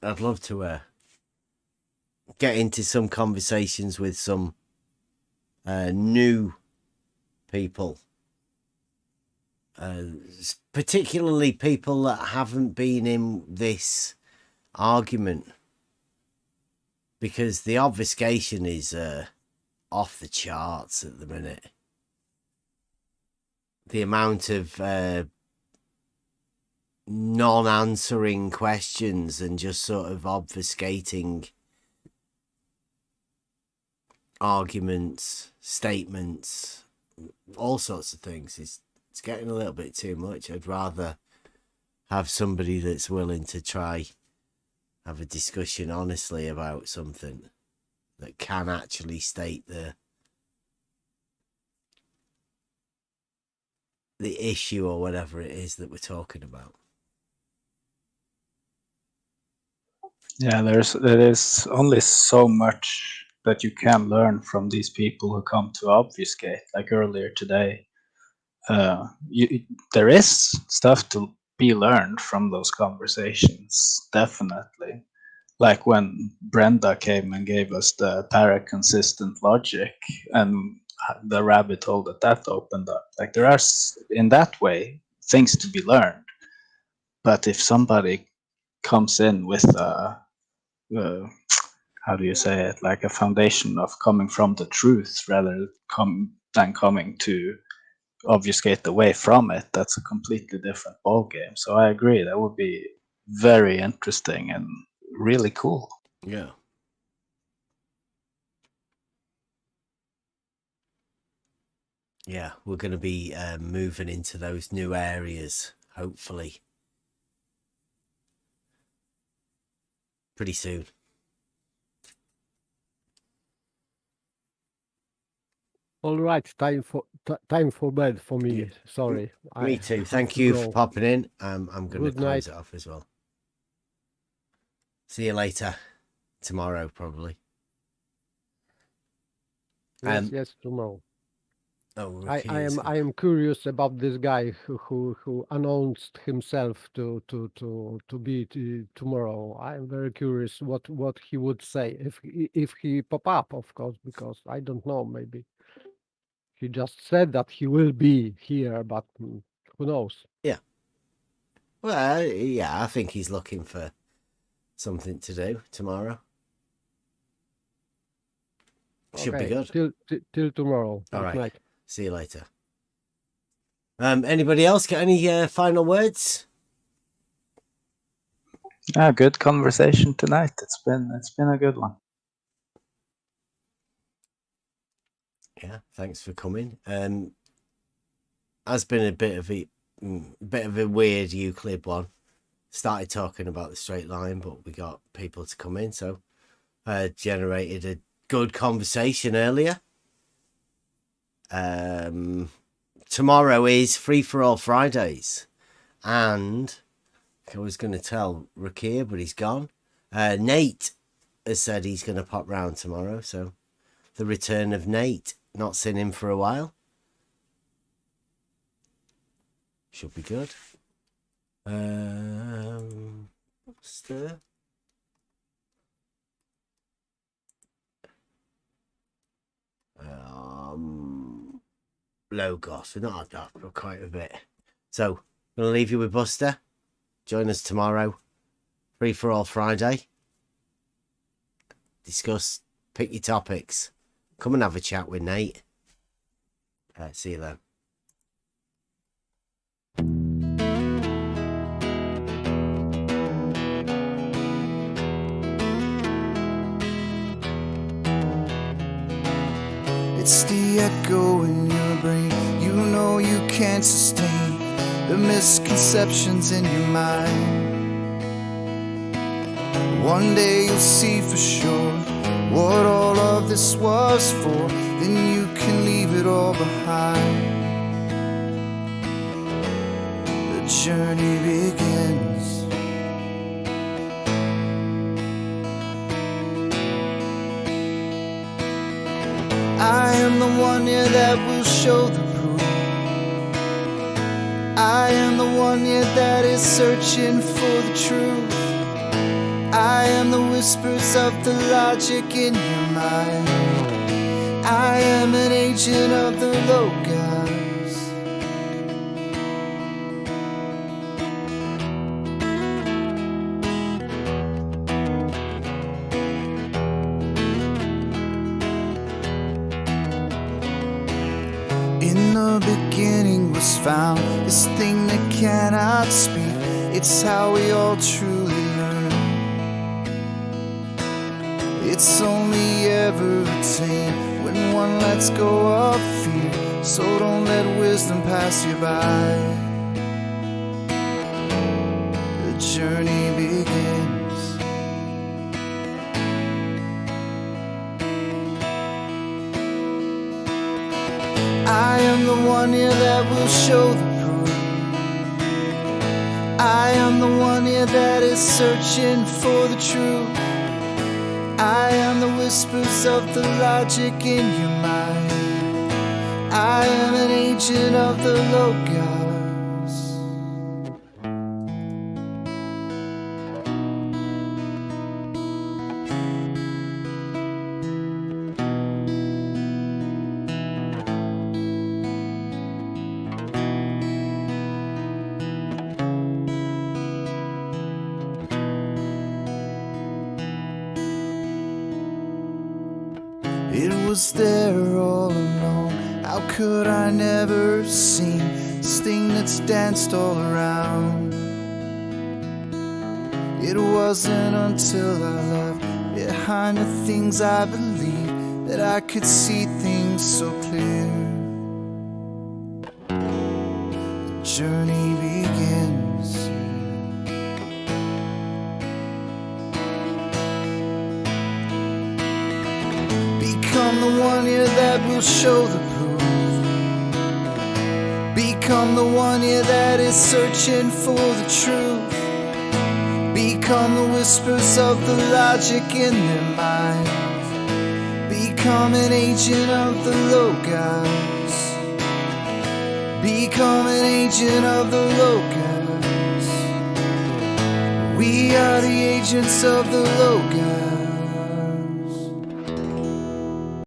Speaker 1: I'd love to get into some conversations with some new people, particularly people that haven't been in this argument, because the obfuscation is off the charts at the minute. The amount of non-answering questions and just sort of obfuscating arguments, statements, all sorts of things, it's getting a little bit too much. I'd rather have somebody that's willing to try have a discussion honestly about something that can actually state the issue or whatever it is that we're talking about.
Speaker 11: Yeah, there is only so much that you can learn from these people who come to obfuscate. Like earlier today, there is stuff to be learned from those conversations, definitely. Like when Brenda came and gave us the para-consistent logic and the rabbit hole that opened up. Like there are, in that way, things to be learned. But if somebody comes in with how do you say it, like a foundation of coming from the truth rather than coming to obfuscate the way from it, that's a completely different ballgame. So I agree, that would be very interesting and really cool.
Speaker 1: Yeah. Yeah, we're going to be moving into those new areas, hopefully, pretty soon.
Speaker 7: All right, time for bed for me.
Speaker 1: Yeah.
Speaker 7: Sorry.
Speaker 1: Me too. Thank you for popping in. I'm going to close it off as well. See you later. Tomorrow, probably.
Speaker 7: Yes, tomorrow.
Speaker 1: Oh,
Speaker 7: I am curious about this guy who announced himself to be tomorrow. I am very curious what he would say if he pop up, of course, because I don't know, maybe he just said that he will be here, but who knows?
Speaker 1: Yeah. Well, yeah, I think he's looking for something to do tomorrow. Should be good.
Speaker 7: Till tomorrow.
Speaker 1: All right.
Speaker 7: Night.
Speaker 1: See you later. Anybody else got any final words?
Speaker 11: Yeah, good conversation tonight. It's been a good one.
Speaker 1: Yeah, thanks for coming. Has been a bit of a weird Euclid one. Started talking about the straight line, but we got people to come in, so generated a good conversation earlier. Tomorrow is Free for All Fridays, and I was going to tell Rakir, but he's gone. Nate has said he's going to pop round tomorrow, so the return of Nate. Not seen him for a while. Should be good. What's the... Logos. We've not had that for quite a bit. So, I'm going to leave you with Buster. Join us tomorrow. Free for All Friday. Discuss, pick your topics. Come and have a chat with Nate. See you then.
Speaker 15: It's the echo in your brain. You know you can't sustain the misconceptions in your mind. One day you'll see for sure what all of this was for. Then you can leave it all behind. The journey begins. I am the one, yeah, that will show the proof. I am the one, yeah, that is searching for the truth. I am the whispers of the logic in your mind. I am an agent of the Logos. In the beginning was found this thing that cannot speak. It's how we all truly learn. It's only ever attained when one lets go of fear. So don't let wisdom pass you by. The journey begins. I am the one, yeah, that will show the proof. I am the one, yeah, that is searching for the truth. I am the whispers of the logic in your mind. I am an agent of the Logos. It was there all along. How could I never have seen this thing that's danced all around? It wasn't until I left behind the things I believed that I could see things so clear. The journey begins. Become the one, yeah, that will show the proof. Become the one, yeah, that is searching for the truth. Become the whispers of the logic in their minds. Become an agent of the Logos. Become an agent of the Logos. We are the agents of the Logos.